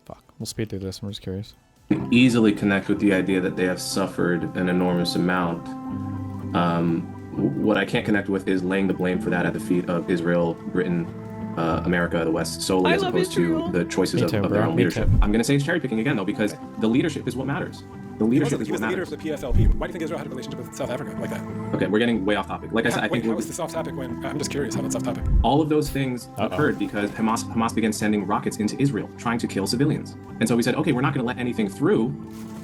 Fuck. We'll speed through this. I'm just curious. Easily connect with the idea that they have suffered an enormous amount. What I can't connect with is laying the blame for that at the feet of Israel, Britain, America, the West solely, as opposed to the choices of their own leadership. I'm going to say it's cherry picking again, though, because the leadership is what matters. The leadership is what matters. He was the leader of the PFLP. Why do you think Israel had a relationship with South Africa like that? Okay, we're getting way off topic. Like I said, I think how was this off topic when I'm just curious how that's off topic? all of those things occurred because Hamas began sending rockets into Israel, trying to kill civilians. And so we said, okay, we're not going to let anything through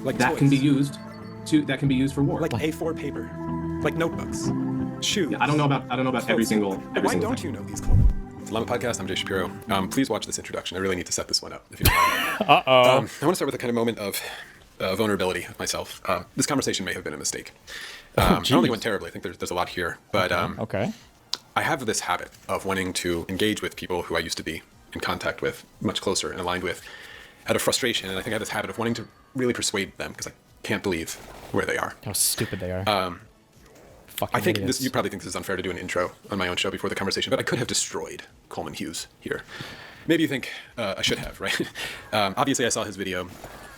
Like that toys. can be used for war. Like A4 paper, like notebooks, shoes. Yeah, I don't know about every single Why don't you know these, Coleman? It's Llama Podcast. I'm Jay Shapiro. Please watch this introduction. I really need to set this one up, if you don't mind. I want to start with a kind of moment of vulnerability of myself. This conversation may have been a mistake. I don't think it went terribly. I think there's a lot here. But Okay. I have this habit of wanting to engage with people who I used to be in contact with, much closer and aligned with, out of frustration. And I think I have this habit of wanting to really persuade them because I can't believe where they are. How stupid they are. I think you probably think this is unfair to do an intro on my own show before the conversation, but I could have destroyed Coleman Hughes here. Maybe you think I should have, right? Obviously, I saw his video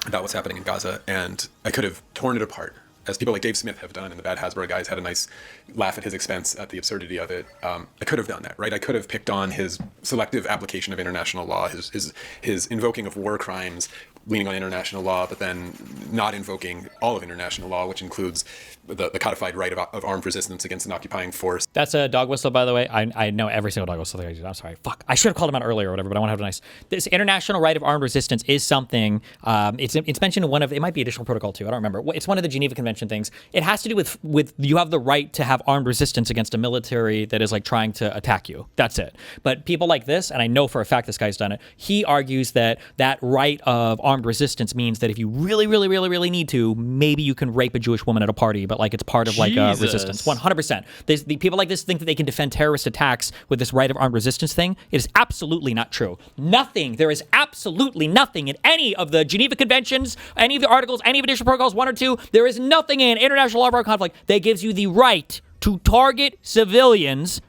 about what's happening in Gaza, and I could have torn it apart, as people like Dave Smith have done, and the Bad Hasbro guys had a nice laugh at his expense at the absurdity of it. I could have done that, right? I could have picked on his selective application of international law, his invoking of war crimes, leaning on international law, but then not invoking all of international law, which includes the codified right of armed resistance against an occupying force. That's a dog whistle, by the way. I know every single dog whistle that I do. I'm sorry. Fuck. I should have called him out earlier or whatever, but I want to have a nice. This international right of armed resistance is something. It's mentioned in one of. It might be additional protocol too. I don't remember. It's one of the Geneva Convention things. It has to do with you have the right to have armed resistance against a military that is like trying to attack you. That's it. But people like this, and I know for a fact this guy's done it. He argues that right of armed resistance means that if you really, really, really, really need to, maybe you can rape a Jewish woman at a party, but like it's part of like resistance. 100%. The people like this think that they can defend terrorist attacks with this right of armed resistance thing. It is absolutely not true. Nothing. There is absolutely nothing in any of the Geneva Conventions, any of the articles, any of additional protocols, 1 or 2. There is nothing in international law of armed conflict that gives you the right to target civilians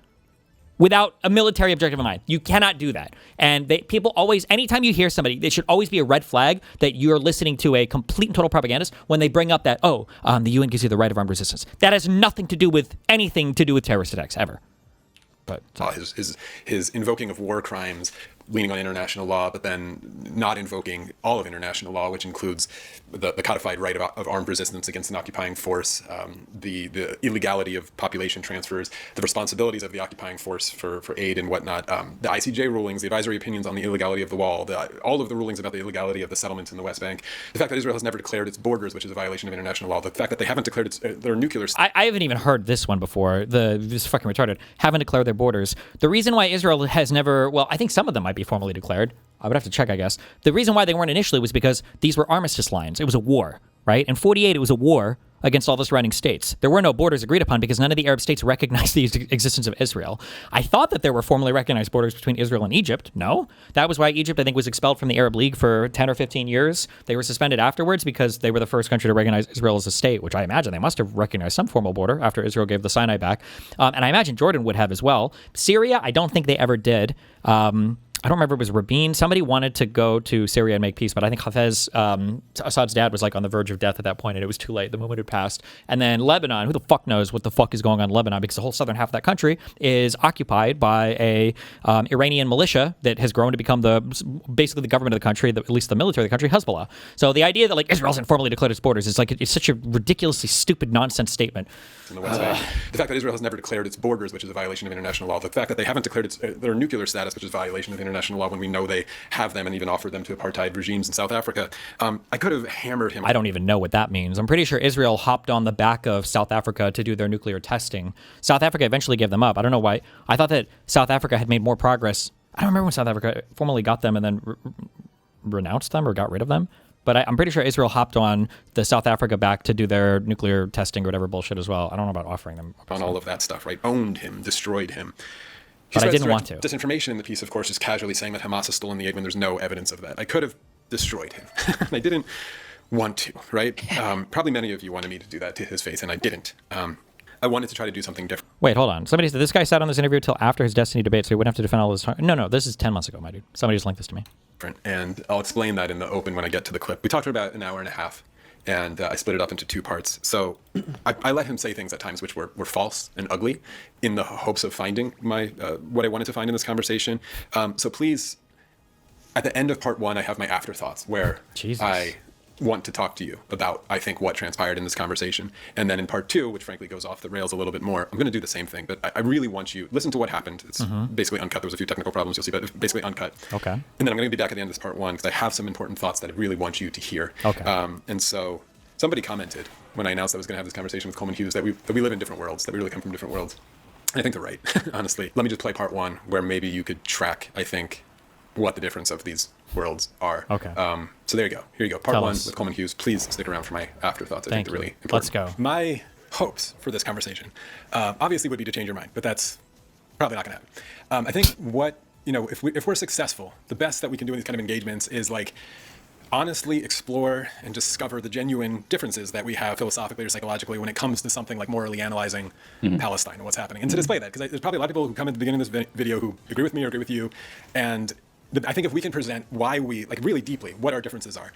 without a military objective in mind. You cannot do that. And people always, anytime you hear somebody, it should always be a red flag that you're listening to a complete and total propagandist when they bring up that, the UN gives you the right of armed resistance. That has nothing to do with anything to do with terrorist attacks, ever. But his invoking of war crimes, leaning on international law, but then not invoking all of international law, which includes the codified right of armed resistance against an occupying force, the illegality of population transfers, the responsibilities of the occupying force for aid and whatnot, the ICJ rulings, the advisory opinions on the illegality of the wall, all of the rulings about the illegality of the settlements in the West Bank, the fact that Israel has never declared its borders, which is a violation of international law, the fact that they haven't declared their nuclear... I haven't even heard this one before. This fucking retarded. Haven't declared their borders. The reason why Israel has never... Well, I think some of them might be formally declared. I would have to check, I guess. The reason why they weren't initially was because these were armistice lines. It was a war, right? In 48, it was a war against all the surrounding states. There were no borders agreed upon because none of the Arab states recognized the existence of Israel. I thought that there were formally recognized borders between Israel and Egypt. No. That was why Egypt, I think, was expelled from the Arab League for 10 or 15 years. They were suspended afterwards because they were the first country to recognize Israel as a state, which I imagine they must have recognized some formal border after Israel gave the Sinai back. And I imagine Jordan would have as well. Syria, I don't think they ever did. I don't remember if it was Rabin. Somebody wanted to go to Syria and make peace, but I think Hafez, Assad's dad, was like on the verge of death at that point, and it was too late. The moment had passed. And then Lebanon, who the fuck knows what the fuck is going on in Lebanon, because the whole southern half of that country is occupied by a Iranian militia that has grown to become basically the government of the country, at least the military of the country, Hezbollah. So the idea that like Israel hasn't formally declared its borders is like it's such a ridiculously stupid nonsense statement. In the West Bank. The fact that Israel has never declared its borders, which is a violation of international law. The fact that they haven't declared their nuclear status, which is a violation of international law, when we know they have them and even offered them to apartheid regimes in South Africa. I could have hammered him. I don't even know what that means. I'm pretty sure Israel hopped on the back of South Africa to do their nuclear testing. South Africa eventually gave them up. I don't know why. I thought that South Africa had made more progress. I don't remember when South Africa formally got them and then renounced them or got rid of them. But I'm pretty sure Israel hopped on the South Africa back to do their nuclear testing or whatever bullshit as well. I don't know about offering them. On all of that stuff, right? Owned him, destroyed him. But I didn't want to. Disinformation in the piece, of course, is casually saying that Hamas has stolen the aid when there's no evidence of that. I could have destroyed him. I didn't want to, right? Probably many of you wanted me to do that to his face, and I didn't. I wanted to try to do something different. Wait, hold on. Somebody said this guy sat on this interview until after his Destiny debate, so he wouldn't have to defend all his time. No, this is 10 months ago, my dude. Somebody just linked this to me. And I'll explain that in the open when I get to the clip. We talked for about an hour and a half, and I split it up into 2 parts. So I let him say things at times which were false and ugly in the hopes of finding my what I wanted to find in this conversation. So please, at the end of part 1, I have my afterthoughts where I want to talk to you about, I think, what transpired in this conversation. And then in part 2, which frankly goes off the rails a little bit more, I'm going to do the same thing. But I really want you, listen to what happened. It's basically uncut. There was a few technical problems you'll see, but it's basically uncut. Okay. And then I'm going to be back at the end of this part 1 because I have some important thoughts that I really want you to hear. Okay. And so somebody commented when I announced I was going to have this conversation with Coleman Hughes that we live in different worlds, that we really come from different worlds. And I think they're right, honestly. Let me just play part 1 where maybe you could track, I think, what the difference of these worlds are. Okay. So there you go. Here you go. Part Tell 1 us. with Coleman Hughes. Please stick around for my afterthoughts. I think they're really important. Let's go. My hopes for this conversation, obviously, would be to change your mind, but that's probably not going to happen. I think what, if we're successful, the best that we can do in these kind of engagements is like honestly explore and discover the genuine differences that we have philosophically or psychologically when it comes to something like morally analyzing Palestine and what's happening. And to display that, because there's probably a lot of people who come at the beginning of this video who agree with me or agree with you, and I think if we can present why we, like really deeply, what our differences are,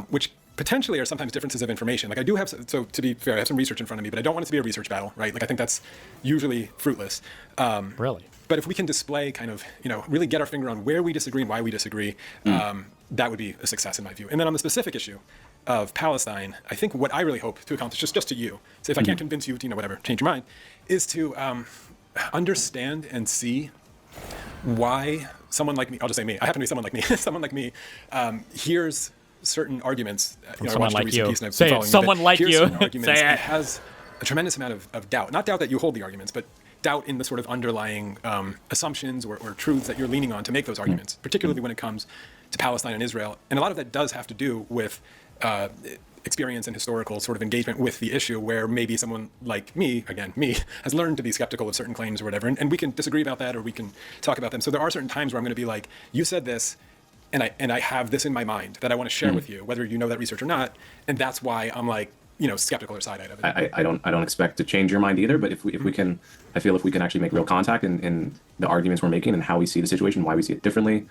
which potentially are sometimes differences of information. Like I do have, so to be fair, I have some research in front of me, but I don't want it to be a research battle, right? Like I think that's usually fruitless. Really? But if we can display kind of, really get our finger on where we disagree and why we disagree, that would be a success in my view. And then on the specific issue of Palestine, I think what I really hope to accomplish, just to you, so if I can't convince you to, whatever, change your mind, is to understand and see why someone like me, I'll just say me, I happen to be someone like me, someone like me hears certain arguments. Someone like you. Say it, someone like you. Say it. It has a tremendous amount of doubt. Not doubt that you hold the arguments, but doubt in the sort of underlying assumptions or truths that you're leaning on to make those arguments, particularly when it comes to Palestine and Israel. And a lot of that does have to do with experience and historical sort of engagement with the issue, where maybe someone like me, again, me, has learned to be skeptical of certain claims or whatever. And we can disagree about that or we can talk about them. So there are certain times where I'm going to be like, you said this, and I have this in my mind that I want to share with you, whether you know that research or not. And that's why I'm like, skeptical or side-eyed of it. I don't expect to change your mind either, but if we can, I feel if we can actually make real contact in the arguments we're making and how we see the situation, why we see it differently.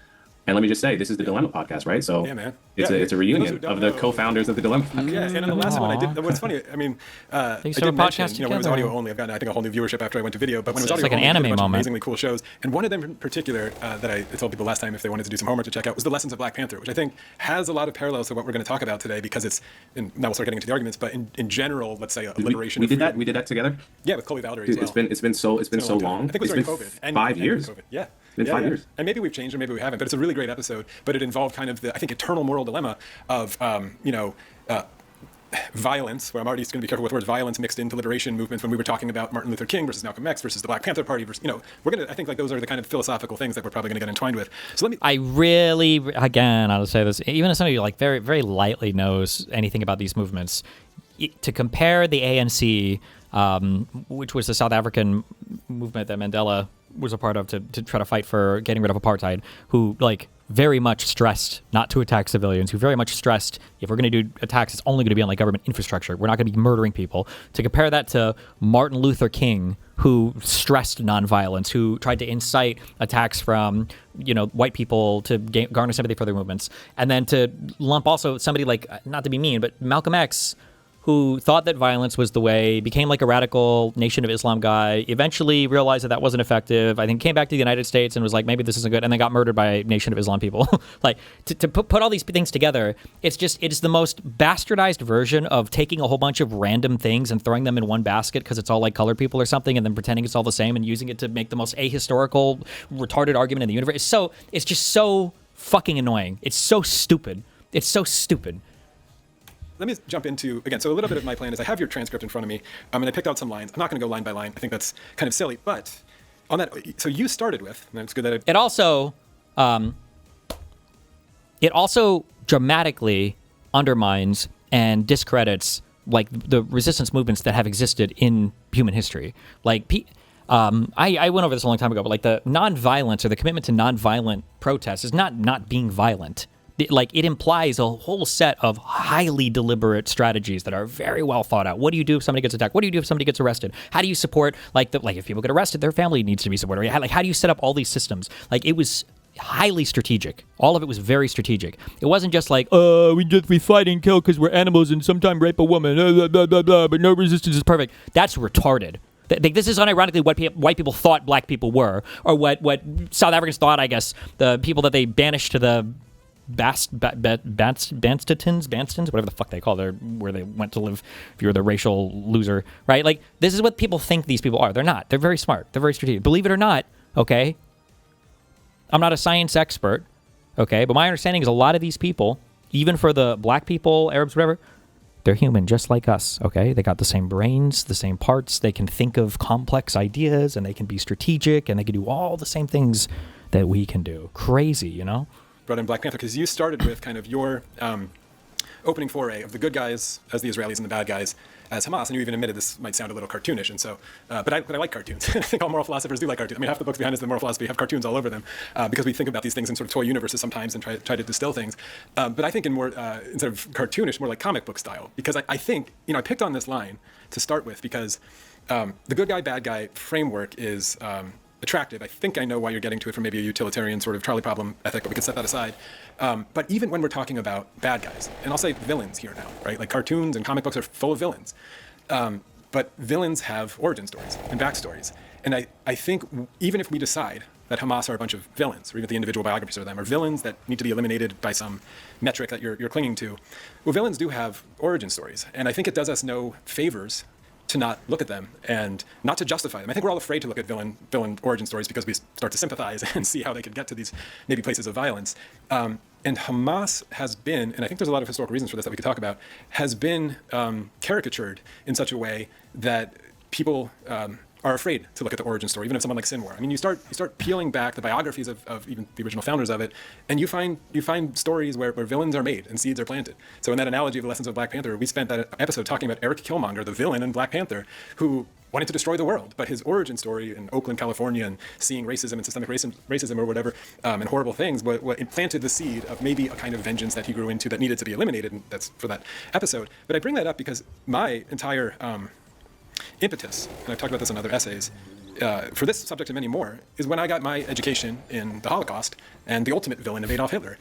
And let me just say, this is the Dilemma podcast, right? So yeah, man. It's a reunion of the co-founders of the Dilemma podcast. Yeah, and in the last one I did, what's funny, I mean, I did mention, when it was audio only, I've gotten, I think, a whole new viewership after I went to video, but when it was audio like an only, anime I did a bunch of moment. amazingly cool shows. And one of them in particular that I told people last time if they wanted to do some homework to check out was The Lessons of Black Panther, which I think has a lot of parallels to what we're going to talk about today, because it's, and now we'll start getting into the arguments, but in general, let's say alliteration. We did that together? Yeah, with Chloe Valdary as well. It's been so long. I think it was during COVID. And 5 years. Yeah. It's been 5 years. And maybe we've changed or maybe we haven't, but it's a really great episode. But it involved kind of the, I think, eternal moral dilemma of, violence, where I'm already going to be careful with words, violence mixed into liberation movements when we were talking about Martin Luther King versus Malcolm X versus the Black Panther Party versus, we're going to, I think like those are the kind of philosophical things that we're probably going to get entwined with. So I really, again, I'll say this, even as somebody who like very, very lightly knows anything about these movements, to compare the ANC, which was the South African movement that Mandela was a part of to try to fight for getting rid of apartheid, who like very much stressed not to attack civilians, who very much stressed if we're going to do attacks, it's only going to be on like government infrastructure. We're not going to be murdering people. To compare that to Martin Luther King, who stressed nonviolence, who tried to incite attacks from, white people to garner sympathy for their movements. And then to lump also somebody like, not to be mean, but Malcolm X, who thought that violence was the way, became like a radical Nation of Islam guy, eventually realized that wasn't effective, I think came back to the United States and was like, maybe this isn't good, and then got murdered by Nation of Islam people. Like, to put all these things together, it is the most bastardized version of taking a whole bunch of random things and throwing them in one basket because it's all like colored people or something, and then pretending it's all the same and using it to make the most ahistorical, retarded argument in the universe. It's just so fucking annoying. It's so stupid. It's so stupid. Let me jump into, again, so a little bit of my plan is I have your transcript in front of me, and I picked out some lines. I'm not going to go line by line. I think that's kind of silly, but on that, so you started with, and it's good that it also dramatically undermines and discredits like the resistance movements that have existed in human history. Like, I went over this a long time ago, but like the nonviolence or the commitment to nonviolent protest is not being violent. Like, it implies a whole set of highly deliberate strategies that are very well thought out. What do you do if somebody gets attacked? What do you do if somebody gets arrested? How do you support, like if people get arrested, their family needs to be supported. Like, how do you set up all these systems? Like, it was highly strategic. All of it was very strategic. It wasn't just like, we fight and kill because we're animals and sometimes rape a woman, blah, blah, blah, blah, but no resistance is perfect. That's retarded. This is unironically what white people thought black people were, or what South Africans thought, I guess, the people that they banished to the Banstons, whatever the fuck they call it, where they went to live if you were the racial loser, right? Like, this is what people think these people are. They're not. They're very smart. They're very strategic. Believe it or not, okay? I'm not a science expert, okay? But my understanding is a lot of these people, even for the black people, Arabs, whatever, they're human just like us, okay? They got the same brains, the same parts. They can think of complex ideas, and they can be strategic, and they can do all the same things that we can do. Crazy, you know? Brought in Black Panther because you started with kind of your opening foray of the good guys as the Israelis and the bad guys as Hamas, and you even admitted this might sound a little cartoonish, and so, but I like cartoons. I think all moral philosophers do like cartoons. I mean, half the books behind us, the moral philosophy, have cartoons all over them, because we think about these things in sort of toy universes sometimes and try to distill things. But I think in more, instead of cartoonish, more like comic book style, because I think, I picked on this line to start with because the good guy, bad guy framework is attractive. I think I know why you're getting to it from maybe a utilitarian sort of Charlie problem ethic, but we can set that aside. But even when we're talking about bad guys, and I'll say villains here now, right? Like, cartoons and comic books are full of villains. But villains have origin stories and backstories. And I think even if we decide that Hamas are a bunch of villains, or even the individual biographies of them, are villains that need to be eliminated by some metric that you're clinging to, well, villains do have origin stories. And I think it does us no favors to not look at them and not to justify them. I think we're all afraid to look at villain origin stories because we start to sympathize and see how they could get to these maybe places of violence. And Hamas has been, and I think there's a lot of historical reasons for this that we could talk about, has been caricatured in such a way that people are afraid to look at the origin story, even of someone like Sinwar. I mean, you start peeling back the biographies of even the original founders of it, and you find stories where villains are made and seeds are planted. So in that analogy of the lessons of Black Panther, we spent that episode talking about Eric Killmonger, the villain in Black Panther, who wanted to destroy the world, but his origin story in Oakland, California, and seeing racism and systemic racism or whatever, and horrible things, it planted the seed of maybe a kind of vengeance that he grew into that needed to be eliminated, and that's for that episode. But I bring that up because my entire impetus, and I've talked about this in other essays, for this subject and many more, is when I got my education in the Holocaust and the ultimate villain of Adolf Hitler.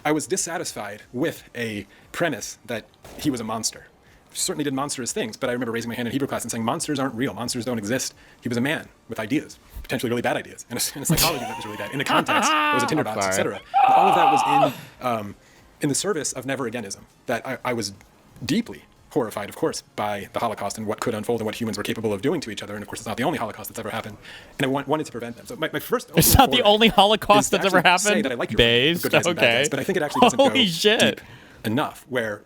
I was dissatisfied with a premise that he was a monster. Certainly did monstrous things, but I remember raising my hand in Hebrew class and saying, monsters aren't real, monsters don't exist. He was a man with ideas, potentially really bad ideas, and a psychology that was really bad. In the context, there was a tinderbox, etc. All of that was in the service of never-againism, that I was deeply horrified, of course, by the Holocaust and what could unfold and what humans were capable of doing to each other. And of course, it's not the only Holocaust that's ever happened. And I wanted to prevent them. So my first... It's not the only Holocaust that's ever happened? Say that I like your good guys and bad guys, but I think it actually doesn't go deep enough where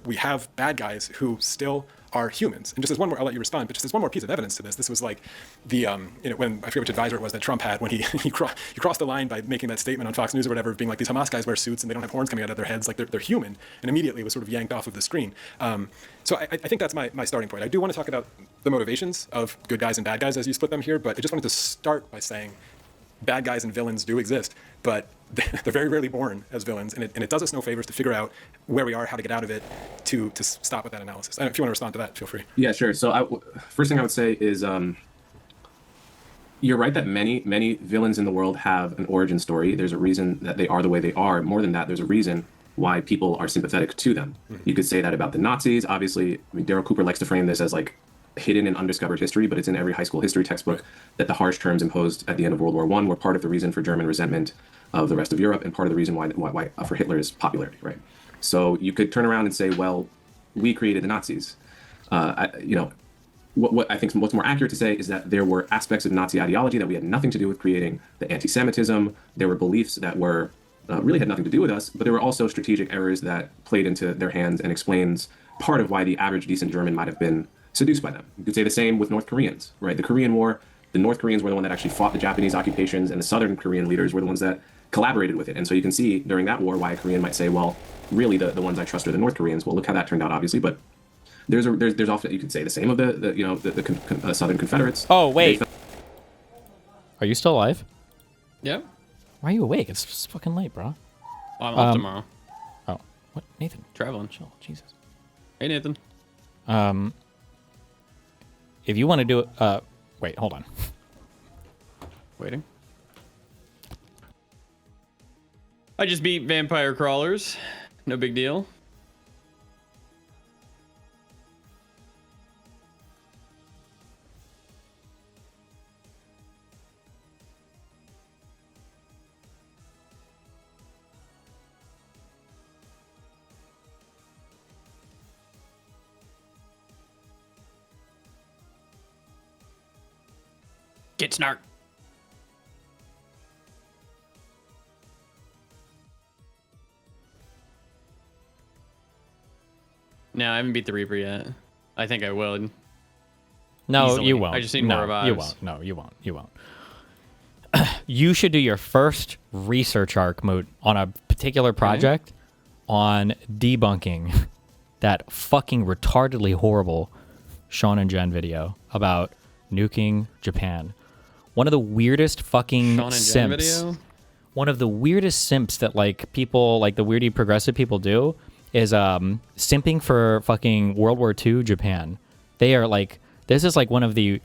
we have bad guys who still are humans. And just as one more, I'll let you respond, but just as one more piece of evidence to this, this was like the, when, I forget which advisor it was that Trump had when he crossed the line by making that statement on Fox News or whatever, being like, these Hamas guys wear suits and they don't have horns coming out of their heads, like they're human, and immediately was sort of yanked off of the screen. So I think that's my starting point. I do want to talk about the motivations of good guys and bad guys as you split them here, but I just wanted to start by saying bad guys and villains do exist, but they're very rarely born as villains, and it does us no favors to figure out where we are, how to get out of it, to stop with that analysis. If you want to respond to that, feel free. Yeah, sure. So first thing I would say is you're right that many villains in the world have an origin story. There's a reason that they are the way they are. More than that, there's a reason why people are sympathetic to them. Mm-hmm. You could say that about the Nazis. Obviously, I mean, Daryl Cooper likes to frame this as like hidden and undiscovered history, but it's in every high school history textbook that the harsh terms imposed at the end of World War I were part of the reason for German resentment of the rest of Europe and part of the reason why for Hitler's popularity, right? So you could turn around and say, well, we created the Nazis. What I think what's more accurate to say is that there were aspects of Nazi ideology that we had nothing to do with creating. The anti-Semitism, there were beliefs that were really had nothing to do with us, but there were also strategic errors that played into their hands and explains part of why the average decent German might have been seduced by them. You could say the same with North Koreans, right? The Korean War, the North Koreans were the one that actually fought the Japanese occupations, and the Southern Korean leaders were the ones that collaborated with it. And so you can see during that war why a Korean might say, well, really the ones I trust are the North Koreans. Well, look how that turned out, obviously. But there's often, you could say the same of the Southern Confederates. Oh, wait. Are you still alive? Yeah. Why are you awake? It's fucking late, bro. I'm off tomorrow. Oh, what? Nathan? Traveling. Chill. Jesus. Hey, Nathan. If you want to do it, wait, hold on. Waiting. I just beat Vampire Crawlers. No big deal. Get snark. No, I haven't beat the Reaper yet. I think I will. No, Easily. you won't. I just need no, more revives. You won't. No, you won't. You won't. You should do your first research arc mode on a particular project on debunking that fucking retardedly horrible Sean and Jen video about nuking Japan. One of the weirdest fucking Sean and Jen simps. video? One of the weirdest simps that like people like the weirdy progressive people do is simping for fucking World War II Japan. They are like, this is like one of the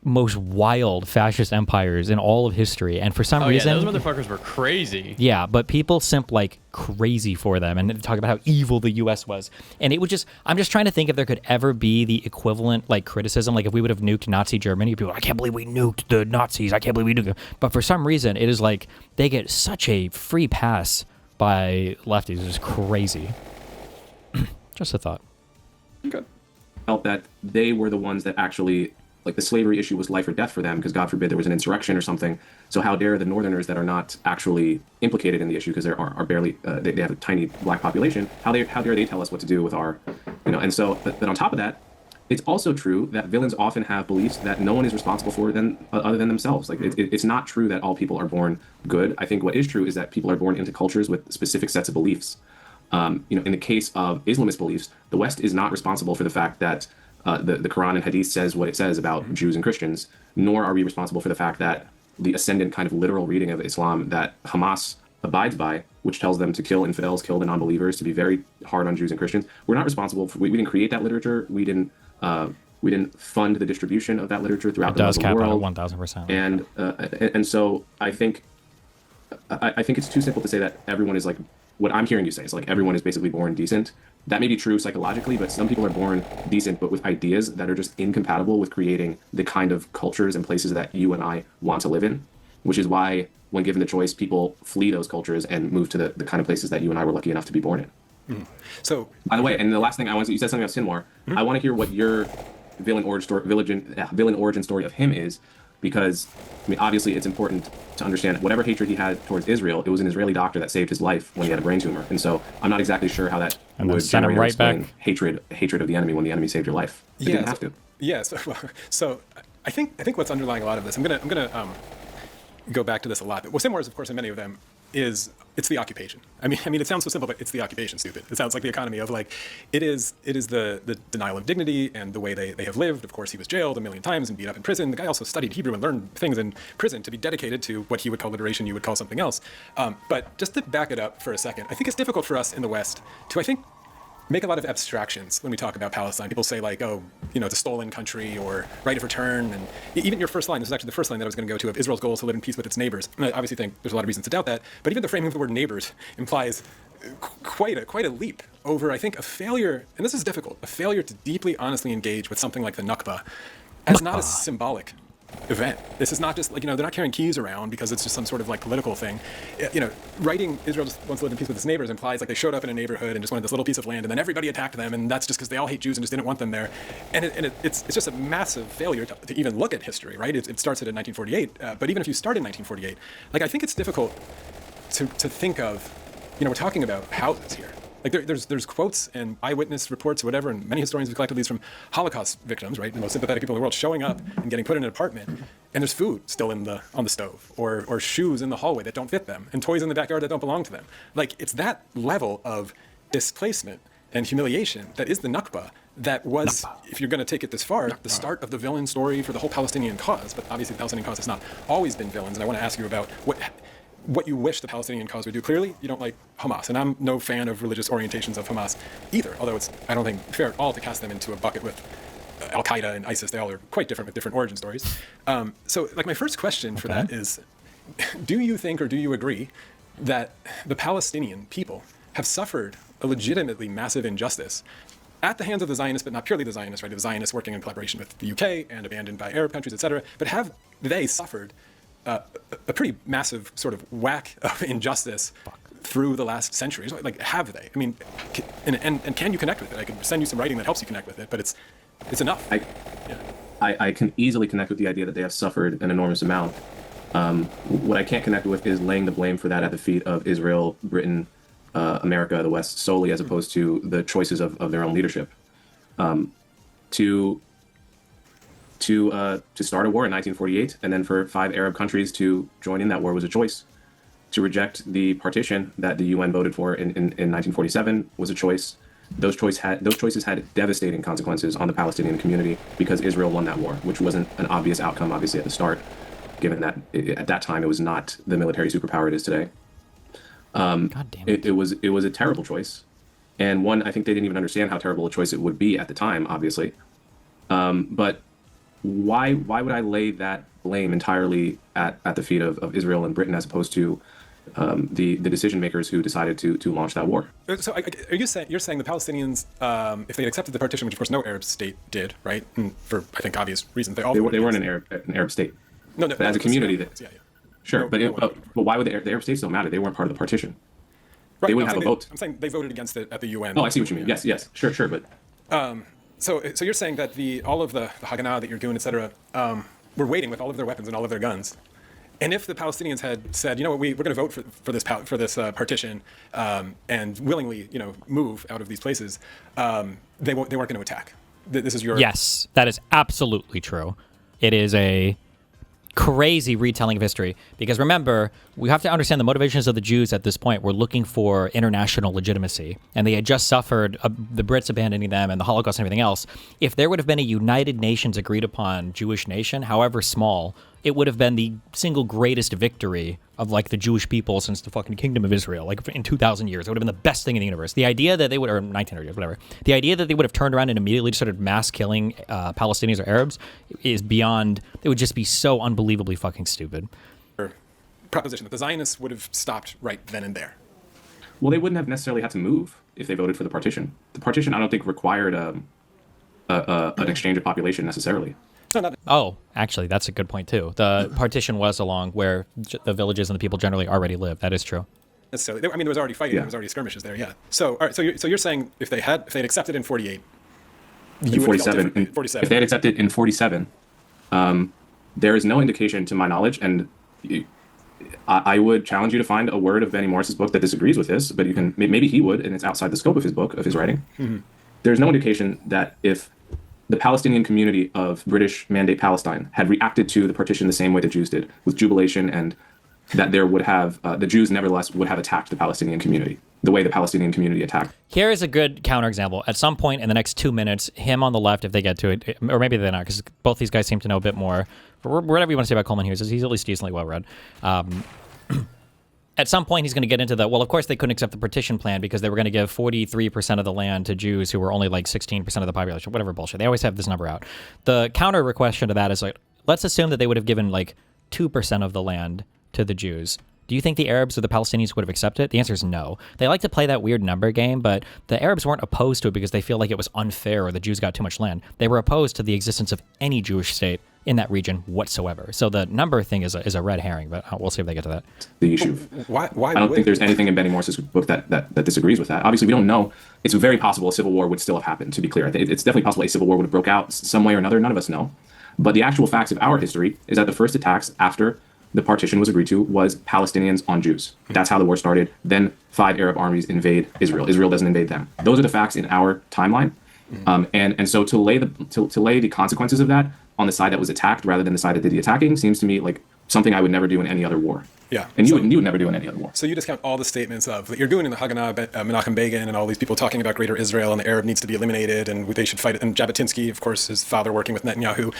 most wild fascist empires in all of history, and for some reason, those motherfuckers were crazy. yeah, but people simp like crazy for them, and they talk about how evil the U.S. was, and it would just, I'm just trying to think if there could ever be the equivalent like criticism, like if we would have nuked Nazi Germany, people, I can't believe we nuked the Nazis, I can't believe we nuked them, but for some reason, it is like they get such a free pass by lefties. It's just crazy. Just a thought. Okay. Felt that they were the ones that actually, like, the slavery issue was life or death for them, because God forbid there was an insurrection or something. So how dare the Northerners that are not actually implicated in the issue, because there are barely, they have a tiny black population, how dare they tell us what to do with our, and so, but on top of that, it's also true that villains often have beliefs that no one is responsible for other than themselves. Like, it's not true that all people are born good. I think what is true is that people are born into cultures with specific sets of beliefs. In the case of Islamist beliefs, the West is not responsible for the fact that the Quran and Hadith says what it says about Jews and Christians, nor are we responsible for the fact that the ascendant kind of literal reading of Islam that Hamas abides by, which tells them to kill infidels, kill the non-believers, to be very hard on Jews and Christians. We're not responsible for, we didn't create that literature. We didn't fund the distribution of that literature throughout the Muslim world. It does cap out at 1,000%. And so I think it's too simple to say that everyone is like, what I'm hearing you say is like everyone is basically born decent. That may be true psychologically, but some people are born decent, but with ideas that are just incompatible with creating the kind of cultures and places that you and I want to live in, which is why when given the choice, people flee those cultures and move to the kind of places that you and I were lucky enough to be born in. So, by the way, and the last thing you said something about Sinwar. I want to hear what your villain origin story of him is, because I mean, obviously it's important to understand whatever hatred he had towards Israel, it was an Israeli doctor that saved his life when he had a brain tumor. And so I'm not exactly sure how that would generate or explain hatred of the enemy when the enemy saved your life. It didn't have to. Yeah. So I think what's underlying a lot of this, I'm gonna go back to this a lot. But what's similar is, of course, in many of them, it's the occupation. I mean, it sounds so simple, but it's the occupation, stupid. It sounds like the economy of like, it is the denial of dignity and the way they have lived. Of course, he was jailed a million times and beat up in prison. The guy also studied Hebrew and learned things in prison to be dedicated to what he would call liberation, you would call something else. But just to back it up for a second, I think it's difficult for us in the West to, I think, make a lot of abstractions when we talk about Palestine. People say like, oh, it's a stolen country or right of return. And even your first line, this is actually the first line that I was going to go to, of Israel's goal is to live in peace with its neighbors. And I obviously think there's a lot of reasons to doubt that, but even the framing of the word neighbors implies quite a leap over, I think, a failure, and this is difficult, a failure to deeply, honestly engage with something like the Nakba as not a symbolic event. This is not just like, they're not carrying keys around because it's just some sort of like political thing. Writing Israel just wants to live in peace with its neighbors implies like they showed up in a neighborhood and just wanted this little piece of land, and then everybody attacked them, and that's just because they all hate Jews and just didn't want them there. And it's just a massive failure to even look at history, right? It starts at 1948, but even if you start in 1948, like I think it's difficult to think of, we're talking about houses here. Like there's quotes and eyewitness reports or whatever, and many historians have collected these from Holocaust victims, right? The most sympathetic people in the world showing up and getting put in an apartment, and there's food still on the stove, or shoes in the hallway that don't fit them, and toys in the backyard that don't belong to them. Like it's that level of displacement and humiliation that is the Nakba. That was, if you're going to take it this far, the start of the villain story for the whole Palestinian cause. But obviously the Palestinian cause has not always been villains, and I want to ask you about what you wish the Palestinian cause would do. Clearly, you don't like Hamas, and I'm no fan of religious orientations of Hamas either, although it's, I don't think, fair at all to cast them into a bucket with Al-Qaeda and ISIS. They all are quite different with different origin stories. So like my first question for that is, do you think or do you agree that the Palestinian people have suffered a legitimately massive injustice at the hands of the Zionists, but not purely the Zionists, right? The Zionists working in collaboration with the UK and abandoned by Arab countries, et cetera. But have they suffered a pretty massive sort of whack of injustice through the last centuries? Like, have they? I mean, and can you connect with it? I could send you some writing that helps you connect with it, but it's enough. I can easily connect with the idea that they have suffered an enormous amount. What I can't connect with is laying the blame for that at the feet of Israel, Britain, America, the West, solely, as opposed to the choices of their own leadership. To start a war in 1948, and then for 5 Arab countries to join in that war was a choice. To reject the partition that the UN voted for in 1947 was a choice. Those choices had devastating consequences on the Palestinian community because Israel won that war, which wasn't an obvious outcome, obviously, at the start, given that at that time it was not the military superpower it is today. God damn it. It was a terrible choice, and one, I think they didn't even understand how terrible a choice it would be at the time, obviously. But why would I lay that blame entirely at the feet of Israel and Britain as opposed to the decision makers who decided to launch that war? So are you saying the Palestinians, if they accepted the partition, which of course no Arab state did, right? And for I think obvious reasons, they weren't an Arab state. No, but as a community, sure. But why would the Arab states don't matter? They weren't part of the partition. Right, they wouldn't have a vote. I'm saying they voted against it at the UN. Oh, I see what you mean. Yes, sure, but. So you're saying that all of the Haganah that you're doing, et cetera, were waiting with all of their weapons and all of their guns. And if the Palestinians had said, you know what, we're going to vote for this partition and willingly, move out of these places, they weren't going to attack. This is your... Yes, that is absolutely true. It is a crazy retelling of history, because remember, we have to understand the motivations of the Jews at this point were looking for international legitimacy, and they had just suffered the Brits abandoning them and the Holocaust and everything else. If there would have been a United Nations agreed upon Jewish nation, however small, it would have been the single greatest victory of like the Jewish people since the fucking Kingdom of Israel, like in 2,000 years. It would have been the best thing in the universe. The idea that they would, or 1900 years, whatever, the idea that they would have turned around and immediately started mass killing Palestinians or Arabs is beyond, it would just be so unbelievably fucking stupid. Proposition that the Zionists would have stopped right then and there. Well, they wouldn't have necessarily had to move if they voted for the partition. The partition, I don't think, required an exchange of population necessarily. Oh, actually, that's a good point, too. The partition was along where the villages and the people generally already live. That is true. Necessarily. I mean, there was already fighting. Yeah. There was already skirmishes there, yeah. So, all right, so you're saying if they had accepted in 48... In 47. If they had accepted in 47, there is no indication, to my knowledge, and I would challenge you to find a word of Benny Morris's book that disagrees with this, but you can, maybe he would, and it's outside the scope of his book, of his writing. Mm-hmm. There's no indication that if the Palestinian community of British Mandate Palestine had reacted to the partition the same way the Jews did, with jubilation, and that there would have, the Jews nevertheless would have attacked the Palestinian community, the way the Palestinian community attacked. Here is a good counterexample. At some point in the next 2 minutes, him on the left, if they get to it, or maybe they're not, because both these guys seem to know a bit more. Whatever you want to say about Coleman Hughes, he's at least decently well-read. At some point, he's going to get into the, well, of course, they couldn't accept the partition plan because they were going to give 43% of the land to Jews who were only like 16% of the population, whatever bullshit. They always have this number out. The counter question to that is like, let's assume that they would have given like 2% of the land to the Jews. Do you think the Arabs or the Palestinians would have accepted it? The answer is no. They like to play that weird number game, but the Arabs weren't opposed to it because they feel like it was unfair or the Jews got too much land. They were opposed to the existence of any Jewish state in that region whatsoever. So the number thing is a red herring, but we'll see if they get to that. The issue. Why I don't think there's anything in Benny Morris's book that disagrees with that. Obviously, we don't know. It's very possible a civil war would still have happened, to be clear. It's definitely possible a civil war would have broke out some way or another. None of us know. But the actual facts of our history is that the first attacks after the partition was agreed to was Palestinians on Jews. That's how the war started. Then 5 Arab armies invade Israel. Israel doesn't invade them. Those are the facts in our timeline. And so to lay the consequences of that on the side that was attacked rather than the side that did the attacking seems to me like something I would never do in any other war. Yeah. And you would never do in any other war. So you discount all the statements of that you're doing in the Haganah, Menachem Begin, and all these people talking about Greater Israel and the Arab needs to be eliminated and they should fight it. And Jabotinsky, of course, his father working with Netanyahu,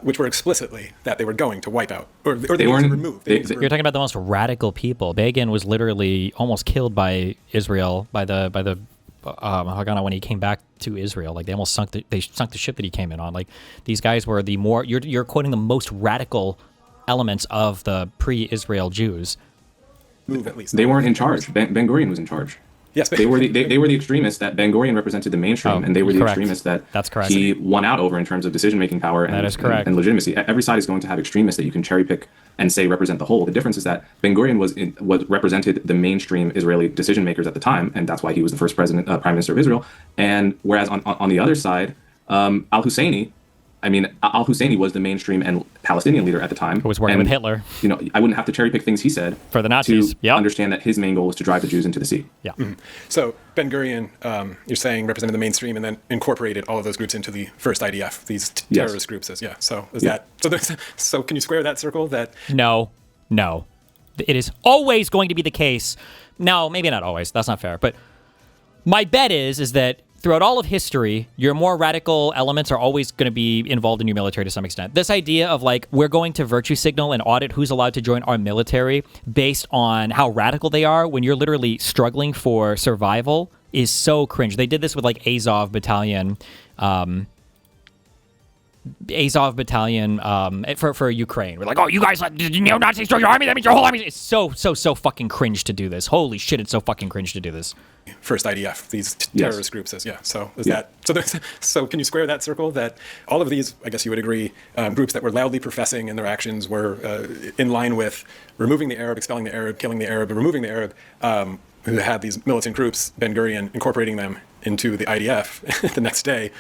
which were explicitly that they were going to wipe out or they were to remove. You're talking about the most radical people. Begin was literally almost killed by Israel by the Haganah when he came back to Israel. Like they almost sunk the ship that he came in on. Like these guys were the more you're quoting the most radical elements of the pre-Israel Jews. Move at least. They weren't in charge. Ben Gurion was in charge. Yes, they were the extremists that Ben Gurion represented the mainstream, and they were the extremists that he won out over in terms of decision-making power and legitimacy. Every side is going to have extremists that you can cherry pick and say represent the whole. The difference is that Ben Gurion was represented the mainstream Israeli decision makers at the time, and that's why he was the first prime minister of Israel. And whereas on the other side, Al-Husseini was the mainstream and Palestinian leader at the time. Who was working with Hitler. You know, I wouldn't have to cherry pick things he said for the Nazis to understand that his main goal was to drive the Jews into the sea. Yeah. Mm-hmm. So Ben Gurion, you're saying represented the mainstream and then incorporated all of those groups into the first IDF, these terrorist groups. So can you square that circle? No. It is always going to be the case. No, maybe not always. That's not fair. But my bet is that throughout all of history, your more radical elements are always going to be involved in your military to some extent. This idea of like, we're going to virtue signal and audit who's allowed to join our military based on how radical they are when you're literally struggling for survival is so cringe. They did this with like Azov Battalion for Ukraine. We're like, oh, you guys let neo-Nazis join your army? That means your whole army. It's so fucking cringe to do this. Holy shit, it's so fucking cringe to do this. First IDF, these terrorist groups. So can you square that circle? That all of these, I guess you would agree, groups that were loudly professing in their actions were in line with removing the Arab, expelling the Arab, killing the Arab, and removing the Arab, who had these militant groups, Ben Gurion incorporating them into the IDF the next day,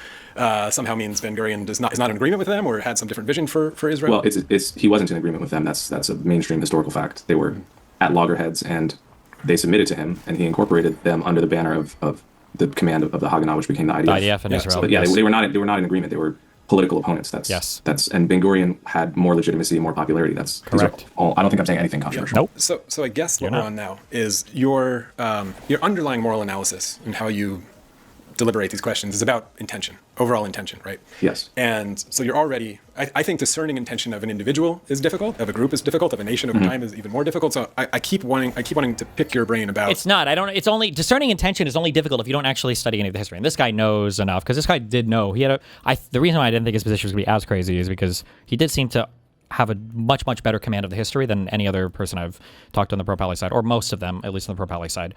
somehow means Ben Gurion is not in agreement with them or had some different vision for Israel? Well, he wasn't in agreement with them. That's a mainstream historical fact. They were at loggerheads and they submitted to him, and he incorporated them under the banner of the command of the Haganah, which became the IDF. The IDF in Israel. So, they were not in agreement. They were political opponents. And Ben Gurion had more legitimacy and more popularity. That's correct. I don't think I'm saying anything controversial. Nope. So I guess what we're on now is your underlying moral analysis and how you deliberate these questions is about intention, overall intention, right? Yes. And so you're already, I think discerning intention of an individual is difficult, of a group is difficult, of a nation over time is even more difficult. So I keep wanting to pick your brain about. It's not. It's only discerning intention is only difficult if you don't actually study any of the history. And this guy knows enough because this guy did know. The reason why I didn't think his position was going to be as crazy is because he did seem to have a much better command of the history than any other person I've talked to on the pro-Pally side, or most of them, at least on the pro-Pally side.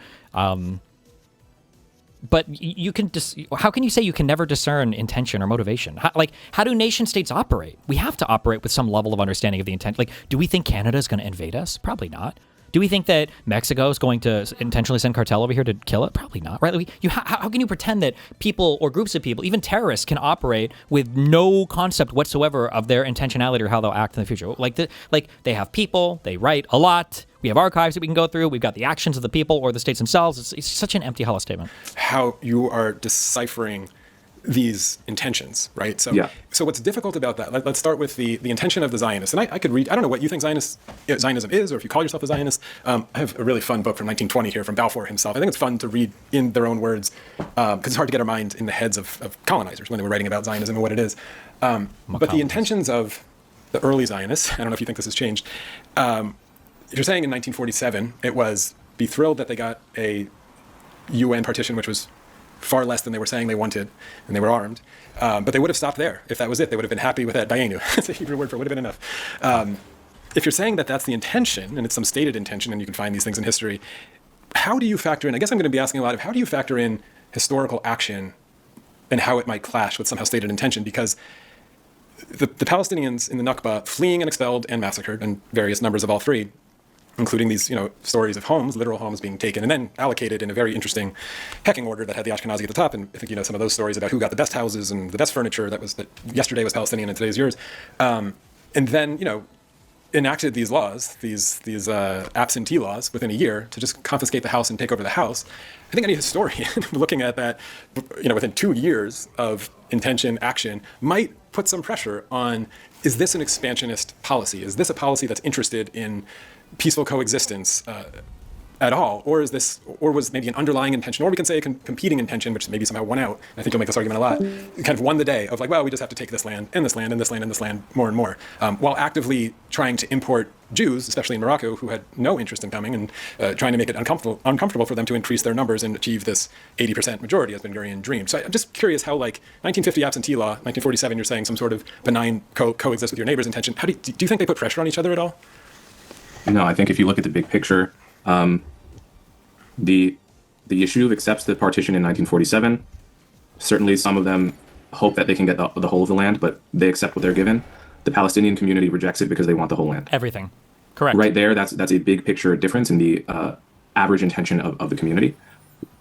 But you can how can you say you can never discern intention or motivation? How do nation states operate? We have to operate with some level of understanding of the intent. Like, do we think Canada is going to invade us? Probably not. Do we think that Mexico is going to intentionally send cartel over here to kill it? Probably not, right? How can you pretend that people or groups of people, even terrorists, can operate with no concept whatsoever of their intentionality or how they'll act in the future? Like they have people, they write a lot. We have archives that we can go through. We've got the actions of the people or the states themselves. It's such an empty, hollow statement. How you are deciphering these intentions, right? So what's difficult about that, let's start with the intention of the Zionists. And I could read, I don't know what you think Zionism is, or if you call yourself a Zionist. I have a really fun book from 1920 here from Balfour himself. I think it's fun to read in their own words, because it's hard to get our mind in the heads of colonizers when they were writing about Zionism and what it is. But the intentions of the early Zionists, I don't know if you think this has changed. You're saying in 1947, it was be thrilled that they got a UN partition, which was far less than they were saying they wanted, and they were armed. But they would have stopped there if that was it. They would have been happy with that. Dayenu, it's a Hebrew word for would have been enough. If you're saying that that's the intention, and it's some stated intention, and you can find these things in history, how do you factor in, I guess I'm going to be asking a lot of, how do you factor in historical action and how it might clash with somehow stated intention? Because the Palestinians in the Nakba fleeing and expelled and massacred, and various numbers of all three, including these, stories of homes, literal homes being taken and then allocated in a very interesting pecking order that had the Ashkenazi at the top. And I think some of those stories about who got the best houses and the best furniture that yesterday was Palestinian and today is yours. And then, enacted these laws, these absentee laws, within a year to just confiscate the house and take over the house. I think any historian looking at that, within 2 years of intention action, might put some pressure on: is this an expansionist policy? Is this a policy that's interested in peaceful coexistence at all, or was maybe an underlying intention, or we can say a competing intention, which maybe somehow won out? I think you'll make this argument a lot. Kind of won the day of like, well, we just have to take this land and this land and this land and this land more and more, while actively trying to import Jews, especially in Morocco, who had no interest in coming, and trying to make it uncomfortable for them to increase their numbers and achieve this 80% majority as Ben Gurion dreamed. So I'm just curious how, like, 1950 absentee law, 1947, you're saying some sort of benign coexist with your neighbor's intention. How do you think they put pressure on each other at all? No, I think if you look at the big picture, the Yishuv accepts the partition in 1947. Certainly, some of them hope that they can get the whole of the land, but they accept what they're given. The Palestinian community rejects it because they want the whole land. Everything. Correct. Right there, that's a big picture difference in the average intention of the community.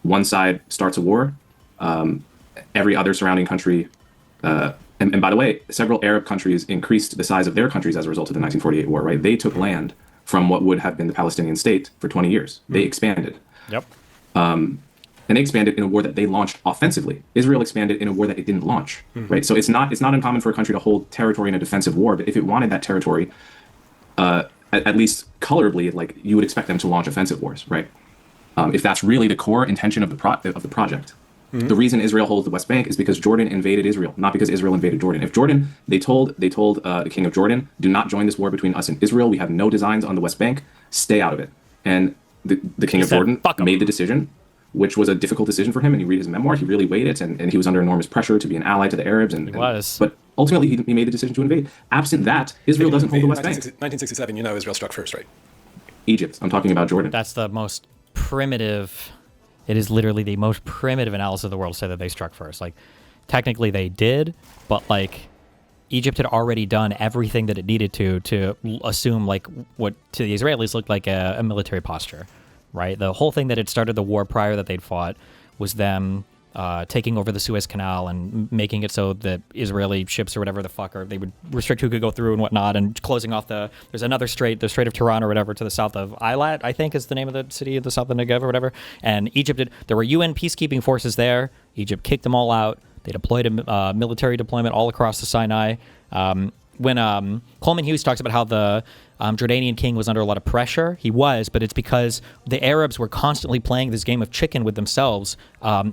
One side starts a war. Every other surrounding country, and by the way, several Arab countries increased the size of their countries as a result of the 1948 war, right? They took land from what would have been the Palestinian state for 20 years. They expanded. Yep. And they expanded in a war that they launched offensively. Israel expanded in a war that it didn't launch, right? So it's not uncommon for a country to hold territory in a defensive war, but if it wanted that territory, at least colorably, like, you would expect them to launch offensive wars, right? If that's really the core intention of the project. The reason Israel holds the West Bank is because Jordan invaded Israel, not because Israel invaded Jordan. If Jordan, they told the king of Jordan, do not join this war between us and Israel. We have no designs on the West Bank. Stay out of it. And the king of Jordan made the decision, which was a difficult decision for him. And you read his memoir, he really weighed it, and he was under enormous pressure to be an ally to the Arabs. But ultimately, he made the decision to invade. Absent that, Israel doesn't hold the West Bank. 1967, Israel struck first, right? Egypt. I'm talking about Jordan. That's the most primitive. It is literally the most primitive analysis of the world to say that they struck first. Like, technically they did, but like, Egypt had already done everything that it needed to assume like what to the Israelis looked like a military posture, right? The whole thing that had started the war prior that they'd fought was them taking over the Suez Canal and making it so that Israeli ships or whatever the fuck, or they would restrict who could go through and whatnot, and closing off there's another strait, the Strait of Tiran or whatever, to the south of Eilat, I think is the name of the city of the south of Negev or whatever. And Egypt there were UN peacekeeping forces there. Egypt kicked them all out. They deployed a military deployment all across the Sinai. When Coleman Hughes talks about how the Jordanian king was under a lot of pressure, he was, but it's because the Arabs were constantly playing this game of chicken with themselves,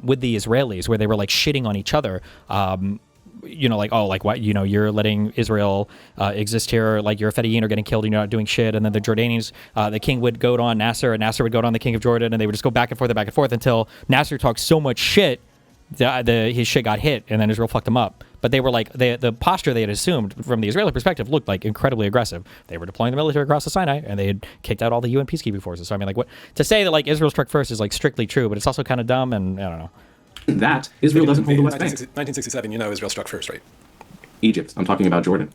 with the Israelis, where they were like shitting on each other. What, you're letting Israel exist here, like your Fedayeen are getting killed and you're not doing shit. And then the Jordanians, the king would goad on Nasser, and Nasser would goad on the king of Jordan, and they would just go back and forth until Nasser talked so much shit his shit got hit, and then Israel fucked them up. But they were like, the posture they had assumed from the Israeli perspective looked like incredibly aggressive. They were deploying the military across the Sinai, and they had kicked out all the UN peacekeeping forces. So I mean, like, what to say that like Israel struck first is like strictly true, but it's also kind of dumb, and I don't know. That Israel doesn't hold the West Bank. 1967, Israel struck first, right? Egypt. I'm talking about Jordan.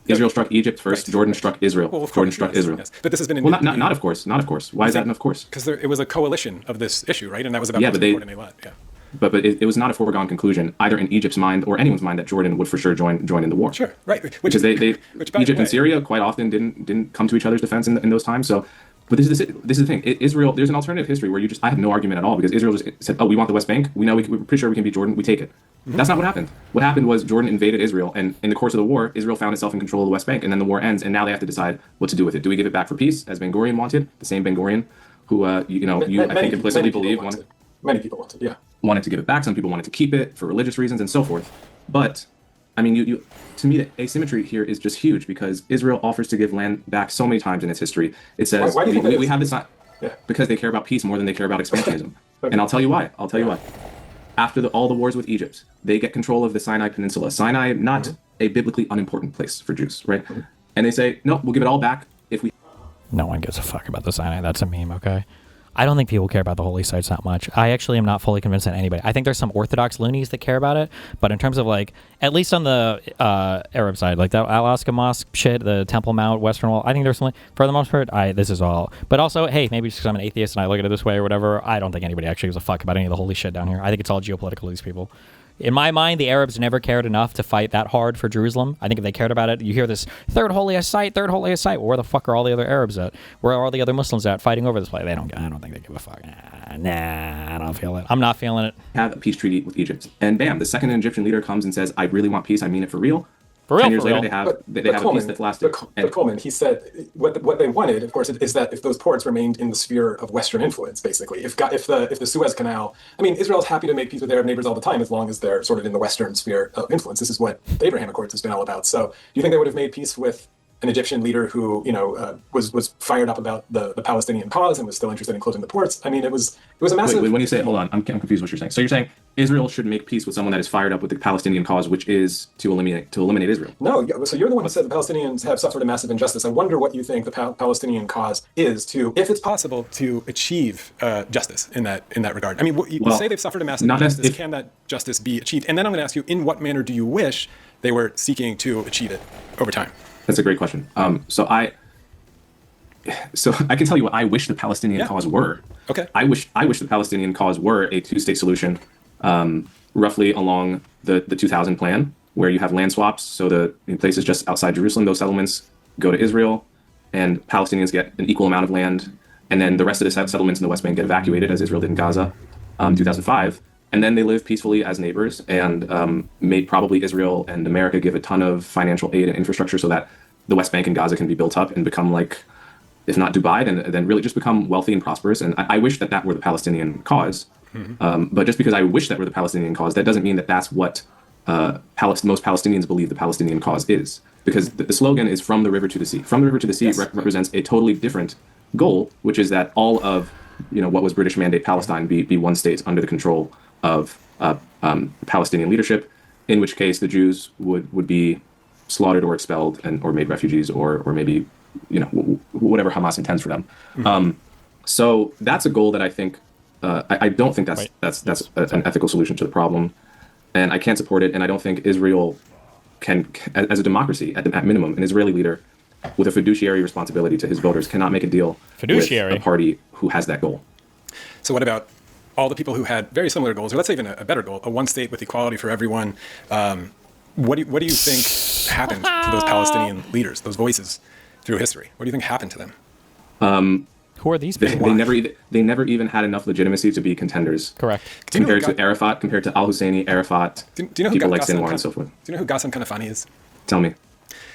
Israel struck Egypt first. Right. Jordan struck Israel. Well, Jordan struck Israel. Yes. But this has been not of course. Why is that? Of course, because it was a coalition of this issue, right? And that was about But it was not a foregone conclusion either in Egypt's mind or anyone's mind that Jordan would for sure join in the war. Sure, right. Because Egypt and Syria quite often didn't come to each other's defense in those times. So, but this is the thing. Israel, there's an alternative history where I have no argument at all, because Israel just said, oh, we want the West Bank. We know we're pretty sure we can beat Jordan. We take it. Mm-hmm. That's not what happened. What happened was Jordan invaded Israel, and in the course of the war, Israel found itself in control of the West Bank, and then the war ends, and now they have to decide what to do with it. Do we give it back for peace, as Ben Gurion wanted, the same Ben Gurion who I think implicitly believe wanted. Many people wanted, yeah. Wanted to give it back. Some people wanted to keep it for religious reasons and so forth. But, I mean, to me, the asymmetry here is just huge, because Israel offers to give land back so many times in its history. It says, why do you think we have this, because they care about peace more than they care about expansionism. And I'll tell you why. After all the wars with Egypt, they get control of the Sinai Peninsula. Sinai, not a biblically unimportant place for Jews, right? Mm-hmm. And they say, no, we'll give it all back if we... No one gives a fuck about the Sinai. That's a meme, okay? I don't think people care about the holy sites that much. I actually am not fully convinced that anybody. I think there's some Orthodox loonies that care about it, but in terms of like, at least on the Arab side, like the Al-Aqsa Mosque shit, the Temple Mount, Western Wall, I think there's something, for the most part, this is all. But also, hey, maybe just because I'm an atheist and I look at it this way or whatever, I don't think anybody actually gives a fuck about any of the holy shit down here. I think it's all geopolitical, these people. In my mind, the Arabs never cared enough to fight that hard for Jerusalem. I think if they cared about it, you hear this third holiest site. Well, where the fuck are all the other Arabs at? Where are all the other Muslims at fighting over this place? I don't think they give a fuck. Nah, I don't feel it. I'm not feeling it. Have a peace treaty with Egypt. And bam, the second an Egyptian leader comes and says, I really want peace, I mean it for real. 10 years later, they have a peace that's lasted. But Coleman, he said what they wanted, of course, is that if those ports remained in the sphere of Western influence, basically, if the Suez Canal, I mean, Israel's happy to make peace with Arab neighbors all the time as long as they're sort of in the Western sphere of influence. This is what the Abraham Accords has been all about. So, do you think they would have made peace with an Egyptian leader who, was fired up about the Palestinian cause and was still interested in closing the ports? I mean, it was a massive. Wait, when you say, hold on, I'm confused what you're saying. So you're saying Israel should make peace with someone that is fired up with the Palestinian cause, which is to eliminate Israel? No, so you're the one who said the Palestinians have suffered a massive injustice. I wonder what you think the Palestinian cause is if it's possible to achieve justice in that regard. I mean, you say they've suffered a massive injustice. Can that justice be achieved? And then I'm going to ask you, in what manner do you wish they were seeking to achieve it over time? That's a great question. So I can tell you what I wish the Palestinian cause were. Okay. I wish the Palestinian cause were a two-state solution, roughly along the 2000 plan, where you have land swaps. So in places just outside Jerusalem, those settlements go to Israel, and Palestinians get an equal amount of land, and then the rest of the settlements in the West Bank get evacuated, as Israel did in Gaza, 2005. And then they live peacefully as neighbors, and made probably Israel and America give a ton of financial aid and infrastructure so that the West Bank and Gaza can be built up and become like, if not Dubai, then really just become wealthy and prosperous. And I wish that were the Palestinian cause. Mm-hmm. But just because I wish that were the Palestinian cause, that doesn't mean that that's what most Palestinians believe the Palestinian cause is. Because the slogan is "From the river to the sea." From the river to the sea represents a totally different goal, which is that all of what was British Mandate Palestine be one state under the control of Palestinian leadership, in which case the Jews would be slaughtered or expelled or made refugees or maybe whatever Hamas intends for them. Mm-hmm. So that's a goal that I think I don't think that's an ethical solution to the problem, and I can't support it. And I don't think Israel can, as a democracy, at minimum, an Israeli leader with a fiduciary responsibility to his voters cannot make a deal with a party who has that goal. So what about all the people who had very similar goals, or let's say even a better goal, a one state with equality for everyone? What do you think happened to those Palestinian leaders, those voices through history? What do you think happened to them? Who are these people? They never even had enough legitimacy to be contenders. Correct. Compared to Arafat, compared to al-Husseini, Arafat, people like Sinwar and so forth. Do you know who Ghassan Kanafani is? Tell me.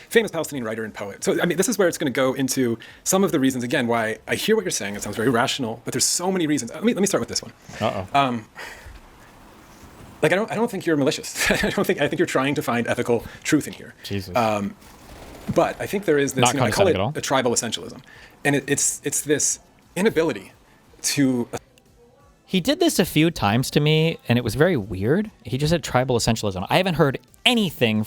Famous Palestinian writer and poet. So, I mean, this is where it's going to go into some of the reasons, again, why I hear what you're saying. It sounds very rational, but there's so many reasons. Let me start with this one. Uh-oh. I don't think you're malicious. I think you're trying to find ethical truth in here. Jesus. But I think there is this, I call it a tribal essentialism. And it's this inability to... He did this a few times to me, and it was very weird. He just said tribal essentialism. I haven't heard anything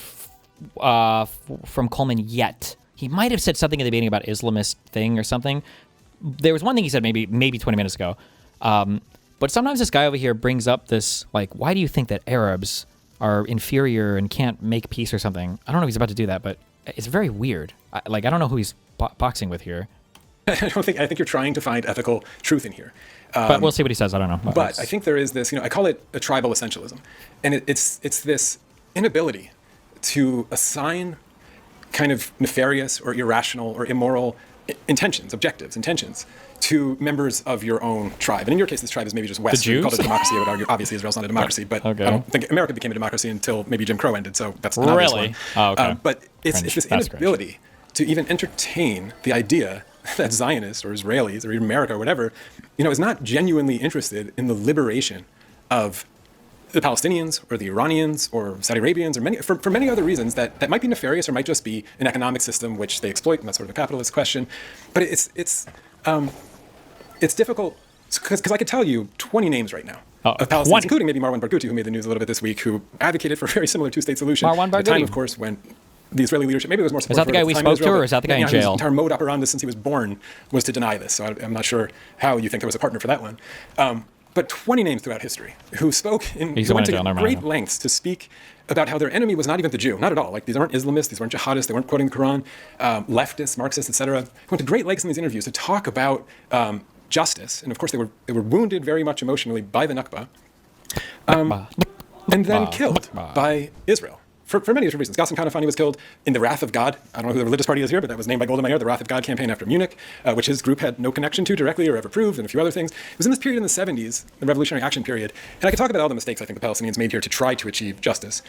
from Coleman yet. He might have said something at the beginning about Islamist thing or something. There was one thing he said maybe 20 minutes ago. But sometimes this guy over here brings up this, why do you think that Arabs are inferior and can't make peace or something? I don't know if he's about to do that, but it's very weird. I don't know who he's boxing with here. I think you're trying to find ethical truth in here. But we'll see what he says. I don't know. But I think there is this, I call it a tribal essentialism. And it's this inability to assign kind of nefarious or irrational or immoral objectives, intentions to members of your own tribe. And in your case, this tribe is maybe just West. The Jews? You call it a democracy. I would argue, obviously, Israel's not a democracy, but okay. I don't think America became a democracy until maybe Jim Crow ended, so that's an obvious one. Oh, okay. But it's this inability to even entertain the idea that Zionists or Israelis or even America or whatever, is not genuinely interested in the liberation of the Palestinians or the Iranians or Saudi Arabians or for many other reasons that might be nefarious or might just be an economic system which they exploit, and that's sort of a capitalist question. But it's difficult because I could tell you 20 names right now of Palestinians, including maybe Marwan Barghouti, who made the news a little bit this week, who advocated for a very similar two-state solution. Marwan Barghouti. At the time, of course, when the Israeli leadership, maybe it was more supportive. Is that the guy we spoke to, or is that the guy in jail? His entire mode operandi since he was born was to deny this. So I'm not sure how you think there was a partner for that one. But 20 names throughout history who went to great lengths to speak about how their enemy was not even the Jew, not at all. These aren't Islamists, these weren't jihadists, they weren't quoting the Quran, leftists, Marxists, etc. Went to great lengths in these interviews to talk about justice. And of course, they were wounded very much emotionally by the Nakba. and then killed by Israel. For many different reasons. Ghassan Kanafani was killed in the Wrath of God. I don't know who the religious party is here, but that was named by Golda Meir, the Wrath of God campaign after Munich, which his group had no connection to directly or ever proved, and a few other things. It was in this period in the 70s, the Revolutionary Action period, and I could talk about all the mistakes I think the Palestinians made here to try to achieve justice.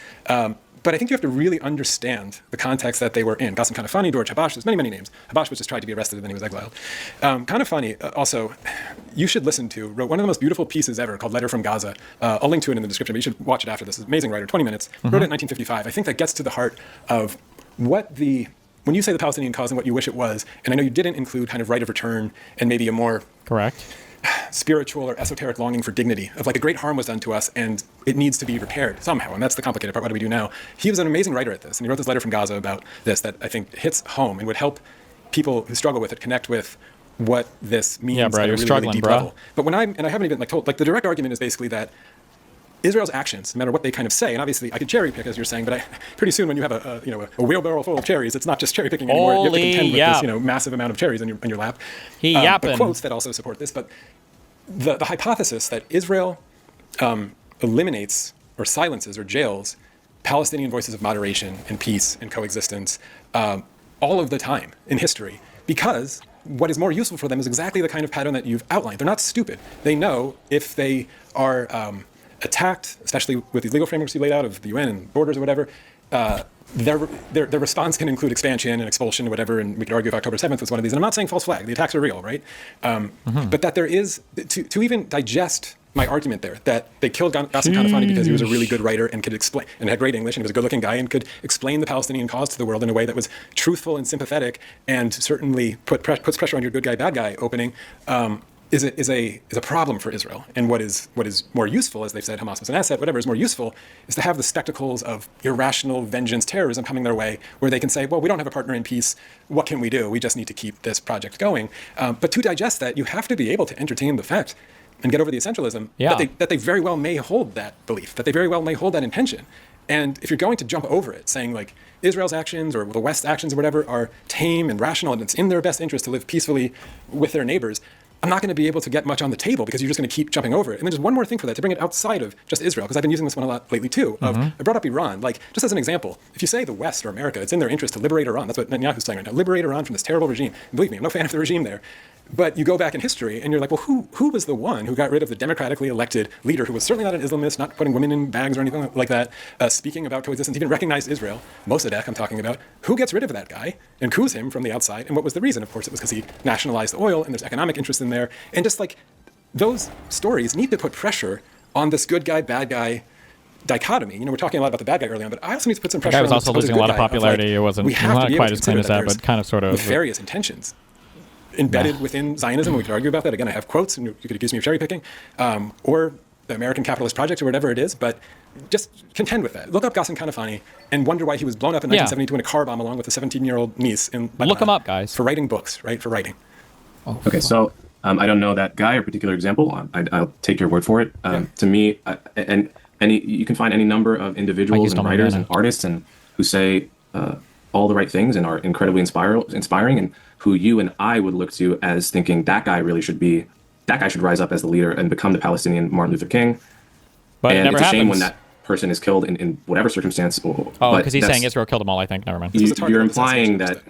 But I think you have to really understand the context that they were in. Ghassan Kanafani, George Habash, there's many, many names. Habash was just tried to be arrested and then he was exiled. Kanafani also, you should listen to, wrote one of the most beautiful pieces ever called Letter from Gaza. I'll link to it in the description, but you should watch it after this. It's an amazing writer, 20 minutes. Wrote it in 1955. I think that gets to the heart of when you say the Palestinian cause and what you wish it was, and I know you didn't include kind of right of return and maybe a more correct spiritual or esoteric longing for dignity of like a great harm was done to us and it needs to be repaired somehow. And that's the complicated part. What do we do now? He was an amazing writer at this. And he wrote this letter from Gaza about this that I think hits home and would help people who struggle with it connect with what this means bro, at a you're really, struggling, really deep bro. level. But when I haven't even told, the direct argument is basically that Israel's actions, no matter what they kind of say, and obviously I could cherry pick as you're saying, but pretty soon when you have a wheelbarrow full of cherries, it's not just cherry picking anymore. You have to contend with this massive amount of cherries in your lap. But quotes that also support this, but the hypothesis that Israel eliminates or silences or jails Palestinian voices of moderation and peace and coexistence all of the time in history, because what is more useful for them is exactly the kind of pattern that you've outlined. They're not stupid. They know if they are attacked, especially with these legal frameworks you laid out of the UN and borders or whatever, their response can include expansion and expulsion or whatever, and we could argue if October 7th was one of these. And I'm not saying false flag. The attacks are real, right? But that there is, to even digest my argument there, that they killed Ghassan Kanafani because he was a really good writer and could explain, and had great English, and he was a good-looking guy and could explain the Palestinian cause to the world in a way that was truthful and sympathetic and certainly puts pressure on your good guy, bad guy opening, is a problem for Israel. And what is more useful, as they've said, Hamas was an asset, whatever is more useful, is to have the spectacles of irrational vengeance terrorism coming their way, where they can say, well, we don't have a partner in peace. What can we do? We just need to keep this project going. But to digest that, you have to be able to entertain the fact and get over the essentialism that they very well may hold that belief, that they very well may hold that intention. And if you're going to jump over it, saying like Israel's actions or the West's actions or whatever are tame and rational and it's in their best interest to live peacefully with their neighbors, I'm not going to be able to get much on the table because you're just going to keep jumping over it. And then just one more thing for that, to bring it outside of just Israel, because I've been using this one a lot lately too. I brought up Iran, like just as an example, if you say the West or America, it's in their interest to liberate Iran. That's what Netanyahu's saying right now, liberate Iran from this terrible regime. And believe me, I'm no fan of the regime there. But you go back in history and you're like, well, who was the one who got rid of the democratically elected leader who was certainly not an Islamist, not putting women in bags or anything like that, speaking about coexistence, even recognized Israel, Mossadegh I'm talking about. Who gets rid of that guy and coups him from the outside? And what was the reason? Of course, it was because he nationalized oil and there's economic interest in there. And just like those stories need to put pressure on this good guy, bad guy dichotomy. We're talking a lot about the bad guy early on, but I also need to put some pressure on the guy was also losing a lot of popularity. It wasn't not quite as clean as that, but kind of sort of nefarious intentions embedded within Zionism. We could argue about that. Again, I have quotes, and you could accuse me of cherry picking, or the American capitalist project, or whatever it is. But just contend with that. Look up Ghassan Kanafani and wonder why he was blown up in 1972 in a car bomb along with a 17-year-old niece. Look him up, guys. For writing books, right? For writing. Okay, so I don't know that guy or particular example. I'll take your word for it. To me, and you can find any number of individuals and writers and artists and who say all the right things and are incredibly inspiring, and who you and I would look to as thinking that guy should rise up as the leader and become the Palestinian Martin Luther King. But and it never it's a shame happens. when that person is killed in whatever circumstance. Because he's saying Israel killed them all, I think. Never mind. You're implying that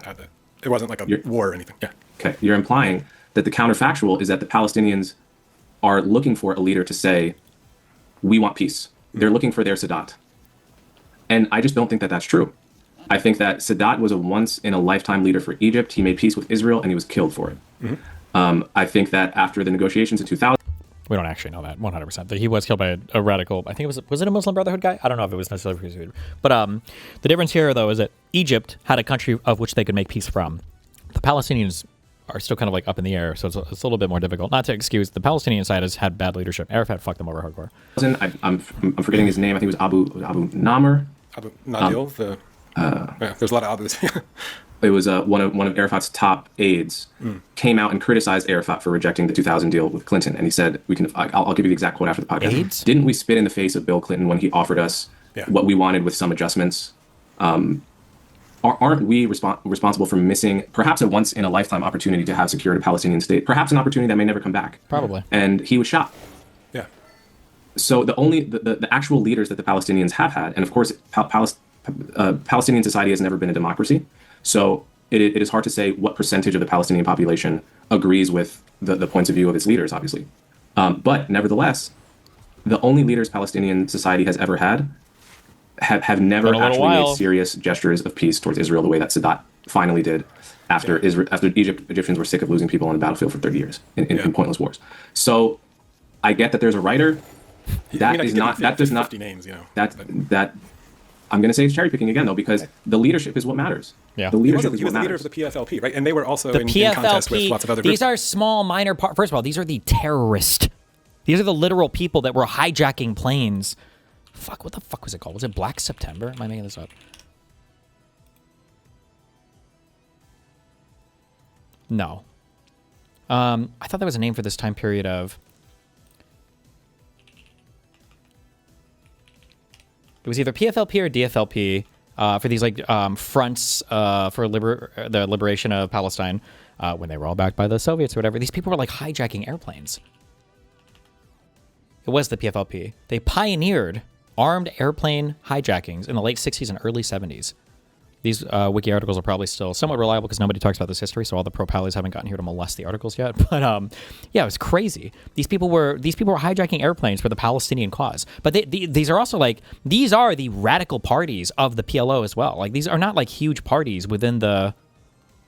it wasn't like a war or anything. Yeah. Okay. You're implying that the counterfactual is that the Palestinians are looking for a leader to say, we want peace. They're looking for their Sadat. And I just don't think that that's true. I think that Sadat was a once-in-a-lifetime leader for Egypt. He made peace with Israel, and he was killed for it. I think that after the negotiations in 2000... We don't actually know that 100%. That he was killed by a radical... I think was it a Muslim Brotherhood guy? I don't know if it was necessarily... But the difference here, though, is that Egypt had a country of which they could make peace from. The Palestinians are still kind of like up in the air, so it's a little bit more difficult. Not to excuse, the Palestinian side has had bad leadership. Arafat fucked them over hardcore. I'm forgetting his name. I think it was Abu Namr. Abu Nadil, there's a lot of Abus. It was one of Arafat's top aides came out and criticized Arafat for rejecting the 2000 deal with Clinton, and he said, I'll give you the exact quote after the podcast. AIDS? Didn't we spit in the face of Bill Clinton when he offered us what we wanted with some adjustments? Aren't we responsible for missing perhaps a once-in-a-lifetime opportunity to have secured a Palestinian state, perhaps an opportunity that may never come back? Probably. And he was shot. Yeah. So the actual leaders that the Palestinians have had, and of course, Palestinian society has never been a democracy. So it is hard to say what percentage of the Palestinian population agrees with the points of view of its leaders, obviously. But nevertheless, the only leaders Palestinian society has ever had have never actually made serious gestures of peace towards Israel the way that Sadat finally did after Egyptians were sick of losing people on the battlefield for 30 years in pointless wars. So I get that there's a writer. That does not 50 names, that I'm going to say it's cherry picking again though, because the leadership is what matters. Yeah, the leadership he was the leader of the PFLP, right? And they were also in contest with lots of other groups. These are small, minor parts. First of all, these are the terrorists. These are the literal people that were hijacking planes. Fuck, what the fuck was it called? Was it Black September? Am I making this up? No. I thought there was a name for this time period of... It was either PFLP or DFLP for these fronts for the liberation of Palestine when they were all backed by the Soviets or whatever. These people were like hijacking airplanes. It was the PFLP. They pioneered armed airplane hijackings in the late 60s and early 70s. These wiki articles are probably still somewhat reliable because nobody talks about this history, so all the pro-Pallies haven't gotten here to molest the articles yet. But yeah, it was crazy. These people were hijacking airplanes for the Palestinian cause. But these are also these are the radical parties of the PLO as well. Like, these are not like huge parties within the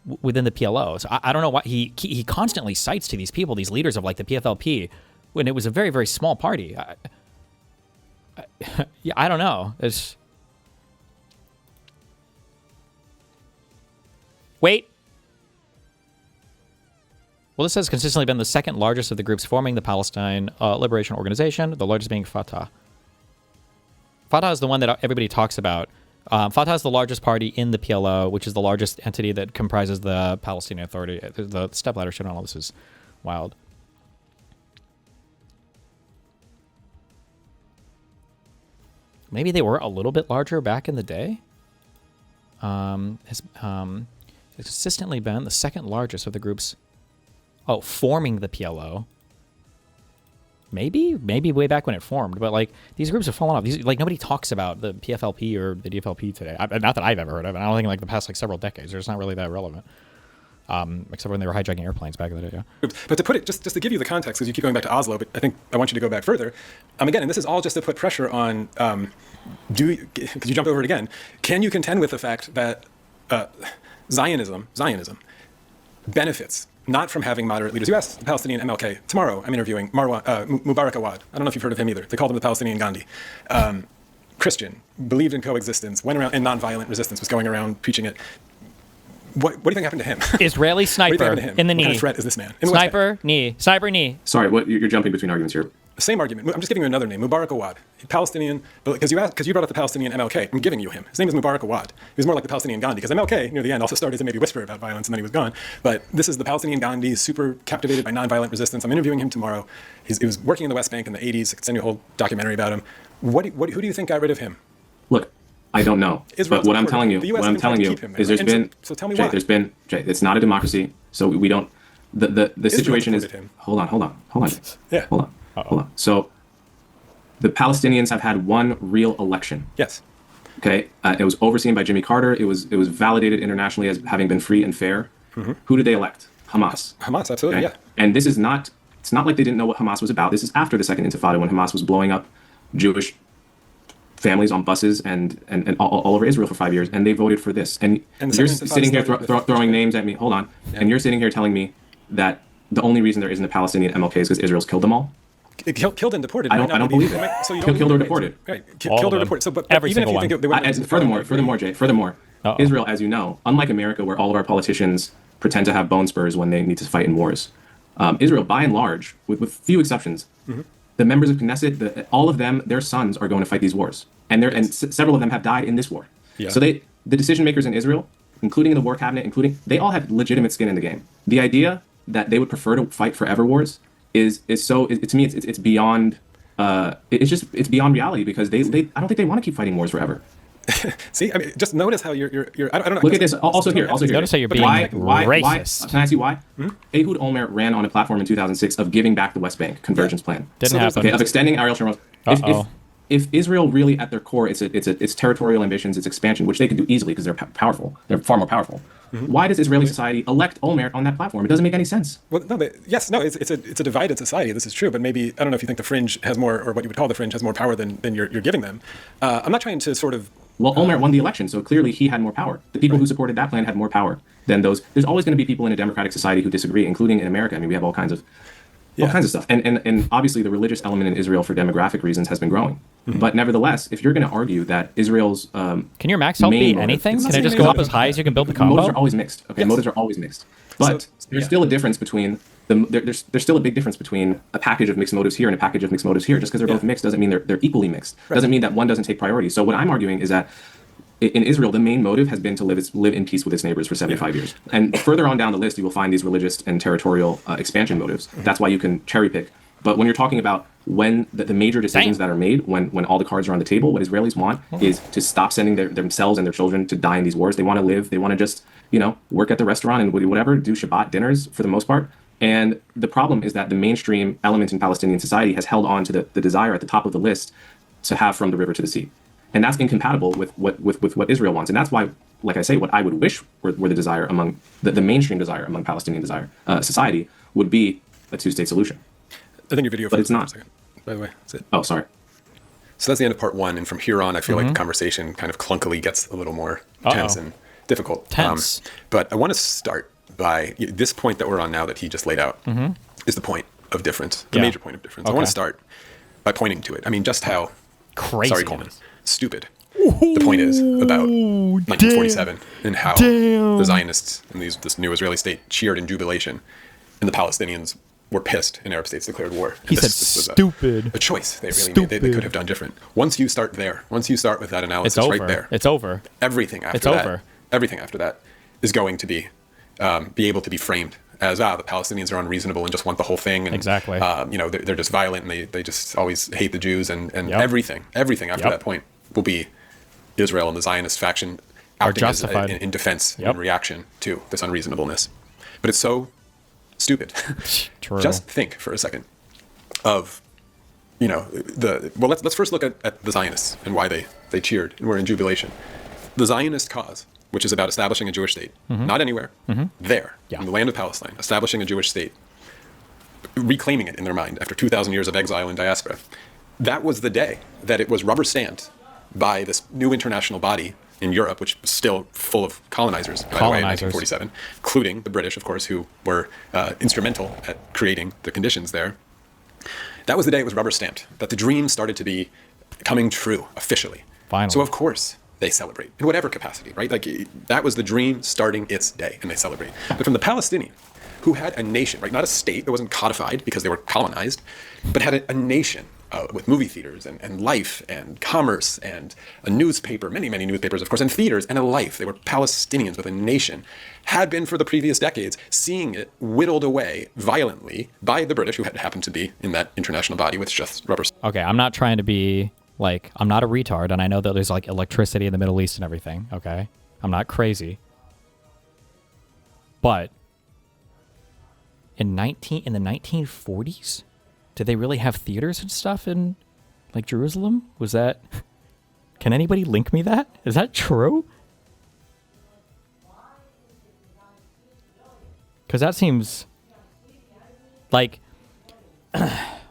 PLO. So I don't know why he constantly cites to these people, these leaders of like the PFLP, when it was a very, very small party. Yeah, I don't know. Wait. Well, this has consistently been the second largest of the groups forming the Palestine Liberation Organization, the largest being Fatah. Fatah is the one that everybody talks about. Fatah is the largest party in the PLO, which is the largest entity that comprises the Palestinian Authority. The stepladder shit on all this is wild. Maybe they were a little bit larger back in the day. It's consistently been the second largest of the groups. Oh, forming the PLO. Maybe way back when it formed, but like these groups have fallen off. These nobody talks about the PFLP or the DFLP today. Not that I've ever heard of it. I don't think in like the past several decades. They're just not really that relevant. Except when they were hijacking airplanes back in the day. Yeah. But to put it, just to give you the context, because you keep going back to Oslo, but I think I want you to go back further. Again, and this is all just to put pressure on, because you jump over it again, can you contend with the fact that Zionism benefits not from having moderate leaders? You asked the Palestinian MLK. Tomorrow I'm interviewing Mubarak Awad. I don't know if you've heard of him either. They called him the Palestinian Gandhi. Christian, believed in coexistence, went around in nonviolent resistance, was going around preaching it. What do you think happened to him? Israeli sniper in the knee. What kind of threat is this man? Sniper knee. Sorry, you're jumping between arguments here. Same argument. I'm just giving you another name. Mubarak Awad, Palestinian. Because you brought up the Palestinian MLK. I'm giving you him. His name is Mubarak Awad. He was more like the Palestinian Gandhi, because MLK near the end also started as a maybe whisper about violence, and then he was gone. But this is the Palestinian Gandhi. He's super captivated by nonviolent resistance. I'm interviewing him tomorrow. He was working in the West Bank in the 80s. I could send you a whole documentary about him. Who do you think got rid of him? Look, I don't know. But what I'm telling you is there's been. So tell me Jay, why. It's not a democracy, so we don't. The situation is. Hold on. Yeah. Hold on. So, the Palestinians have had one real election. Yes. Okay. It was overseen by Jimmy Carter. It was validated internationally as having been free and fair. Mm-hmm. Who did they elect? Hamas. Hamas, absolutely. Okay? Yeah. And this is not. It's not like they didn't know what Hamas was about. This is after the Second Intifada, when Hamas was blowing up Jewish families on buses and all over Israel for 5 years, and they voted for this. And you're sitting here throwing names at me. Hold on. Yeah. And you're sitting here telling me that the only reason there isn't a Palestinian MLK is because Israel's killed them all? Killed and deported. I don't believe it. So you killed or deported. Right. Killed or deported. So, but even if you think they wouldn't. Furthermore, Israel, as you know, unlike America, where all of our politicians pretend to have bone spurs when they need to fight in wars, Israel, by and large, with few exceptions, the members of Knesset, all of them, their sons are going to fight these wars, and several of them have died in this war. Yeah. So the decision makers in Israel, including in the war cabinet, they all have legitimate skin in the game. The idea that they would prefer to fight forever wars is to me it's beyond it's beyond reality, because I don't think they want to keep fighting wars forever. See, I mean, just notice how you're I don't know. Look at this. Also here. Notice how you're being racist. Can I ask you why? Ehud Olmert ran on a platform in 2006 of giving back the West Bank convergence plan. Didn't happen. Okay, of extending Ariel Sharon's. If Israel really at their core, it's territorial ambitions, it's expansion, which they can do easily because they're powerful. They're far more powerful. Why does Israeli society elect Olmert on that platform? It doesn't make any sense. Well, no, it's a divided society. This is true, but maybe I don't know if you think the fringe has more, or what you would call the fringe has more power than you're giving them. I'm not trying to sort of. Well, Olmert won the election, so clearly he had more power. The people who supported that plan had more power than those. There's always going to be people in a democratic society who disagree, including in America. I mean, we have all kinds of stuff. And obviously the religious element in Israel for demographic reasons has been growing. But nevertheless, if you're going to argue that Israel's can your max health be anything? Can it just go up as high as you can build the combo? Motives are always mixed. Okay, motives are always mixed. But there's still a difference between there's still a big difference between a package of mixed motives here and a package of mixed motives here. Just because they're both mixed doesn't mean they're equally mixed. Doesn't mean that one doesn't take priority. So what I'm arguing is that in Israel, the main motive has been to live in peace with its neighbors for 75 years. And further on down the list, you will find these religious and territorial expansion motives. That's why you can cherry pick. But when you're talking about when the major decisions that are made, when all the cards are on the table, what Israelis want is to stop sending themselves and their children to die in these wars. They want to live. They want to just, work at the restaurant and whatever, do Shabbat dinners for the most part. And the problem is that the mainstream element in Palestinian society has held on to the desire at the top of the list to have from the river to the sea. And that's incompatible with what Israel wants. And that's why, like I say, what I would wish were the desire among the mainstream desire among Palestinian society would be a two-state solution. I think your video, but it's not. By the way, that's it. Oh, sorry. So that's the end of part one, and from here on, I feel like the conversation kind of clunkily gets a little more tense and difficult. But I want to start by this point that we're on now that he just laid out is the point of difference, the major point of difference. Okay. I want to start by pointing to it. I mean, just how crazy, sorry, Coleman, stupid the point is about 1947 and how the Zionists and this new Israeli state cheered in jubilation, and the Palestinians were pissed and Arab states declared war. He said stupid. A choice they really made. They could have done different. Once you start there, once you start with that analysis right there, it's over. Everything after that is going to be able to be framed as the Palestinians are unreasonable and just want the whole thing. And, exactly. They're just violent and they just always hate the Jews and everything after that point will be Israel and the Zionist faction acting as in defense in reaction to this unreasonableness. But it's so stupid. True. Just think for a second of, let's first look at the Zionists and why they cheered and were in jubilation. The Zionist cause, which is about establishing a Jewish state, not anywhere, there, in the land of Palestine, establishing a Jewish state, reclaiming it in their mind after 2,000 years of exile and diaspora. That was the day that it was rubber stamped by this new international body in Europe, which was still full of colonizers, by the way, in 1947, including the British, of course, who were instrumental at creating the conditions there. That was the day it was rubber stamped, that the dream started to be coming true officially. Finally. So, of course, they celebrate in whatever capacity, right? Like that was the dream starting its day, and they celebrate. But from the Palestinian, who had a nation, right? Not a state that wasn't codified because they were colonized, but had a nation with movie theaters and life and commerce and a newspaper, many, many newspapers, of course, and theaters and a life. They were Palestinians with a nation, had been for the previous decades, seeing it whittled away violently by the British, who had happened to be in that international body with just rubber. Okay, I'm not trying to be I'm not a retard, and I know that there's electricity in the Middle East and everything, okay? I'm not crazy. But in the 1940s, did they really have theaters and stuff in Jerusalem? Was that... Can anybody link me that? Is that true? Because that seems like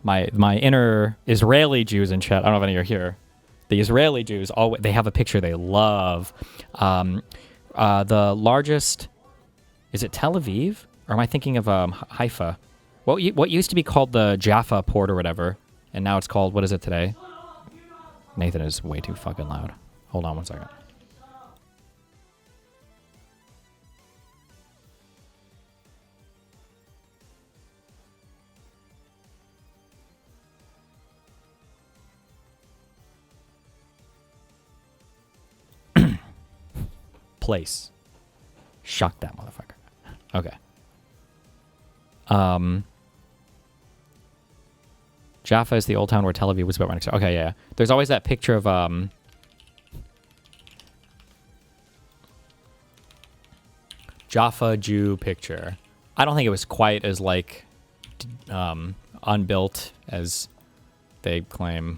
my inner Israeli Jews in chat. I don't know if any are here. The Israeli Jews, they have a picture they love. The largest... Is it Tel Aviv? Or am I thinking of Haifa? What used to be called the Jaffa port or whatever, and now it's called, what is it today? Nathan is way too fucking loud. Hold on one second. Place. Shock that motherfucker. Okay. Jaffa is the old town where Tel Aviv was built right next to. Okay, yeah. There's always that picture of Jaffa Jew picture. I don't think it was quite as unbuilt as they claim.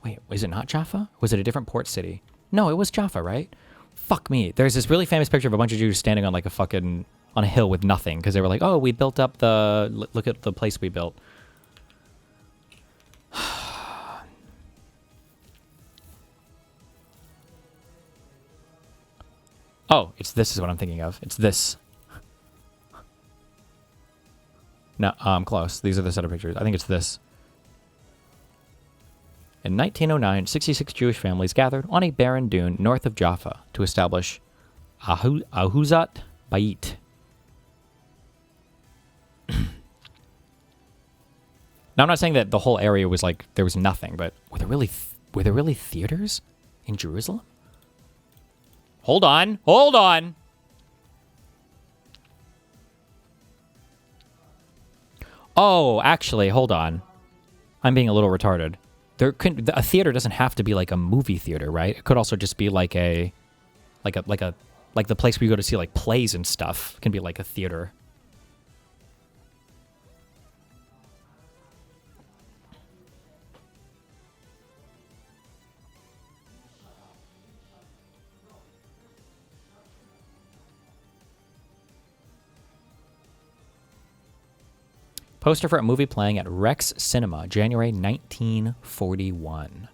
Wait, was it not Jaffa? Was it a different port city? No, it was Jaffa, right? Fuck me. There's this really famous picture of a bunch of Jews standing on like on a hill with nothing because they were like, oh, we built up look at the place we built. Oh, this is what I'm thinking of. It's this. No, I'm close. These are the set of pictures. I think it's this. In 1909, 66 Jewish families gathered on a barren dune north of Jaffa to establish Ahuzat Bayit. Now, I'm not saying that the whole area was like there was nothing, but were there really theaters in Jerusalem? Hold on. Oh, actually, hold on. I'm being a little retarded. A theater doesn't have to be like a movie theater, right? It could also just be like the place where you go to see like plays and stuff. It can be like a theater. Poster for a movie playing at Rex Cinema, January 1941.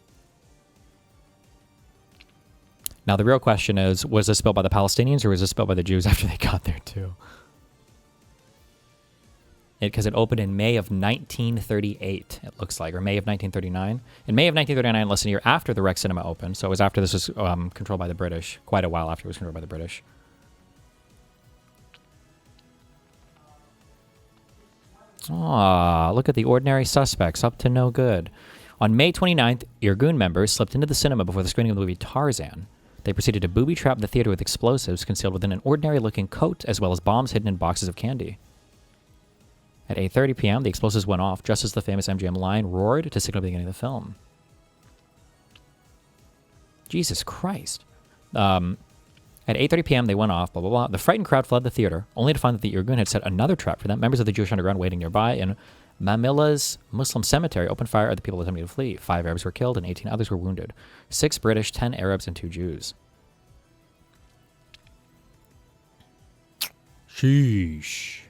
Now, the real question is, was this built by the Palestinians or was this built by the Jews after they got there, too? Because it opened in May of 1938, it looks like, or May of 1939. In May of 1939, less than a year after the Rex Cinema opened, so it was after this was controlled by the British, quite a while after it was controlled by the British. Aw, look at the ordinary suspects, up to no good. On May 29th, Irgun members slipped into the cinema before the screening of the movie Tarzan. They proceeded to booby-trap the theater with explosives concealed within an ordinary-looking coat, as well as bombs hidden in boxes of candy. At 8:30 p.m., the explosives went off just as the famous MGM line roared to signal the beginning of the film. Jesus Christ. At 8:30 p.m., they went off, blah, blah, blah. The frightened crowd fled the theater, only to find that the Irgun had set another trap for them. Members of the Jewish underground waiting nearby in Mamila's Muslim cemetery opened fire at the people attempting to flee. 5 Arabs were killed and 18 others were wounded. 6 British, 10 Arabs, and 2 Jews. Sheesh.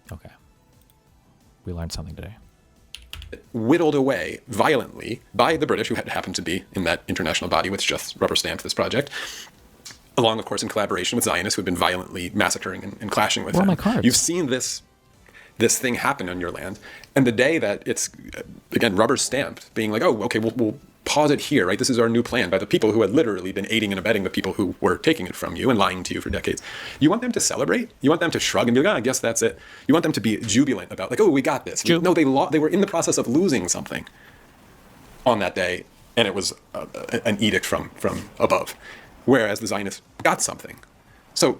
Okay. We learned something today. Whittled away violently by the British, who had happened to be in that international body which just rubber-stamped this project, along, of course, in collaboration with Zionists who had been violently massacring and clashing with them. Where are my cards? You've seen this thing happen on your land, and the day that it's, again, rubber-stamped, being like, oh, okay, we'll pause it here, right? This is our new plan by the people who had literally been aiding and abetting the people who were taking it from you and lying to you for decades. You want them to celebrate? You want them to shrug and be like, I guess that's it. You want them to be jubilant about, like, oh, we got this. No, they were in the process of losing something on that day, and it was an edict from above, whereas the Zionists got something. So,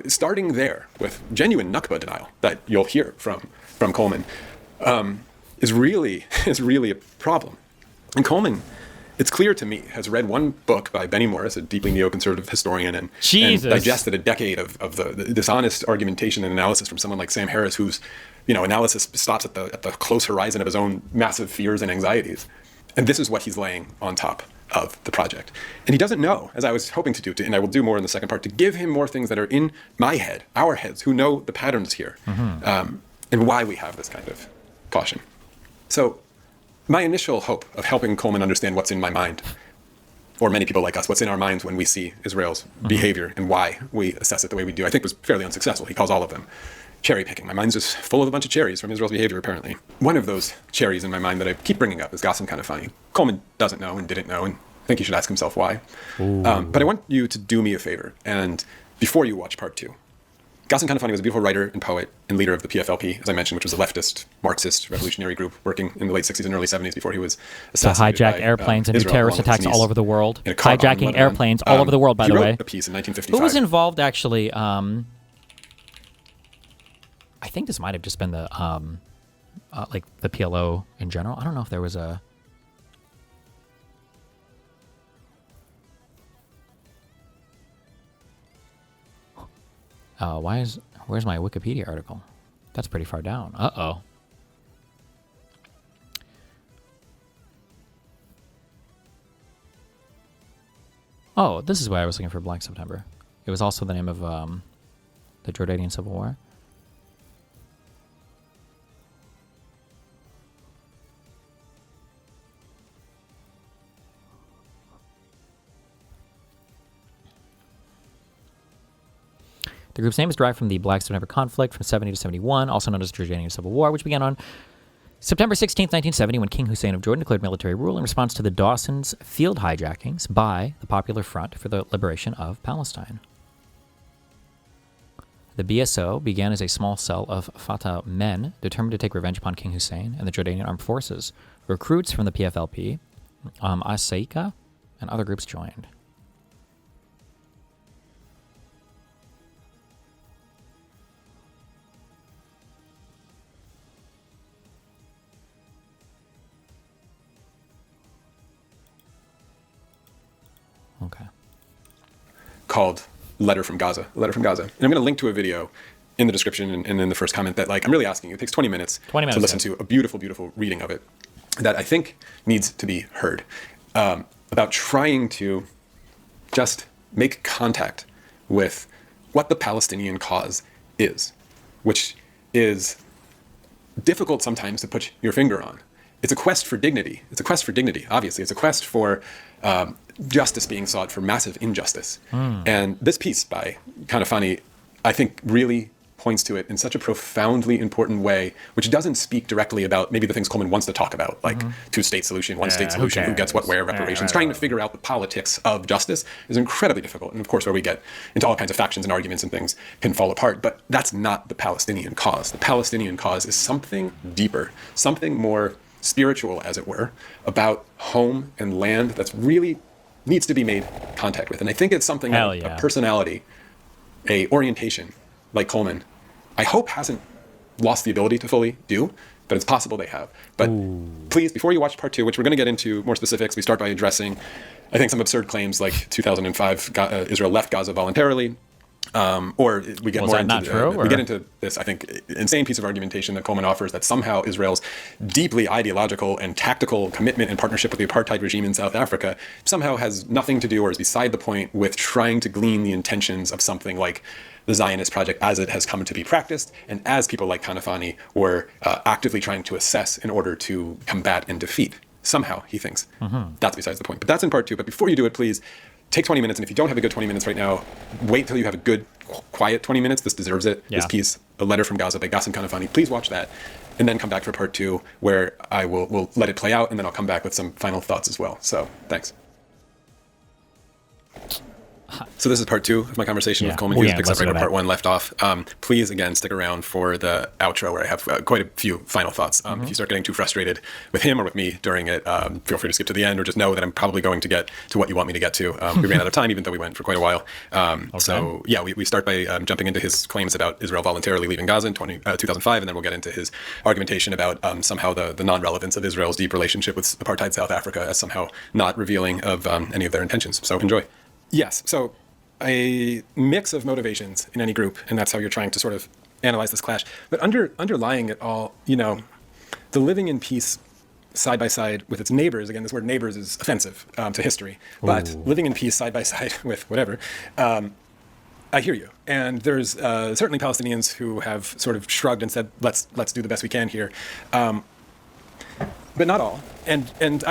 starting there with genuine Nakba denial that you'll hear from Coleman is really a problem. And Coleman, it's clear to me, has read one book by Benny Morris, a deeply neoconservative historian, and digested a decade of the dishonest argumentation and analysis from someone like Sam Harris, whose analysis stops at the close horizon of his own massive fears and anxieties. And this is what he's laying on top of the project. And he doesn't know, as I was hoping to do, and I will do more in the second part, to give him more things that are in my head, our heads, who know the patterns here, and why we have this kind of caution. So, my initial hope of helping Coleman understand what's in my mind, or many people like us, what's in our minds when we see Israel's behavior and why we assess it the way we do, I think was fairly unsuccessful. He calls all of them cherry picking. My mind's just full of a bunch of cherries from Israel's behavior, apparently. One of those cherries in my mind that I keep bringing up is Ghassan kind of funny. Coleman doesn't know and didn't know, and I think he should ask himself why. But I want you to do me a favor, and before you watch part 2, Ghassan Kanafani was a beautiful writer and poet and leader of the PFLP, as I mentioned, which was a leftist, Marxist, revolutionary group working in the late 60s and early 70s before he was assassinated. To hijack airplanes and do terrorist attacks all over the world. Hijacking airplanes all over the world, by the way. He wrote a piece in 1955. Who was involved, actually? I think this might have just been the PLO in general. I don't know if there was a... Where's my Wikipedia article? That's pretty far down. Uh-oh. Oh, this is why I was looking for Black September. It was also the name of the Jordanian Civil War. The group's name is derived from the Black September conflict from 70 to 71, also known as the Jordanian Civil War, which began on September 16, 1970, when King Hussein of Jordan declared military rule in response to the Dawson's field hijackings by the Popular Front for the Liberation of Palestine. The BSO began as a small cell of Fatah men determined to take revenge upon King Hussein and the Jordanian armed forces. Recruits from the PFLP, Asaika, and other groups joined. Okay. Called Letter from Gaza. And I'm going to link to a video in the description and in the first comment that, like, I'm really asking you. It takes 20 minutes to listen to a beautiful, beautiful reading of it that I think needs to be heard, about trying to just make contact with what the Palestinian cause is, which is difficult sometimes to put your finger on. It's a quest for dignity. Obviously. It's a quest for justice being sought for massive injustice. And this piece by Kanafani, I think, really points to it in such a profoundly important way, which doesn't speak directly about maybe the things Coleman wants to talk about, like two-state solution, one-state solution, who gets what, where, reparations. Trying to figure out the politics of justice is incredibly difficult. And of course, where we get into all kinds of factions and arguments and things can fall apart. But that's not the Palestinian cause. The Palestinian cause is something deeper, something more spiritual, as it were, about home and land that's really needs to be made contact with. And I think it's something that a personality, a orientation like Coleman, I hope hasn't lost the ability to fully do, but it's possible they have. But please, before you watch part 2, which we're going to get into more specifics, we start by addressing, I think, some absurd claims like 2005, Israel left Gaza voluntarily. Or we get more into we get into this, I think, insane piece of argumentation that Coleman offers that somehow Israel's deeply ideological and tactical commitment and partnership with the apartheid regime in South Africa somehow has nothing to do or is beside the point with trying to glean the intentions of something like the Zionist project as it has come to be practiced and as people like Kanafani were actively trying to assess in order to combat and defeat. Somehow, he thinks. That's besides the point. But that's in part 2. But before you do it, please, take 20 minutes, and if you don't have a good 20 minutes right now, wait till you have a good, quiet 20 minutes. This deserves it. This piece, A Letter from Gaza by Ghassan Kanafani. Please watch that, and then come back for part 2, where I will let it play out, and then I'll come back with some final thoughts as well. So, thanks. So this is part 2 of my conversation with Coleman Hughes. Picks up right where part 1 left off. Please, again, stick around for the outro where I have quite a few final thoughts. If you start getting too frustrated with him or with me during it, feel free to skip to the end, or just know that I'm probably going to get to what you want me to get to. We ran out of time, even though we went for quite a while. So, yeah, we start by jumping into his claims about Israel voluntarily leaving Gaza in 2005, and then we'll get into his argumentation about somehow the non-relevance of Israel's deep relationship with apartheid South Africa as somehow not revealing of any of their intentions. So enjoy. Yes, so a mix of motivations in any group, and that's how you're trying to sort of analyze this clash. But underlying it all, the living in peace side by side with its neighbors, again, this word neighbors is offensive to history, but living in peace side by side with whatever, I hear you. And there's certainly Palestinians who have sort of shrugged and said, let's do the best we can here. But not all. And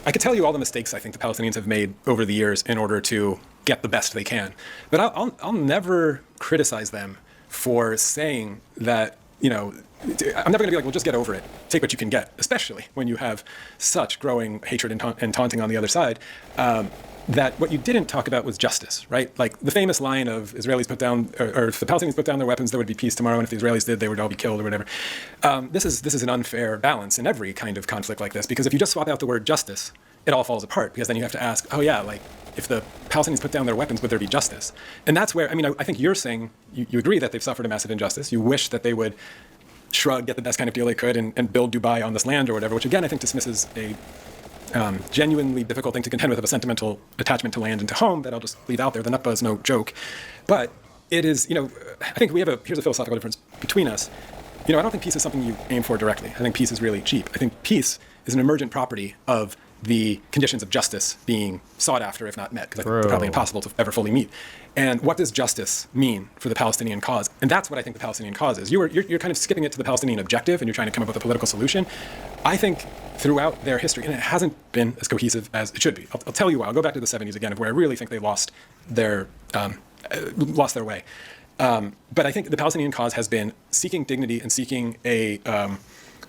I could tell you all the mistakes I think the Palestinians have made over the years in order to get the best they can. But I'll never criticize them for saying that, I'm never going to be like, well, just get over it. Take what you can get, especially when you have such growing hatred and taunting on the other side. That what you didn't talk about was justice, right? Like the famous line of Israelis put down, or if the Palestinians put down their weapons, there would be peace tomorrow, and if the Israelis did, they would all be killed or whatever. This is an unfair balance in every kind of conflict like this, because if you just swap out the word justice, it all falls apart, because then you have to ask, oh yeah, like if the Palestinians put down their weapons, would there be justice? And that's where, I think you're saying, you agree that they've suffered a massive injustice. You wish that they would shrug, get the best kind of deal they could, and build Dubai on this land or whatever, which again, I think dismisses a genuinely difficult thing to contend with of a sentimental attachment to land and to home that I'll just leave out there. The Nakba is no joke. But it is, I think here's a philosophical difference between us. I don't think peace is something you aim for directly. I think peace is really cheap. I think peace is an emergent property of the conditions of justice being sought after, if not met, because I think they're probably impossible to ever fully meet. And what does justice mean for the Palestinian cause? And that's what I think the Palestinian cause is. You're kind of skipping it to the Palestinian objective, and you're trying to come up with a political solution. I think throughout their history, and it hasn't been as cohesive as it should be. I'll tell you why. I'll go back to the 70s again, of where I really think they lost their way. But I think the Palestinian cause has been seeking dignity and seeking a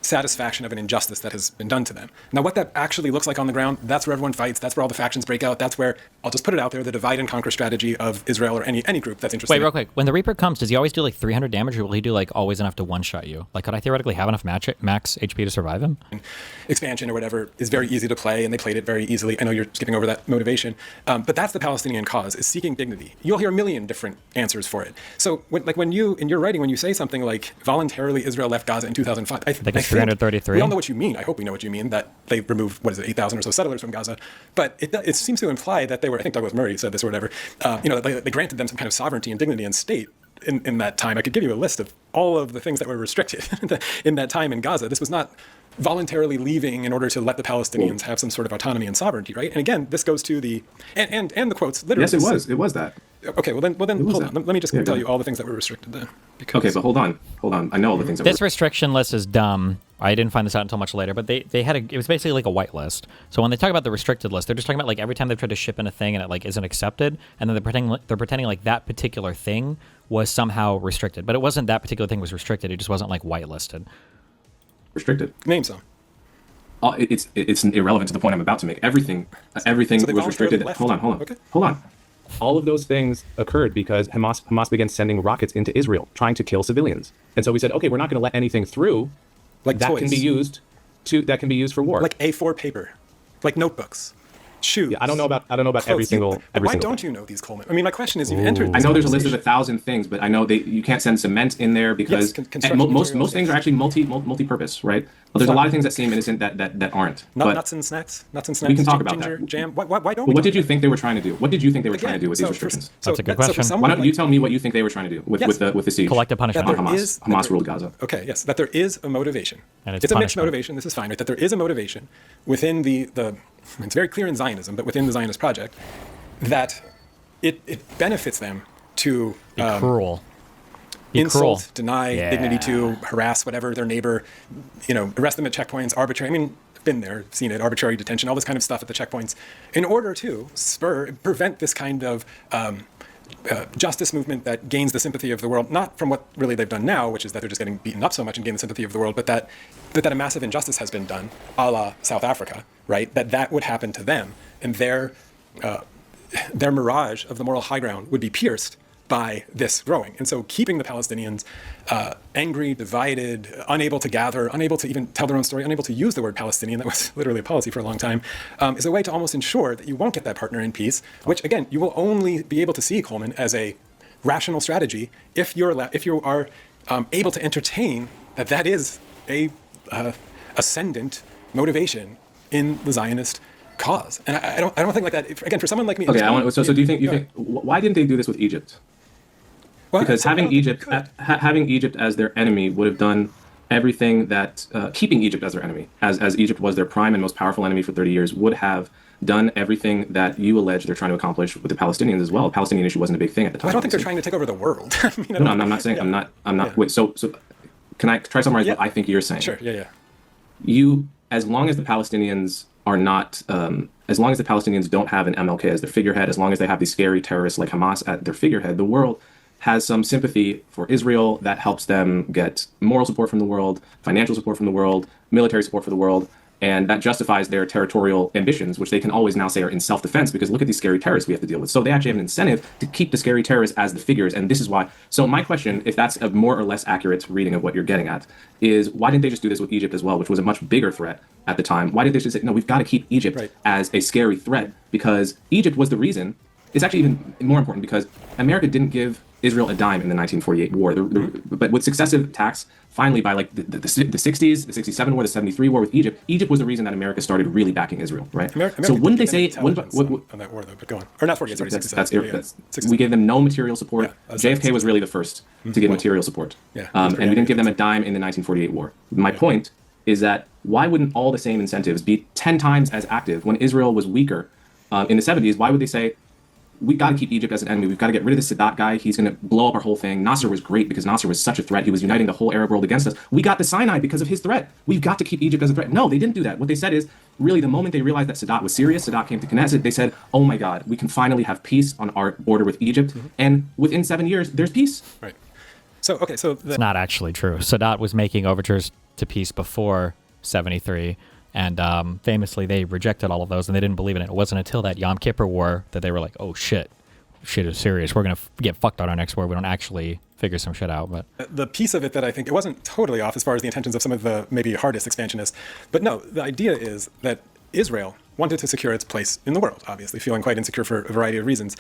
satisfaction of an injustice that has been done to them. Now, what that actually looks like on the ground, that's where everyone fights. That's where all the factions break out. That's where, I'll just put it out there, the divide and conquer strategy of Israel or any group that's interested. Wait, real quick. When the Reaper comes, does he always do like 300 damage, or will he do like always enough to one-shot you? Like, could I theoretically have enough max HP to survive him? Expansion or whatever is very easy to play, and they played it very easily. I know you're skipping over that motivation, but that's the Palestinian cause, is seeking dignity. You'll hear a million different answers for it. So when you, in your writing, when you say something like voluntarily Israel left Gaza in 2005, I think it's 333. We all know what you mean. I hope we know what you mean, that they removed, 8,000 or so settlers from Gaza. But it seems to imply that they were, I think Douglas Murray said this or whatever, they granted them some kind of sovereignty and dignity and state in that time. I could give you a list of all of the things that were restricted in that time in Gaza. This was not voluntarily leaving in order to let the Palestinians have some sort of autonomy and sovereignty, right? And again, this goes to the, and the quotes literally. Yes, it was. It was that. Okay, well then hold on. Let me just tell you all the things that were restricted then. Okay, but hold on. I know all the things that this restriction list is dumb. I didn't find this out until much later, but they had it was basically like a white list. So when they talk about the restricted list, they're just talking about like every time they've tried to ship in a thing and it like isn't accepted, and then they're pretending like that particular thing was somehow restricted, but it wasn't. That particular thing was restricted. It just wasn't like whitelisted. Restricted. Name some. It's irrelevant to the point I'm about to make. Everything so was restricted. Hold on. Okay. Hold on. All of those things occurred because Hamas began sending rockets into Israel, trying to kill civilians. And so we said, okay, we're not going to let anything through like that toys. can be used for war. Like A4 paper, like notebooks, shoes. Yeah, I don't know about clothes. every single. Why don't you know these, Coleman? I mean, my question is, you've entered. I know there's a list of 1,000 things, but I know you can't send cement in there because most things are actually multi-purpose, right? Well, there's a lot of things that seem innocent that aren't. Nuts and snacks. We can talk about ginger, that. Jam. Why don't? But what did you think they were trying to do? What did you think they were trying to do with these restrictions? That's a good question. Why don't you tell me what you think they were trying to do with the siege? Collective punishment on Hamas. Hamas ruled Gaza. Okay, yes, that there is a motivation. And it's a mixed motivation. This is fine, right? That there is a motivation within the. It's very clear in Zionism, but within the Zionist project, that it benefits them to be cruel. Insult, deny dignity to, harass whatever their neighbor, arrest them at checkpoints, arbitrary. I mean, been there, seen it, arbitrary detention, all this kind of stuff at the checkpoints, in order to prevent this kind of justice movement that gains the sympathy of the world, not from what really they've done now, which is that they're just getting beaten up so much and gain the sympathy of the world, but that a massive injustice has been done, a la South Africa, right? That would happen to them, and their mirage of the moral high ground would be pierced by this growing. And so keeping the Palestinians angry, divided, unable to gather, unable to even tell their own story, unable to use the word Palestinian, that was literally a policy for a long time, is a way to almost ensure that you won't get that partner in peace, which again, you will only be able to see, Coleman, as a rational strategy if you are able to entertain that is a ascendant motivation in the Zionist cause. And I don't think like that, again, for someone like me. Okay, so do you think, why didn't they do this with Egypt? Because having Egypt as their enemy would have done everything that keeping Egypt as their enemy, as Egypt was their prime and most powerful enemy for 30 years, would have done everything that you allege they're trying to accomplish with the Palestinians as well. The Palestinian issue wasn't a big thing at the time. I don't think they're trying to take over the world. No, I'm not saying. Yeah. I'm not. Wait. So can I try to summarize what I think you're saying? Sure. Yeah. As long as the Palestinians are not, as long as the Palestinians don't have an MLK as their figurehead, as long as they have these scary terrorists like Hamas at their figurehead, the world has some sympathy for Israel that helps them get moral support from the world, financial support from the world, military support for the world, and that justifies their territorial ambitions, which they can always now say are in self-defense, because look at these scary terrorists we have to deal with. So they actually have an incentive to keep the scary terrorists as the figures, and this is why. So my question, if that's a more or less accurate reading of what you're getting at, is why didn't they just do this with Egypt as well, which was a much bigger threat at the time? Why did they just say, no, we've got to keep Egypt as a scary threat, because Egypt was the reason it's actually even more important because America didn't give Israel a dime in the 1948 war. But with successive attacks, finally by like the 60s, the 67 war, the 73 war with Egypt, Egypt was the reason that America started really backing Israel, right? So wouldn't they say on that war though? But go on. Or not 48, sorry, 67. We gave them no material support. Yeah, JFK was really the first to give material support. Yeah, and we didn't give them a dime in the 1948 war. My point is that why wouldn't all the same incentives be 10 times as active when Israel was weaker in the 70s? Why would they say, we got to keep Egypt as an enemy. We've got to get rid of this Sadat guy. He's going to blow up our whole thing. Nasser was great because Nasser was such a threat. He was uniting the whole Arab world against us. We got the Sinai because of his threat. We've got to keep Egypt as a threat. No, they didn't do that. What they said is, really, the moment they realized that Sadat was serious, Sadat came to Knesset, they said, oh my God, we can finally have peace on our border with Egypt. And within 7 years, there's peace. Right. So, okay, so... It's not actually true. Sadat was making overtures to peace before 73. And famously, they rejected all of those, and they didn't believe in it. It wasn't until that Yom Kippur war that they were like, oh shit is serious. We're going to get fucked on our next war. We don't actually figure some shit out. But the piece of it that I think, it wasn't totally off as far as the intentions of some of the maybe hardest expansionists. But no, the idea is that Israel wanted to secure its place in the world, obviously, feeling quite insecure for a variety of reasons.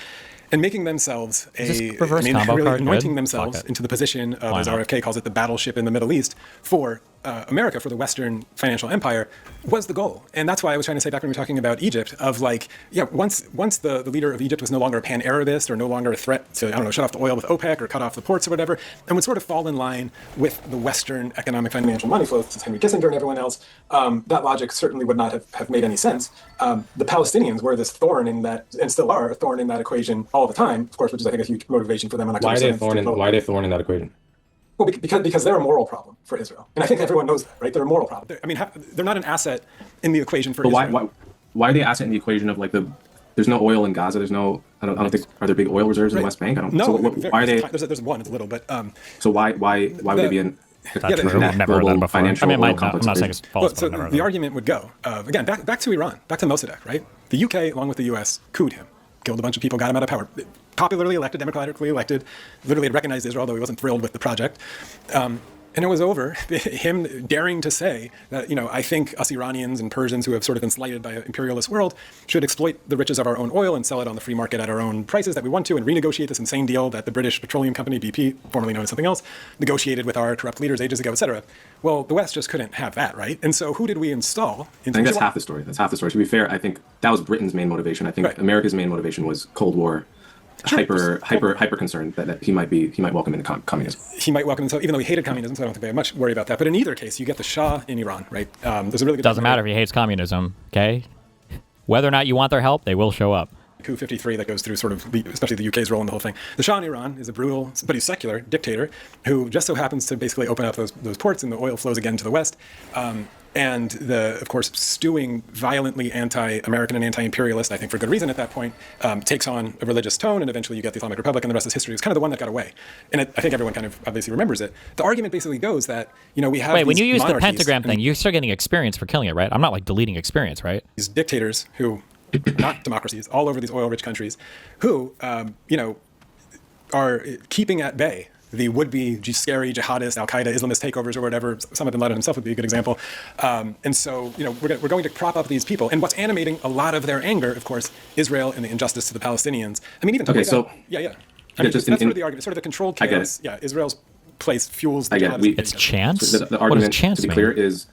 And making themselves anointing themselves into the position of, as RFK calls it, the battleship in the Middle East for America, for the Western financial empire, was the goal. And that's why I was trying to say back when we were talking about Egypt, of like, yeah, once the leader of Egypt was no longer a pan-Arabist or no longer a threat to, I don't know, shut off the oil with OPEC or cut off the ports or whatever, and would sort of fall in line with the Western economic financial money flows, since Henry Kissinger and everyone else, that logic certainly would not have made any sense. The Palestinians were this thorn in that, and still are a thorn in that equation all the time, of course, which is, I think, a huge motivation for them on October 7th. Why are they a thorn in that equation? Well, because they're a moral problem for Israel. And I think everyone knows that, right? They're a moral problem. They're not an asset in the equation for Israel. Why are they an asset in the equation of like there's no oil in Gaza, there's no, I don't think, are there big oil reserves in the West Bank? I don't know. No, so why are they? There's one, it's a little, but. So why would they be in? That's true. I've never heard that before. I mean, I'm not saying it's false. So the argument would go, again, back to Iran, back to Mossadegh, right? The UK, along with the US, couped him, killed a bunch of people, got him out of power. Popularly elected, democratically elected, literally had recognized Israel, though he wasn't thrilled with the project. And it was over, him daring to say that, I think us Iranians and Persians who have sort of been slighted by an imperialist world should exploit the riches of our own oil and sell it on the free market at our own prices that we want to, and renegotiate this insane deal that the British petroleum company, BP, formerly known as something else, negotiated with our corrupt leaders ages ago, et cetera. Well, the West just couldn't have that, right? And so who did we install? I think that's half the story. To be fair, I think that was Britain's main motivation. I think America's main motivation was Cold War. Hyper concerned that he might welcome into communism. He might welcome, so even though he hated communism, so I don't think they have much worry about that. But in either case, you get the Shah in Iran, right? There's a really good. Doesn't matter if he hates communism, okay? Whether or not you want their help, they will show up. Coup 53 that goes through sort of especially the UK's role in the whole thing. The Shah in Iran is a brutal, but he's secular dictator who just so happens to basically open up those ports and the oil flows again to the West. And of course, stewing violently anti-American and anti-imperialist, I think for good reason at that point, takes on a religious tone, and eventually you get the Islamic Republic, and the rest is history. It's kind of the one that got away. And I think everyone kind of obviously remembers it. The argument basically goes that, we have when you use the pentagram thing, you start getting experience for killing it, right? I'm not like deleting experience, right? These dictators who, not democracies, all over these oil-rich countries, who, are keeping at bay the would-be scary jihadist, al-Qaeda, Islamist takeovers or whatever. Osama bin Laden himself would be a good example. And so, we're going to prop up these people. And what's animating a lot of their anger, of course, Israel and the injustice to the Palestinians. I mean, even okay, so that's sort of the argument, sort of the controlled chaos. Yeah, Israel's place fuels the jihadist. It's chance. The argument, what does chance to be clear, is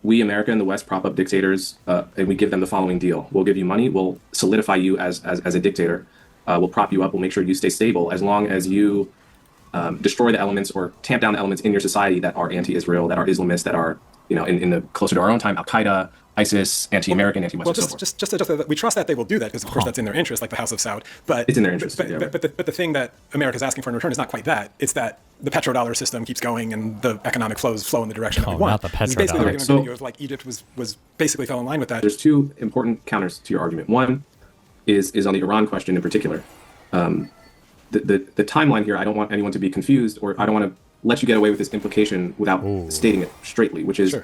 we, America and the West, prop up dictators, and we give them the following deal: we'll give you money, we'll solidify you as a dictator, we'll prop you up, we'll make sure you stay stable as long as you destroy the elements or tamp down the elements in your society that are anti-Israel, that are Islamist, that are, in the closer to our own time, Al-Qaeda, ISIS, anti-American, anti-Western. Well, just we trust that they will do that because, of course, that's in their interest, like the House of Saud. But it's in their interest. But the thing that America's asking for in return is not quite that. It's that the petrodollar system keeps going and the economic flows flow in the direction that we want. Not the petrodollar. It's basically the argument of like Egypt was basically fell in line with that. There's two important counters to your argument. One is on the Iran question in particular. The timeline here, I don't want anyone to be confused, or I don't want to let you get away with this implication without stating it straightly, which is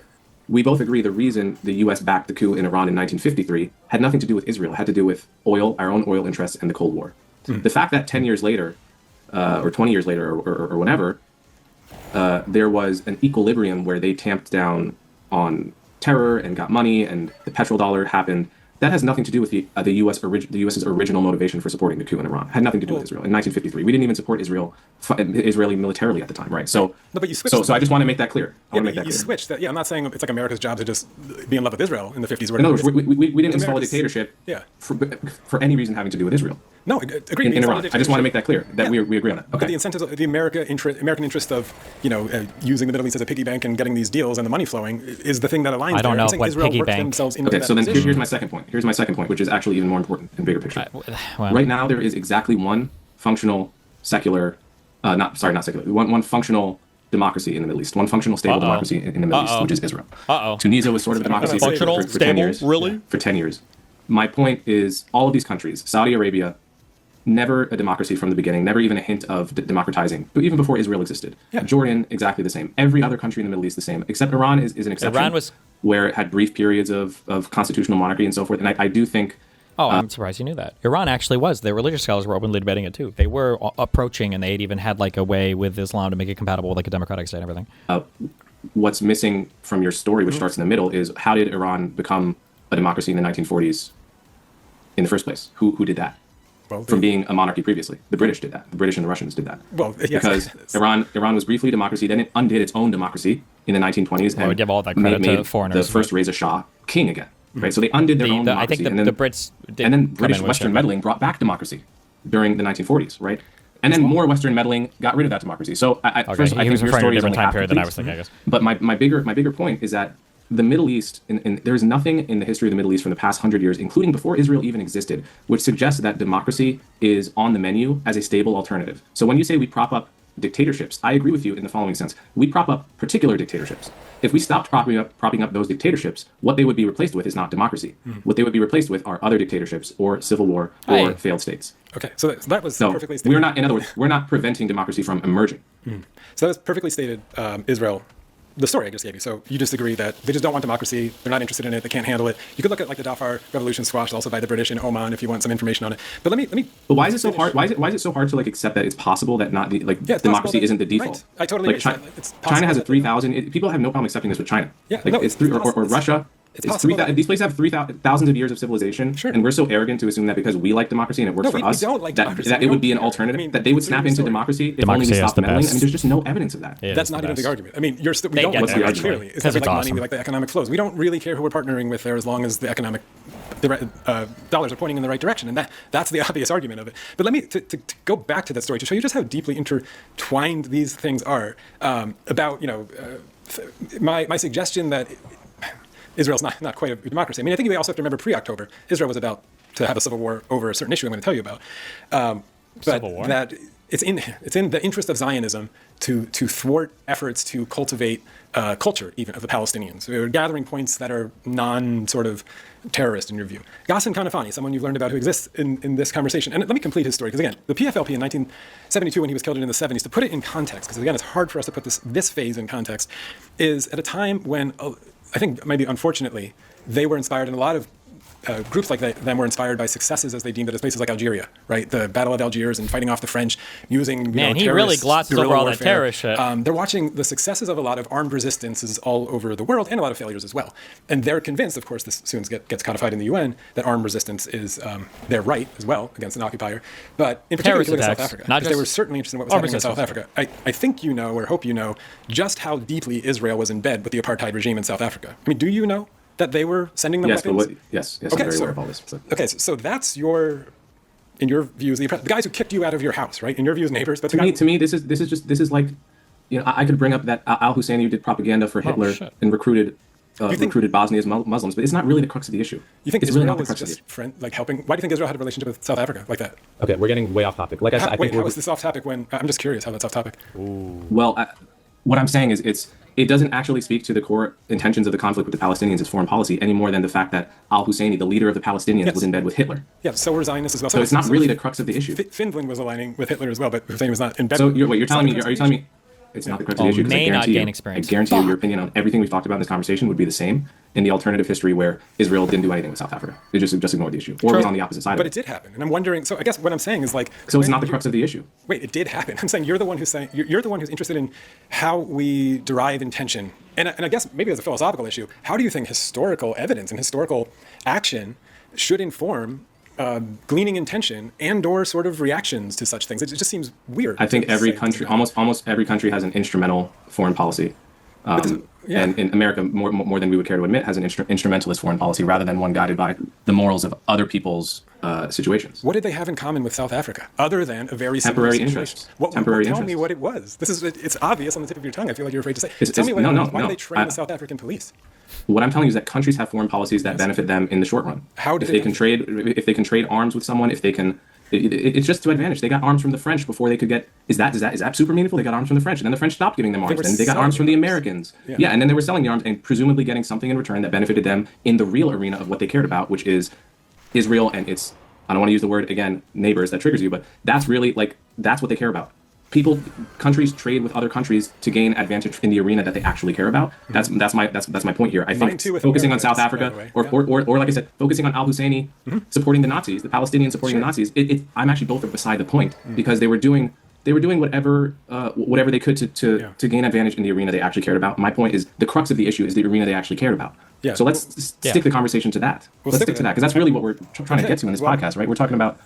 we both agree the reason the U.S. backed the coup in Iran in 1953 had nothing to do with Israel. It had to do with oil, our own oil interests, and the Cold War. The fact that 10 years later, or 20 years later, or whenever, there was an equilibrium where they tamped down on terror and got money, and the petrodollar happened, That has nothing to do with the U.S.'s original motivation for supporting the coup in Iran. It had nothing to do with Israel. In 1953, we didn't even support Israeli militarily at the time, right? So, no, but you switched. So I just want to make that clear. You switched that. Yeah, I'm not saying it's like America's job to just be in love with Israel in the 50s. No, we didn't install a dictatorship. Yeah. For any reason having to do with Israel. No, agreed. In Iran. I just want to make that clear that we agree on that. Okay. But the incentives, the American interest of using the Middle East as a piggy bank and getting these deals and the money flowing is the thing that aligns. I don't know what Israel piggy worked bank. themselves into Okay, that so then position. here's my second point. Here's my second point, which is actually even more important and bigger picture. Right now, there is exactly one functional secular, not secular, one functional democracy in the Middle East, one functional stable democracy in the Middle East, which is Israel. Tunisia was sort of a democracy Functional, for 10 years. really? Yeah, for 10 years. My point is, all of these countries, Saudi Arabia, never a democracy from the beginning, never even a hint of democratizing, even before Israel existed. Yeah. Jordan, exactly the same. Every other country in the Middle East, the same, except Iran is an exception. Iran was where it had brief periods of constitutional monarchy and so forth. And I do think... I'm surprised you knew that. Iran actually was. The religious scholars were openly debating it too. They were approaching, and they'd even had like a way with Islam to make it compatible with like a democratic state and everything. What's missing from your story, which starts in the middle, is how did Iran become a democracy in the 1940s in the first place? Who did that? Well, from being a monarchy previously. The British did that. The British and the Russians did that. Well, yes. Because Iran was briefly a democracy, then it undid its own democracy in the 1920s and give all that credit to made foreigners. The first Reza Shah king again. Right? So they undid their own democracy. I think the Brits did. And then British Western meddling brought back democracy during the 1940s, right? And then more Western meddling got rid of that democracy. So first, I think your story is only half period than I was thinking, I guess. But my bigger point is that the Middle East, and there's nothing in the history of the Middle East from the past 100 years, including before Israel even existed, which suggests that democracy is on the menu as a stable alternative. So when you say we prop up dictatorships, I agree with you in the following sense. We prop up particular dictatorships. If we stopped propping up those dictatorships, what they would be replaced with is not democracy. What they would be replaced with are other dictatorships or civil war or failed states. Okay, so that was perfectly stated. We're not, in other words, we're not preventing democracy from emerging. So that was perfectly stated, Israel. The story I just gave you. So you just agree that they just don't want democracy. They're not interested in it. They can't handle it. You could look at like the Darfur Revolution squashed also by the British in Oman if you want some information on it. But let me. But why is it so hard? Why is it so hard to like accept that it's possible that not democracy isn't the default? Right. I totally agree. China has a 3,000. People have no problem accepting this with China. Yeah, like no, it's or Russia. It's these places have thousands of years of civilization, and we're so arrogant to assume that because we like democracy and it works for us, that it would be an alternative, that they would snap into democracy if only we stopped meddling. I mean, there's just no evidence of that. That's not even the argument. I mean, we don't what's the argument? clearly. It's like money, we like the economic flows. We don't really care who we're partnering with there as long as the economic dollars are pointing in the right direction, and that's the obvious argument of it. But let me to go back to that story to show you just how deeply intertwined these things are. About my suggestion that Israel's not quite a democracy. I mean, I think we also have to remember pre-October, Israel was about to have a civil war over a certain issue I'm going to tell you about. But that it's in the interest of Zionism to thwart efforts to cultivate culture, even of the Palestinians. We're gathering points that are non-sort of terrorist in your view. Ghassan Kanafani, someone you've learned about who exists in this conversation. And let me complete his story, because again, the PFLP in 1972, when he was killed in the 70s, to put it in context, because again, it's hard for us to put this phase in context, is at a time when I think maybe unfortunately, they were inspired, and a lot of groups like them were inspired by successes, as they deemed it, as places like Algeria, right? The Battle of Algiers and fighting off the French using he really glosses over all that terrorist shit. They're watching the successes of a lot of armed resistances all over the world and a lot of failures as well. And they're convinced, of course, this soon gets codified in the UN, that armed resistance is their right as well against an occupier. But in particular, if you look at South Africa, because they were certainly interested in what was happening in South Africa. I think you know, or hope you know, just how deeply Israel was in bed with the apartheid regime in South Africa. I mean, do you know that they were sending them weapons? Yes, okay, I'm very aware of all this. Okay, so that's in your views, the guys who kicked you out of your house, right? In your views, neighbors. But to me, this is like, I could bring up that Al Husseini did propaganda for Hitler and recruited Bosnia's Muslims, but it's not really the crux of the issue. You think Israel was just helping? Why do you think Israel had a relationship with South Africa like that? Okay, we're getting way off topic. Like I said, how is this off topic when I'm just curious how that's off topic? Well, what I'm saying is it doesn't actually speak to the core intentions of the conflict with the Palestinians as foreign policy any more than the fact that Al Husseini, the leader of the Palestinians, was in bed with Hitler. Yeah, so were Zionists as well. So it's not really the crux of the issue. Finland was aligning with Hitler as well, but Husseini was not in bed. So are you telling me it's not the crux of the issue? May not gain I experience. guarantee you your opinion on everything we've talked about in this conversation would be the same in the alternative history where Israel didn't do anything with South Africa. They just ignored the issue. Or was on the opposite side of it. But it did happen. And I'm wondering, so I guess what I'm saying is like... So it's not the crux of the issue. Wait, it did happen. I'm saying you're the one who's interested in how we derive intention. And I guess maybe as a philosophical issue, how do you think historical evidence and historical action should inform gleaning intention and/or sort of reactions to such things. It just seems weird. I think every country, almost every country, has an instrumental foreign policy. And in America, more than we would care to admit, has an instrumentalist foreign policy rather than one guided by the morals of other people's situations. What did they have in common with South Africa, other than a very temporary similar interests? Tell me what it was. It's obvious on the tip of your tongue. I feel like you're afraid to say. Tell me what it was. Why do they train the South African police? What I'm telling you is that countries have foreign policies that benefit them in the short run. How do if they can trade arms with someone, if they can. It's just to advantage. They got arms from the French before they could get. Is that super meaningful? They got arms from the French, and then the French stopped giving them arms. Then they got arms from the Americans. Yeah, and then they were selling the arms and presumably getting something in return that benefited them in the real arena of what they cared about, which is Israel and its. I don't want to use the word again, neighbors. That triggers you, but that's really that's what they care about. Countries trade with other countries to gain advantage in the arena that they actually care about. That's my point here. I think focusing on South Africa or like I said, focusing on al-Husseini supporting the Nazis, the Palestinians supporting the Nazis. I'm actually both beside the point because they were doing whatever they could to gain advantage in the arena they actually cared about. My point is the crux of the issue is the arena they actually cared about. Yeah. So let's stick the conversation to that. Let's stick to that because that's really what we're trying to get to in this podcast, right? We're talking about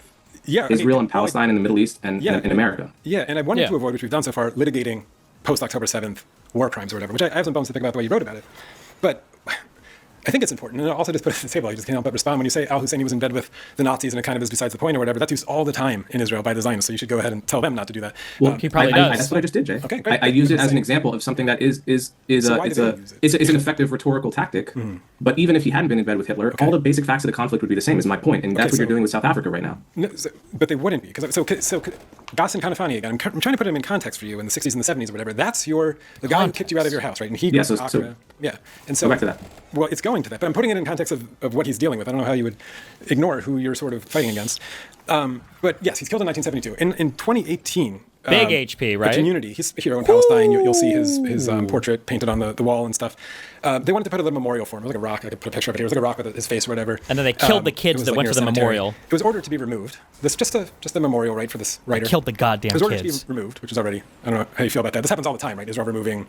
Israel and Palestine and the Middle East and in America. Yeah, and I wanted to avoid, which we've done so far, litigating post-October 7th war crimes or whatever, which I have some bones to pick about the way you wrote about it. But I think it's important, and also just put it on the table, I just can't help but respond when you say al-Husseini was in bed with the Nazis and it kind of is besides the point or whatever. That's used all the time in Israel by the Zionists, so you should go ahead and tell them not to do that. Well, he probably does. That's what I just did, Jay. Okay, great. I use it as an example of something that is an effective rhetorical tactic. Mm-hmm. But even if he hadn't been in bed with Hitler, all the basic facts of the conflict would be the same. Is my point, and that's what you're doing with South Africa right now. No, but they wouldn't be because so Ghassan Kanafani again. I'm trying to put him in context for you in the 60s and the 70s or whatever. That's the guy who kicked you out of your house, right? And he goes to Accra. And so go back to that. Well, it's going to that, but I'm putting it in context of what he's dealing with. I don't know how you would ignore who you're sort of fighting against. But yes, he's killed in 1972. In 2018, big HP, right? Unity. He's a hero in Palestine. You'll see his portrait painted on the wall and stuff. They wanted to put a memorial for him. It was like a rock. I could put a picture of it here. It was like a rock with his face or whatever. And then they killed the kids that went to the memorial. It was ordered to be removed. This just a memorial, right, for this writer. They killed the goddamn kids. It was ordered to be removed, which is already, I don't know how you feel about that. This happens all the time, right? Israel removing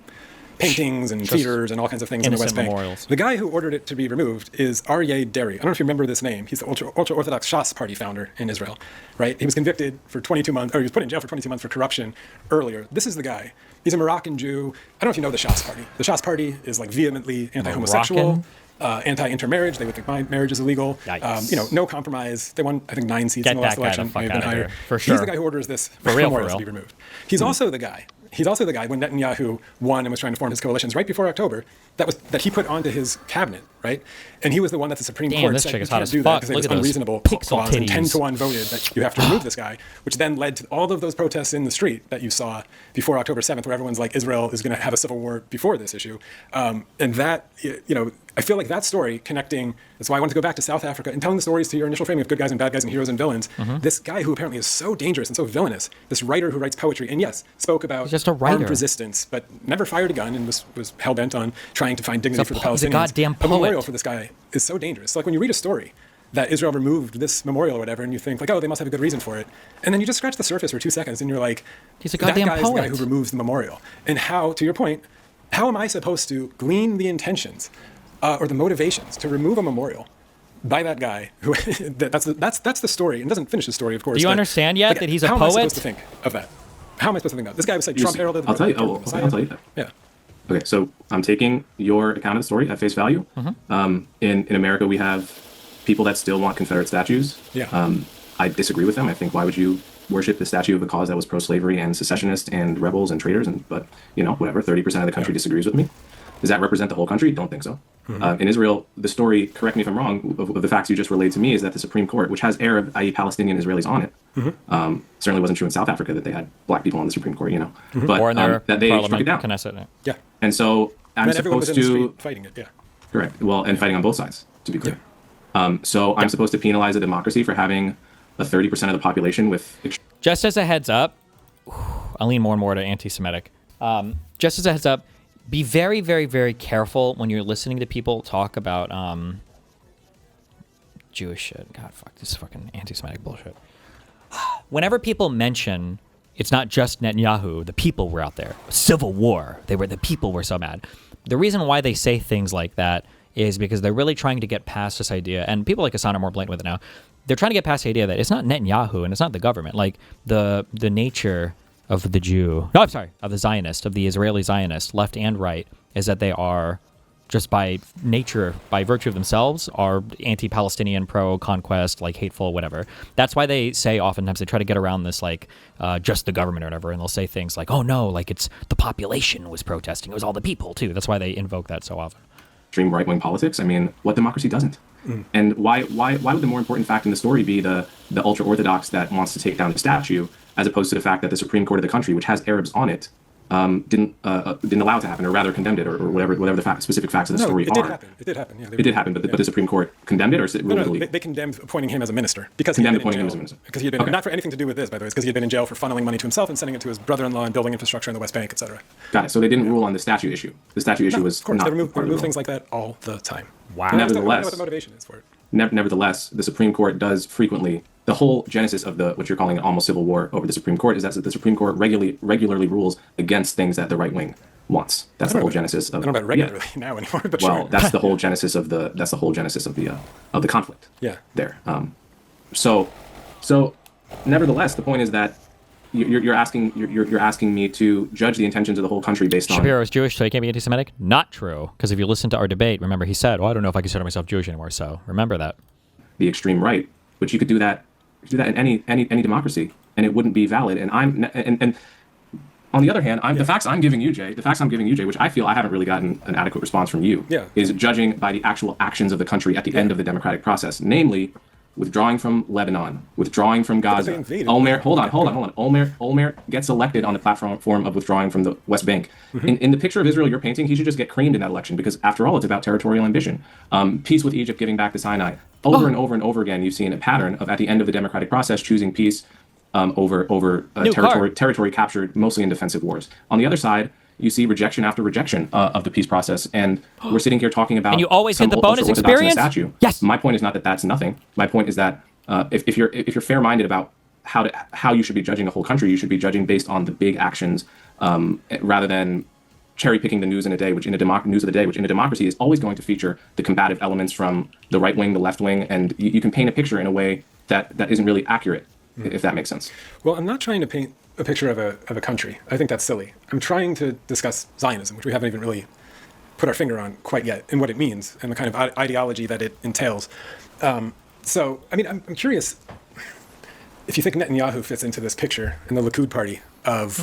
paintings and theaters and all kinds of things in the West Bank. Memorials. The guy who ordered it to be removed is Aryeh Deri. I don't know if you remember this name. He's the ultra-Orthodox Shas party founder in Israel, right? He was convicted for 22 months, or he was put in jail for 22 months for corruption earlier. This is the guy. He's a Moroccan Jew. I don't know if you know the Shas party. The Shas party is like vehemently anti-homosexual, anti-intermarriage. They would think my marriage is illegal. No compromise. They won, I think, 9 seats in the last election. Maybe been higher. For sure. He's the guy who orders this memorial to be removed. He's also the guy when Netanyahu won and was trying to form his coalitions right before October, that he put onto his cabinet, right? And he was the one that the Supreme Court said you can't do that because it was unreasonable clause, and 10-1 voted that you have to remove this guy, which then led to all of those protests in the street that you saw before October 7th, where everyone's like, Israel is going to have a civil war before this issue. And that, I feel like that story connecting, that's why I want to go back to South Africa and telling the stories to your initial framing of good guys and bad guys and heroes and villains. Mm-hmm. This guy who apparently is so dangerous and so villainous, this writer who writes poetry, and yes, spoke about just a writer. Armed resistance, but never fired a gun and was hell-bent on trying to find dignity for the Palestinians. He's a goddamn poet. A memorial for this guy is so dangerous. Like when you read a story that Israel removed this memorial or whatever, and you think like, oh, they must have a good reason for it. And then you just scratch the surface for 2 seconds and you're like, he's a goddamn that guy poet. Is the guy who removes the memorial. And how, to your point, how am I supposed to glean the intentions or the motivations to remove a memorial by that guy who that's the story, and doesn't finish the story, of course. Do you understand yet that he's a poet? How am I supposed to think of that? How am I supposed to think of that? This guy was like Trump heralded. I'll tell you. I'll tell you that. Yeah. Okay, so I'm taking your account of the story at face value. Mm-hmm. In America, we have people that still want Confederate statues. Yeah. I disagree with them. I think why would you worship the statue of a cause that was pro-slavery and secessionist and rebels and traitors? But whatever. 30% of the country disagrees with me. Does that represent the whole country? Don't think so. Mm-hmm. In Israel, the story, correct me if I'm wrong, of the facts you just relayed to me is that the Supreme Court, which has Arab, i.e. Palestinian Israelis on it, certainly wasn't true in South Africa that they had black people on the Supreme Court, Mm-hmm. But or in their that they struck it down. Knesset. Yeah. And so I'm supposed to... fighting it, yeah. Correct. Well, and fighting on both sides, to be clear. Yeah. I'm supposed to penalize a democracy for having a 30% of the population with... Just as a heads up, I lean more and more to anti-Semitic. Just as a heads up, be very, very, very careful when you're listening to people talk about Jewish shit. God, fuck, this is fucking anti-Semitic bullshit. Whenever people mention it's not just Netanyahu, the people were out there. Civil war. The people were so mad. The reason why they say things like that is because they're really trying to get past this idea, and people like Hassan are more blatant with it now. They're trying to get past the idea that it's not Netanyahu and it's not the government. Like the nature of the Jew, no, I'm sorry, of the Zionist, of the Israeli Zionist, left and right, is that they are just by nature, by virtue of themselves, are anti-Palestinian, pro-conquest, like hateful, whatever. That's why they say oftentimes they try to get around this, like, just the government or whatever, and they'll say things like, oh no, like it's the population was protesting. It was all the people too. That's why they invoke that so often. Extreme right-wing politics. I mean, what democracy doesn't? And why would the more important fact in the story be the ultra-Orthodox that wants to take down the statue, as opposed to the fact that the Supreme Court of the country, which has Arabs on it, didn't allow it to happen, or rather condemned it, or whatever the specific facts of the story are. It did happen. Yeah, it did happen, but the Supreme Court condemned it, or they condemned appointing him as a minister because he had been in jail. Because he had been not for anything to do with this, by the way, because he had been in jail for funneling money to himself and sending it to his brother-in-law and building infrastructure in the West Bank, etc. Got it. So they didn't rule on the statute issue. The statute issue was of course, not. They remove things like that all the time. Wow. I don't know what the motivation is for it. Nevertheless, the Supreme Court does frequently. The whole genesis of what you're calling an almost civil war over the Supreme Court is that the Supreme Court regularly rules against things that the right wing wants. That's the whole genesis of. I don't know about regularly now anymore, but well, sure. that's the whole genesis of the conflict. Yeah. There. So, nevertheless, the point is that you're asking me to judge the intentions of the whole country based on. Shapiro is Jewish, so he can't be anti-Semitic. Not true, because if you listen to our debate, remember he said, "Well, I don't know if I consider myself Jewish anymore." So remember that. The extreme right, but you could do that. In any democracy, and it wouldn't be valid. And on the other hand, the facts I'm giving you, Jay, which I feel I haven't really gotten an adequate response from you, is judging by the actual actions of the country at the end of the democratic process, namely withdrawing from Lebanon, withdrawing from Gaza. Olmert, hold on. Olmert gets elected on the platform of withdrawing from the West Bank. In the picture of Israel you're painting, he should just get creamed in that election because, after all, it's about territorial ambition. Peace with Egypt, giving back the Sinai. Over and over again, you've seen a pattern of, at the end of the democratic process, choosing peace over territory captured mostly in defensive wars. On the other side, you see rejection after rejection of the peace process, and we're sitting here talking about. And you always get the bonus experience. Statue. Yes. My point is not that that's nothing. My point is that if you're fair-minded about how you should be judging the whole country, you should be judging based on the big actions rather than cherry-picking the news in a day, which in a democracy is always going to feature the combative elements from the right wing, the left wing, and you can paint a picture in a way that isn't really accurate, if that makes sense. Well, I'm not trying to paint a picture of a country. I think that's silly. I'm trying to discuss Zionism, which we haven't even really put our finger on quite yet, and what it means, and the kind of ideology that it entails. So, I mean, I'm curious if you think Netanyahu fits into this picture in the Likud party of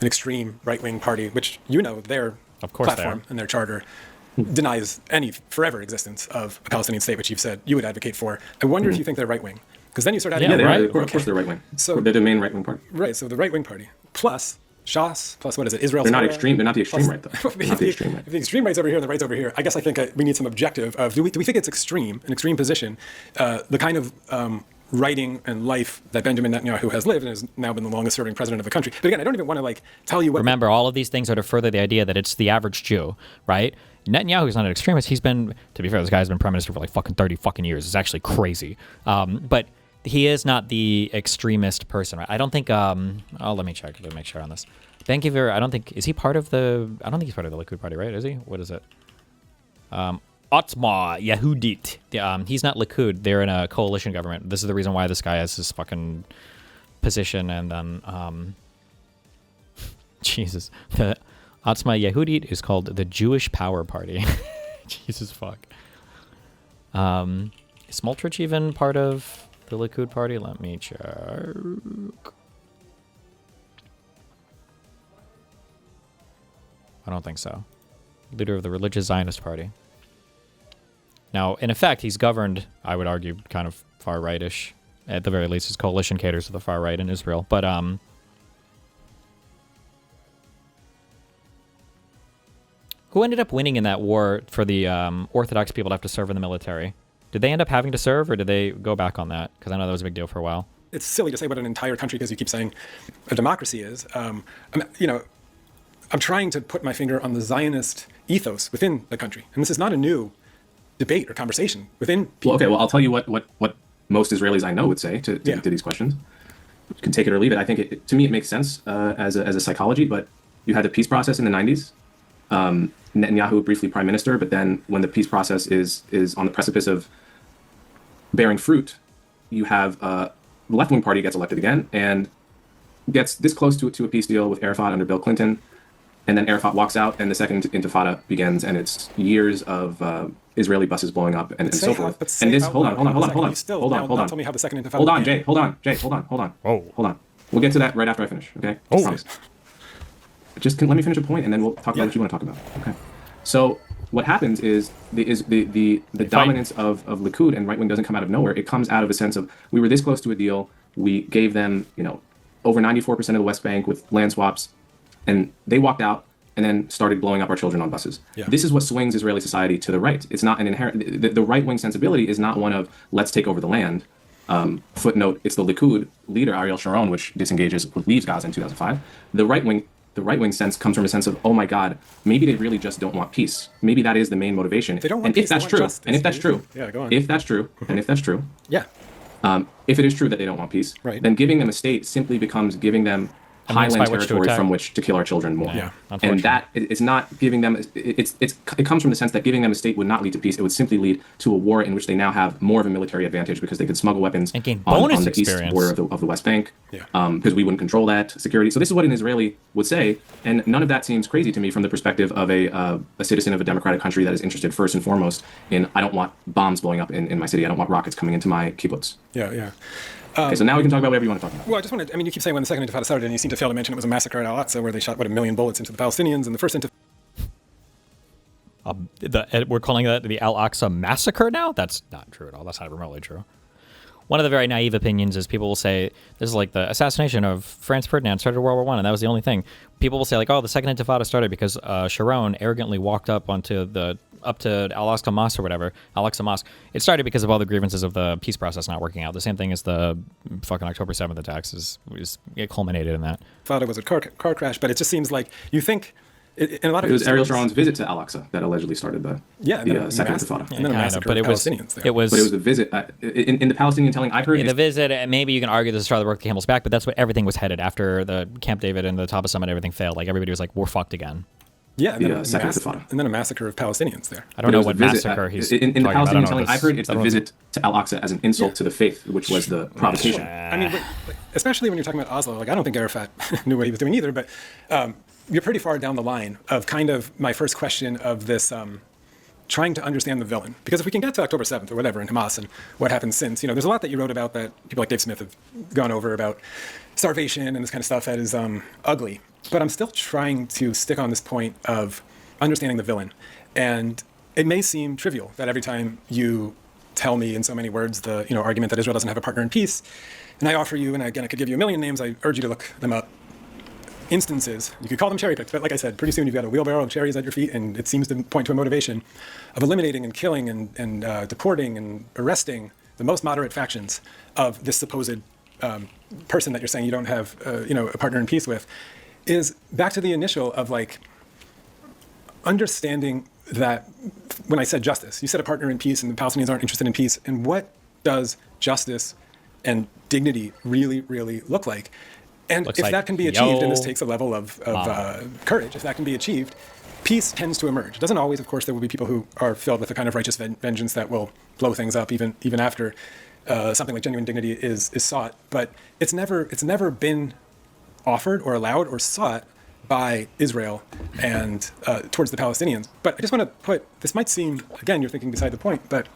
an extreme right-wing party, which their platform and their charter denies any forever existence of a Palestinian state, which you've said you would advocate for. I wonder if you think they're right-wing, because then you start adding. Of course they're right-wing. So they're the main right-wing party. Right. So the right-wing party plus Shas plus what is it? Israel. They're not extreme. They're not the extreme right, though. Not the extreme right. If the extreme right's over here and the right's over here, I guess I think we need some objective of do we think it's extreme, an extreme position, the kind of writing and life that Benjamin Netanyahu has lived and has now been the longest-serving president of the country. But again, I don't even want to tell you what. Remember, all of these things are to further the idea that it's the average Jew, right? Netanyahu is not an extremist. He's been, to be fair, this guy's been prime minister for fucking 30 fucking years. It's actually crazy. But he is not the extremist person, right? I don't think. Let me check to make sure on this. Ben Gvir, I don't think he's part of the Likud party, right? Is he? What is it? Otzma Yehudit. He's not Likud. They're in a coalition government. This is the reason why this guy has this fucking position. And then, Jesus, the Otzma Yehudit is called the Jewish Power Party. Jesus fuck. Is Smotrich even part of the Likud party? Let me check. I don't think so. Leader of the Religious Zionist Party. Now, in effect, he's governed, I would argue, kind of far-rightish. At the very least, his coalition caters to the far right in Israel. But, who ended up winning in that war for the Orthodox people to have to serve in the military? Did they end up having to serve, or did they go back on that? Because I know that was a big deal for a while. It's silly to say what an entire country, because you keep saying a democracy is. I'm trying to put my finger on the Zionist ethos within the country. And this is not a new debate or conversation within people. Well, okay, well, I'll tell you what most Israelis I know would say to these questions. You can take it or leave it. I think to me it makes sense as a psychology, but you had the peace process in the 90s. Netanyahu briefly prime minister, but then when the peace process is on the precipice of bearing fruit, you have the left-wing party gets elected again and gets this close to a peace deal with Arafat under Bill Clinton, and then Arafat walks out, and the second Intifada begins, and it's years of Israeli buses blowing up and so forth. And this, hold on. Tell me how the second Intifada. Hold on, Jay. Hold on. Oh. Hold on. We'll get to that right after I finish. Okay. Oh. Promise. Just let me finish a point, and then we'll talk about what you want to talk about. Okay. So what happens is the dominance of Likud and right wing doesn't come out of nowhere. It comes out of a sense of we were this close to a deal. We gave them, over 94% of the West Bank with land swaps, and they walked out and then started blowing up our children on buses. Yeah. This is what swings Israeli society to the right. It's not an inherent. The right wing sensibility is not one of let's take over the land. Footnote: it's the Likud leader Ariel Sharon which leaves Gaza in 2005. The right wing sense comes from a sense of, oh my God, maybe they really just don't want peace. Maybe that is the main motivation. They don't want and peace, if that's they true, want justice, and if that's true, yeah, go on. if that's true, Yeah. if it is true that they don't want peace, Right. then giving them a state simply becomes giving them highland territory from which to kill our children more. Yeah, and that it's not giving them. It comes from the sense that giving them a state would not lead to peace. It would simply lead to a war in which they now have more of a military advantage because they could smuggle weapons and gain on bonus the experience. east border of the West Bank. Yeah. Because we wouldn't control that security. So this is what an Israeli would say, and none of that seems crazy to me from the perspective of a citizen of a democratic country that is interested first and foremost in I don't want bombs blowing up in my city. I don't want rockets coming into my kibbutz. Yeah. Okay, so now we can talk about whatever you want to talk about. Well, I just wanted, you keep saying when the second Intifada started, and you seem to fail to mention it was a massacre at Al-Aqsa where they shot, 1 million bullets into the Palestinians, and the first Intifada. We're calling that the Al-Aqsa massacre now? That's not true at all. That's not remotely true. One of the very naive opinions is people will say, this is like the assassination of Franz Ferdinand started World War I, and that was the only thing. People will say, like, oh, the second Intifada started because Sharon arrogantly walked up to Al-Aqsa Mosque or whatever, Al-Aqsa Mosque. It started because of all the grievances of the peace process not working out. The same thing as the fucking October 7th attacks it culminated in that. Intifada was a car crash, but it just seems like you think... It was Ariel Sharon's visit to Al-Aqsa that allegedly started the second Intifada. And then a massacre of Palestinians there. But it was a visit. In the Palestinian telling I've heard... In the visit, maybe you can argue this is the work the camel's back, but that's what everything was headed after the Camp David and the Top of Summit, everything failed. Like, everybody was like, we're fucked again. Yeah, and then a massacre of Palestinians there. I don't know what massacre he's in the Palestinian telling I've heard it's the visit to Al-Aqsa as an insult to the faith, which was the provocation. I mean, but especially when you're talking about Oslo, like I don't think Arafat knew what he was doing either, but you're pretty far down the line of kind of my first question of this trying to understand the villain. Because if we can get to October 7th or whatever in Hamas and what happened since, there's a lot that you wrote about that people like Dave Smith have gone over about starvation and this kind of stuff that is ugly. But I'm still trying to stick on this point of understanding the villain. And it may seem trivial that every time you tell me in so many words the argument that Israel doesn't have a partner in peace, and I offer you, and again, I could give you a million names, I urge you to look them up, instances, you could call them cherry picked, but like I said, pretty soon you've got a wheelbarrow of cherries at your feet, and it seems to point to a motivation of eliminating and killing and deporting and arresting the most moderate factions of this supposed person that you're saying you don't have a partner in peace with, is back to the initial of like understanding that when I said justice, you said a partner in peace and the Palestinians aren't interested in peace, and what does justice and dignity really, really look like? And if that can be achieved, and this takes a level of courage, if that can be achieved, peace tends to emerge. It doesn't always, of course, there will be people who are filled with a kind of righteous vengeance that will blow things up even after something like genuine dignity is sought. But it's never been offered or allowed or sought by Israel and towards the Palestinians. But I just want to put, this might seem, again, you're thinking beside the point, but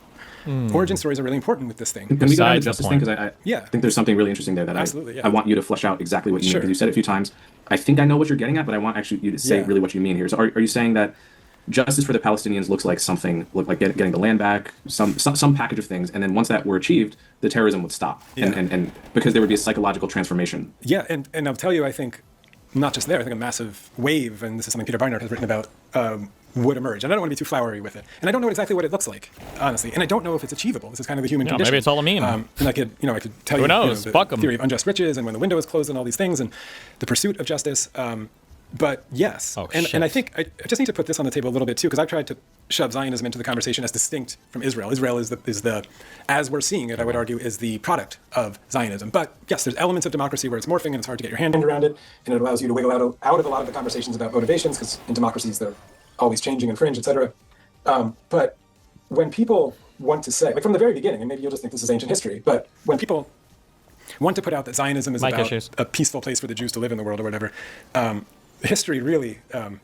origin stories are really important with this thing. Can we go to the justice thing? Because I think there's something really interesting there that I want you to flesh out exactly what you mean, because you said it a few times. I think I know what you're getting at, but I want actually you to say really what you mean here. So are you saying that justice for the Palestinians looks like getting the land back, some package of things, and then once that were achieved, the terrorism would stop, and because there would be a psychological transformation. Yeah, and I'll tell you, I think not just there, I think a massive wave, and this is something Peter Beinart has written about, would emerge. And I don't want to be too flowery with it. And I don't know exactly what it looks like, honestly. And I don't know if it's achievable. This is kind of the human condition. Maybe it's all a meme. And I could tell you, the theory of unjust riches and when the window is closed and all these things and the pursuit of justice. But yes, and I think I just need to put this on the table a little bit too, because I've tried to shove Zionism into the conversation as distinct from Israel. Israel is the, as we're seeing it, I would argue, is the product of Zionism. But yes, there's elements of democracy where it's morphing and it's hard to get your hand around it, and it allows you to wiggle out of a lot of the conversations about motivations, because in democracies they're always changing and fringe, etc. But when people want to say, like from the very beginning, and maybe you'll just think this is ancient history, but when people want to put out that Zionism is about a peaceful place for the Jews to live in the world or whatever, history really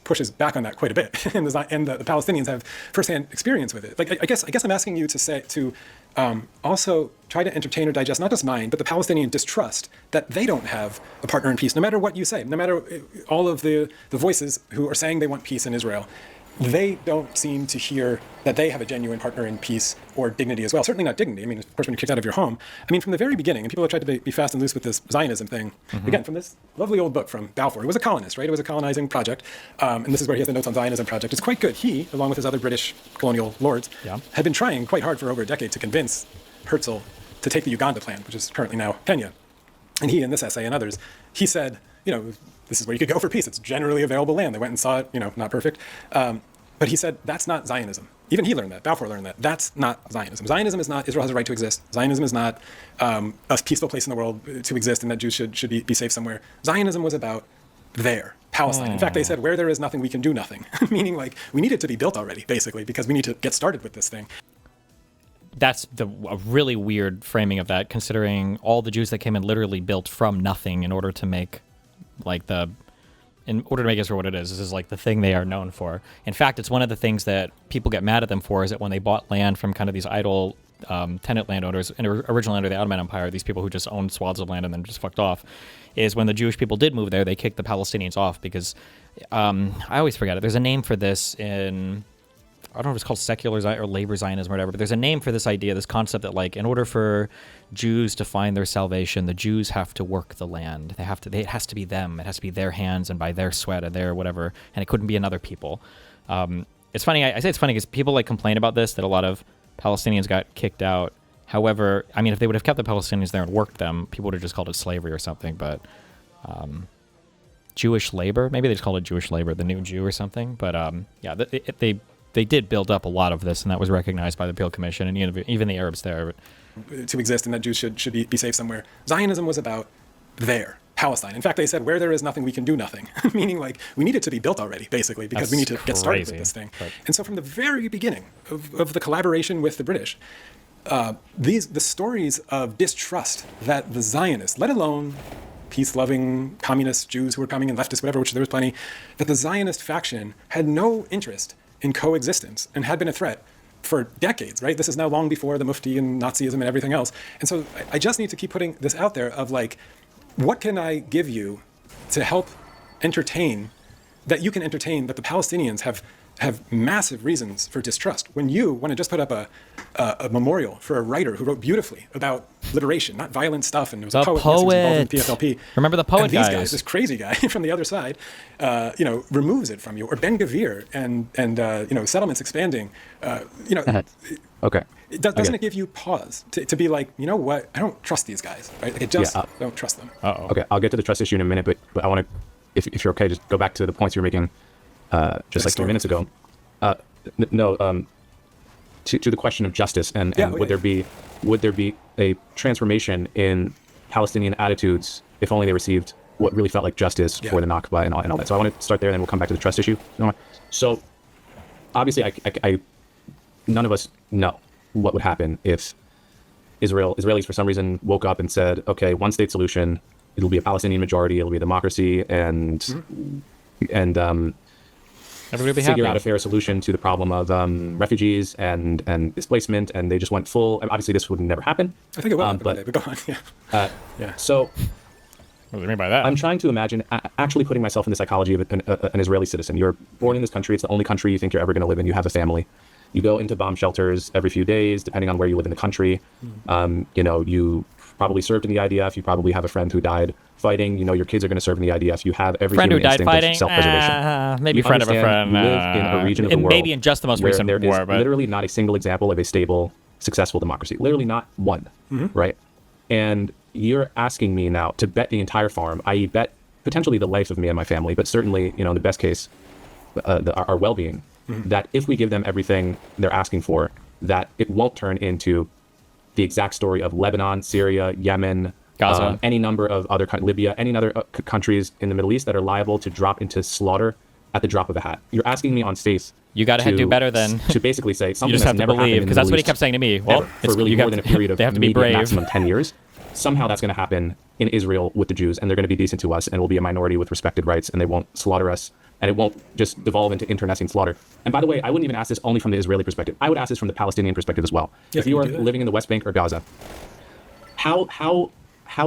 pushes back on that quite a bit, and the Palestinians have firsthand experience with it. Like I guess I'm asking you to also try to entertain or digest not just mine, but the Palestinian distrust that they don't have a partner in peace, no matter what you say, no matter all of the voices who are saying they want peace in Israel. They don't seem to hear that they have a genuine partner in peace or dignity as well. Certainly not dignity. I mean, of course, when you're kicked out of your home. I mean, from the very beginning, and people have tried to be fast and loose with this Zionism thing, again, from this lovely old book from Balfour. He was a colonist, right? It was a colonizing project. And this is where he has the notes on Zionism project. It's quite good. He, along with his other British colonial lords, had been trying quite hard for over a decade to convince Herzl to take the Uganda plan, which is currently now Kenya. And he, in this essay and others, he said, this is where you could go for peace. It's generally available land. They went and saw it, not perfect. But he said, that's not Zionism. Even he learned that. Balfour learned that. That's not Zionism. Zionism is not Israel has a right to exist. Zionism is not a peaceful place in the world to exist and that Jews should be safe somewhere. Zionism was about there, Palestine. In fact, they said, where there is nothing, we can do nothing. Meaning like we need it to be built already, basically, because we need to get started with this thing. That's a really weird framing of that, considering all the Jews that came in literally built from nothing in order to make Israel what it is. This is like the thing they are known for. In fact, it's one of the things that people get mad at them for, is that when they bought land from kind of these idle tenant landowners, and originally under the Ottoman Empire, these people who just owned swaths of land and then just fucked off, is when the Jewish people did move there, they kicked the Palestinians off because, I always forget it. There's a name for this in, I don't know if it's called secular or labor Zionism or whatever, but there's a name for this idea, this concept that like in order for Jews to find their salvation, the Jews have to work the land. It has to be them. It has to be their hands and by their sweat and their whatever, and it couldn't be another people. It's funny. I say it's funny because people like complain about this, that a lot of Palestinians got kicked out. However, I mean, if they would have kept the Palestinians there and worked them, people would have just called it slavery or something, but Jewish labor, maybe they just called it Jewish labor, the new Jew or something. But yeah, they did build up a lot of this, and that was recognized by the Peel Commission and even the Arabs there. To exist and that Jews should be safe somewhere. Zionism was about there, Palestine. In fact, they said, where there is nothing, we can do nothing. Meaning like we need it to be built already, basically, because we need to get started with this thing. Right. And so from the very beginning of the collaboration with the British, the stories of distrust that the Zionists, let alone peace-loving communist Jews who were coming and leftists, whatever, which there was plenty, that the Zionist faction had no interest in coexistence and had been a threat for decades, right? This is now long before the Mufti and Nazism and everything else. And so I just need to keep putting this out there of like, what can I give you to help entertain, that you can entertain that the Palestinians have massive reasons for distrust. When you want to just put up a memorial for a writer who wrote beautifully about liberation, not violent stuff, and it was a poet. Yes, involved in PFLP. Remember the poet and these guys, this crazy guy from the other side, removes it from you. Or Ben Gvir and settlements expanding. Okay. Doesn't it give you pause to be like, you know what? I don't trust these guys. Right? Don't trust them. Okay, I'll get to the trust issue in a minute, but I want to, if you're okay, just go back to the points you were making just like 3 minutes ago. To the question of justice and would there be a transformation in Palestinian attitudes if only they received what really felt like justice for the Nakba and all that. So I want to start there, and then we'll come back to the trust issue. So obviously, I none of us know what would happen if Israelis for some reason woke up and said, okay, one state solution, it'll be a Palestinian majority, it'll be a democracy, and everybody be figure happy. out a fair solution to the problem of refugees and displacement, and they just went full. Obviously, this would never happen. I think it will, but go on. Yeah. So, what do you mean by that? I'm trying to imagine actually putting myself in the psychology of an Israeli citizen. You're born in this country. It's the only country you think you're ever going to live in. You have a family. You go into bomb shelters every few days, depending on where you live in the country. You probably served in the IDF. You probably have a friend who died fighting. Your kids are going to serve in the IDF. You have every friend human who died instinct fighting. of self-preservation. Maybe friend of a friend. You live in a region of the world, maybe in just the most recent where there war, is but literally not a single example of a stable, successful democracy. Literally not one, right? And you're asking me now to bet the entire farm, i.e., bet potentially the life of me and my family, but certainly, in the best case, our well-being. That if we give them everything they're asking for, that it won't turn into the exact story of Lebanon, Syria, Yemen, Gaza, any number of other Libya, any other countries in the Middle East that are liable to drop into slaughter at the drop of a hat. You're asking me on faith. You got to do better than to basically say something you just that's have to never believe, happened because that's what he kept saying to me. Well, for really more than a period of they have to be brave. Maximum 10 years. Somehow that's going to happen in Israel with the Jews, and they're going to be decent to us, and we'll be a minority with respected rights, and they won't slaughter us, and it won't just devolve into internecine slaughter. And by the way, I wouldn't even ask this only from the Israeli perspective. I would ask this from the Palestinian perspective as well. Yeah, if you are living in the West Bank or Gaza, how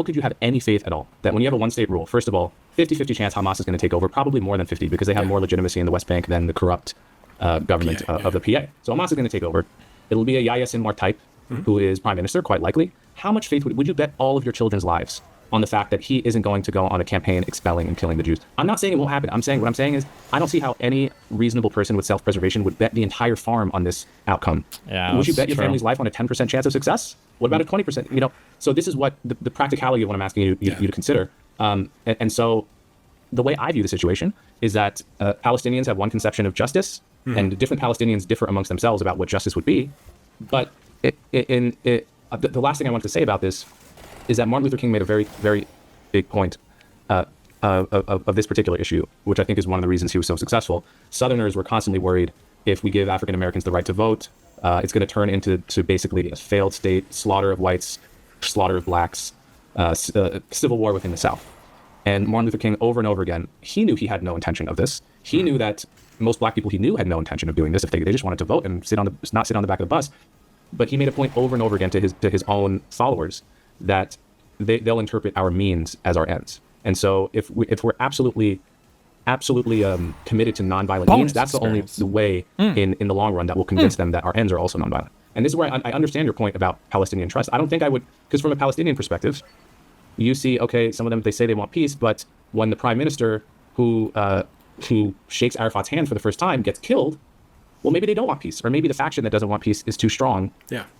could you have any faith at all that when you have a one-state rule, first of all, 50-50 chance Hamas is going to take over, probably more than 50, because they have more legitimacy in the West Bank than the corrupt government of the PA. So Hamas is going to take over. It'll be a Yahya Sinwar type who is prime minister, quite likely. How much faith would you bet all of your children's lives on the fact that he isn't going to go on a campaign expelling and killing the Jews? I'm not saying it won't happen. What I'm saying is I don't see how any reasonable person with self-preservation would bet the entire farm on this outcome. Yeah, would you bet your family's life on a 10% chance of success? What about a 20%? So this is what the practicality of what I'm asking you to consider. And so the way I view the situation is that Palestinians have one conception of justice, and different Palestinians differ amongst themselves about what justice would be. But the last thing I want to say about this is that Martin Luther King made a very, very big point of this particular issue, which I think is one of the reasons he was so successful. Southerners were constantly worried if we give African Americans the right to vote, it's going to turn into basically a failed state, slaughter of whites, slaughter of blacks, civil war within the South. And Martin Luther King, over and over again, he knew he had no intention of this. He knew that most black people he knew had no intention of doing this. If they just wanted to vote and not sit on the back of the bus. But he made a point over and over again to his own followers that they'll interpret our means as our ends. And so if we're absolutely committed to nonviolent means, that's the only way in the long run that will convince them that our ends are also nonviolent. And this is where I understand your point about Palestinian trust. I don't think I would, because from a Palestinian perspective, you see, okay, some of them, they say they want peace, but when the prime minister who shakes Arafat's hand for the first time gets killed, well, maybe they don't want peace, or maybe the faction that doesn't want peace is too strong,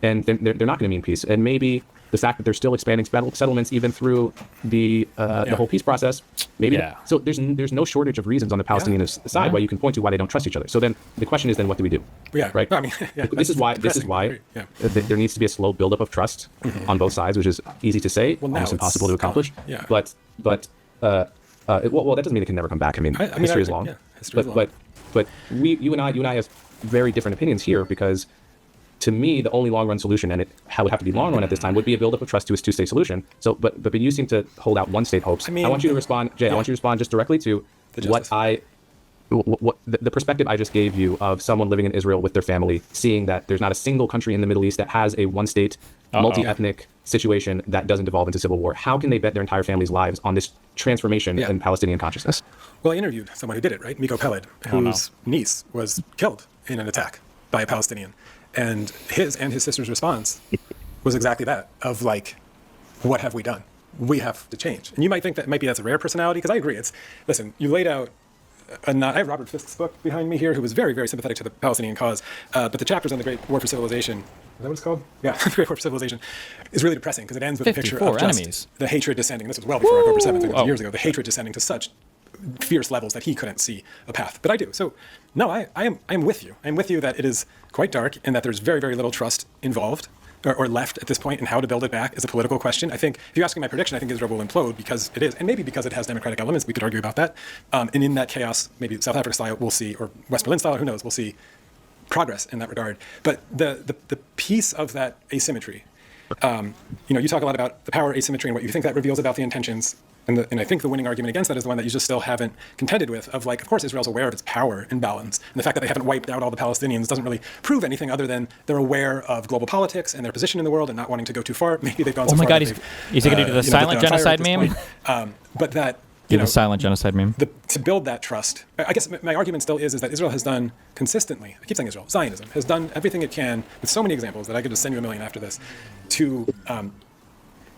and they're not going to mean peace. And maybe the fact that they're still expanding settlements even through the whole peace process, maybe. So there's no shortage of reasons on the Palestinian side why you can point to why they don't trust each other. So then the question is, then what do we do? Right. No, I mean, this is why there needs to be a slow buildup of trust on both sides, which is easy to say, almost impossible to accomplish. But that doesn't mean it can never come back. I mean history is long. But you and I have very different opinions here, because to me, the only long-run solution, and it would have to be long-run at this time, would be a buildup of trust to a two-state solution. So, but you seem to hold out one-state hopes. I want you to respond, Jay. I want you to respond just directly to what the perspective I just gave you of someone living in Israel with their family, seeing that there's not a single country in the Middle East that has a one-state, multi-ethnic situation that doesn't devolve into civil war. How can they bet their entire family's lives on this transformation in Palestinian consciousness? Well, I interviewed someone who did it, right? Miko Peled, whose niece was killed in an attack by a Palestinian. And his sister's response was exactly that, of like, what have we done? We have to change. And you might think that that's a rare personality, because I agree. Listen, you laid out, I have Robert Fisk's book behind me here, who was very, very sympathetic to the Palestinian cause. But the chapters on the Great War for Civilization, is that what it's called? Yeah, the Great War for Civilization is really depressing, because it ends with a picture of just the hatred descending. This was well before October 7th, it was years ago. The hatred descending to such fierce levels that he couldn't see a path. But I do. So no, I am with you. I'm with you that it is quite dark, and that there's very, very little trust involved or left at this point, and how to build it back is a political question. I think, if you're asking my prediction, I think Israel will implode, because it is, and maybe because it has democratic elements. We could argue about that. And in that chaos, maybe South Africa style, we'll see, or West Berlin style, who knows, we'll see progress in that regard. But the piece of that asymmetry, you talk a lot about the power asymmetry and what you think that reveals about the intentions. And I think the winning argument against that is the one that you just still haven't contended with, of like, of course, Israel's aware of its power imbalance. And the fact that they haven't wiped out all the Palestinians doesn't really prove anything other than they're aware of global politics and their position in the world and not wanting to go too far. Maybe they've gone so far. Oh my God, is he going to do the silent genocide meme? But that... the silent genocide meme. To build that trust, I guess my argument still is that Israel has done consistently, I keep saying Israel, Zionism, has done everything it can, with so many examples that I could just send you a million after this, to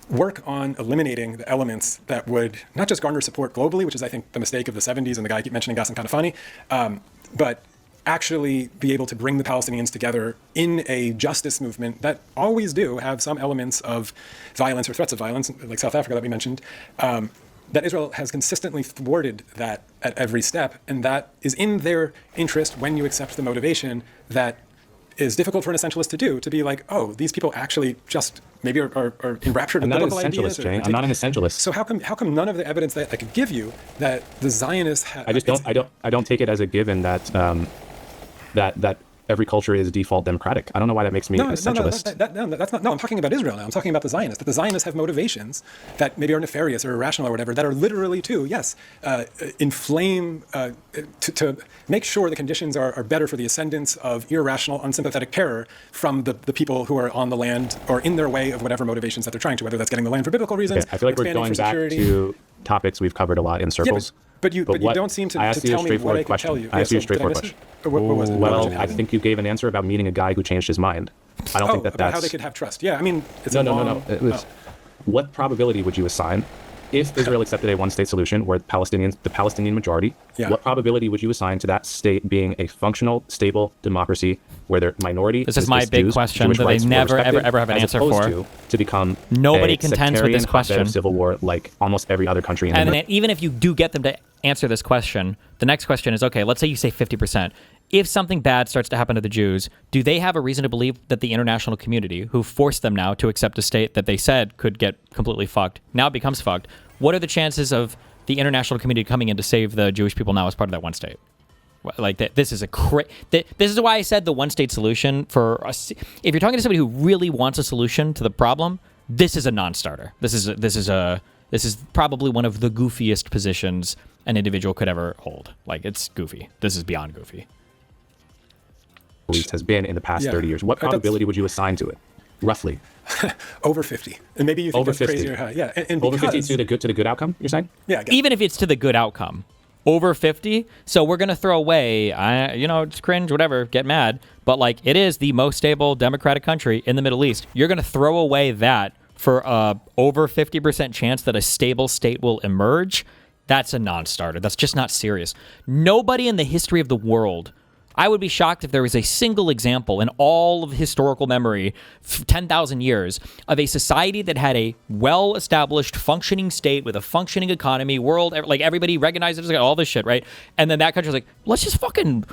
work on eliminating the elements that would not just garner support globally, which is, I think, the mistake of the 70s and the guy I keep mentioning, Ghassan Kanafani, but actually be able to bring the Palestinians together in a justice movement that always do have some elements of violence or threats of violence, like South Africa that we mentioned, that Israel has consistently thwarted that at every step. And that is in their interest when you accept the motivation that is difficult for an essentialist to do, to be like, oh, these people actually just maybe are enraptured I'm with not an biblical essentialist, ideas. Jay. I'm not an essentialist. So how come none of the evidence that I could give you that the Zionists have? I don't take it as a given that that every culture is default democratic. I don't know why that makes me an essentialist. That's not. No, I'm talking about Israel now. I'm talking about the Zionists. That the Zionists have motivations that maybe are nefarious or irrational or whatever, that are literally inflame to make sure the conditions are better for the ascendance of irrational, unsympathetic terror from the people who are on the land or in their way of whatever motivations that they're trying to, whether that's getting the land for biblical reasons. Okay, I feel like we're going back to topics we've covered a lot in circles. Yeah, but you don't seem to tell me what I can tell you. I asked you a straightforward question. What was it? Well, I think you gave an answer about meeting a guy who changed his mind. I don't think that's... how they could have trust. Yeah, I mean, it's No. What probability would you assign if Israel accepted a one-state solution where the Palestinian majority, what probability would you assign to that state being a functional, stable democracy where their minority... This is my big question that they never, ever have an answer for. To become nobody contends with this question. Civil war like almost every other country in the world. And even if you do get them to answer this question, the next question is, okay, let's say you say 50%. If something bad starts to happen to the Jews, do they have a reason to believe that the international community, who forced them now to accept a state that they said could get completely fucked, now becomes fucked? What are the chances of the international community coming in to save the Jewish people now as part of that one state? Like this is this is why I said the one-state solution for us. If you're talking to somebody who really wants a solution to the problem, this is a non-starter. This is probably one of the goofiest positions an individual could ever hold. Like, it's goofy. This is beyond goofy. Has been in the past 30 years. What probability would you assign to it, roughly? Over 50, and maybe you think that's crazy or high. Yeah, and over 50 to the good outcome. You're saying? Yeah. Even if it's to the good outcome, over 50. So we're gonna throw away. It's cringe, whatever. Get mad, but like it is the most stable democratic country in the Middle East. You're gonna throw away that for over 50% chance that a stable state will emerge. That's a non-starter. That's just not serious. Nobody in the history of the world, I would be shocked if there was a single example in all of historical memory, 10,000 years, of a society that had a well-established functioning state with a functioning economy, world, like everybody recognizes all this shit, right? And then that country's like, let's just fucking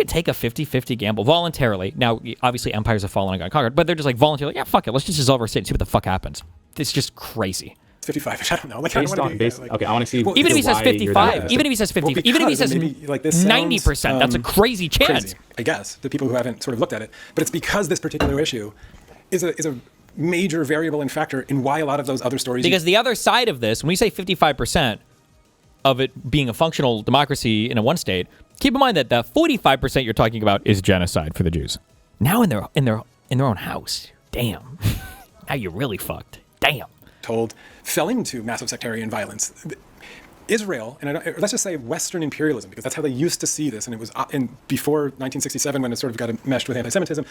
take a 50-50 gamble voluntarily. Now, obviously empires have fallen and got conquered, but they're just like voluntarily, yeah, fuck it, let's just dissolve our state and see what the fuck happens. It's just crazy. 55. I don't know. Like, okay, I want to see. Even if he says 55, even if he says 50, even if he says 90%, that's a crazy chance. Crazy, I guess, the people who haven't sort of looked at it. But it's because this particular issue is a major variable and factor in why a lot of those other stories. Because the other side of this, when we say 55% of it being a functional democracy in a one state, keep in mind that the 45% you're talking about is genocide for the Jews. Now in their own house. Damn. Now you're really fucked. Damn. Fell into massive sectarian violence. Israel, and let's just say Western imperialism, because that's how they used to see this, and it was before 1967 when it sort of got meshed with anti-Semitism.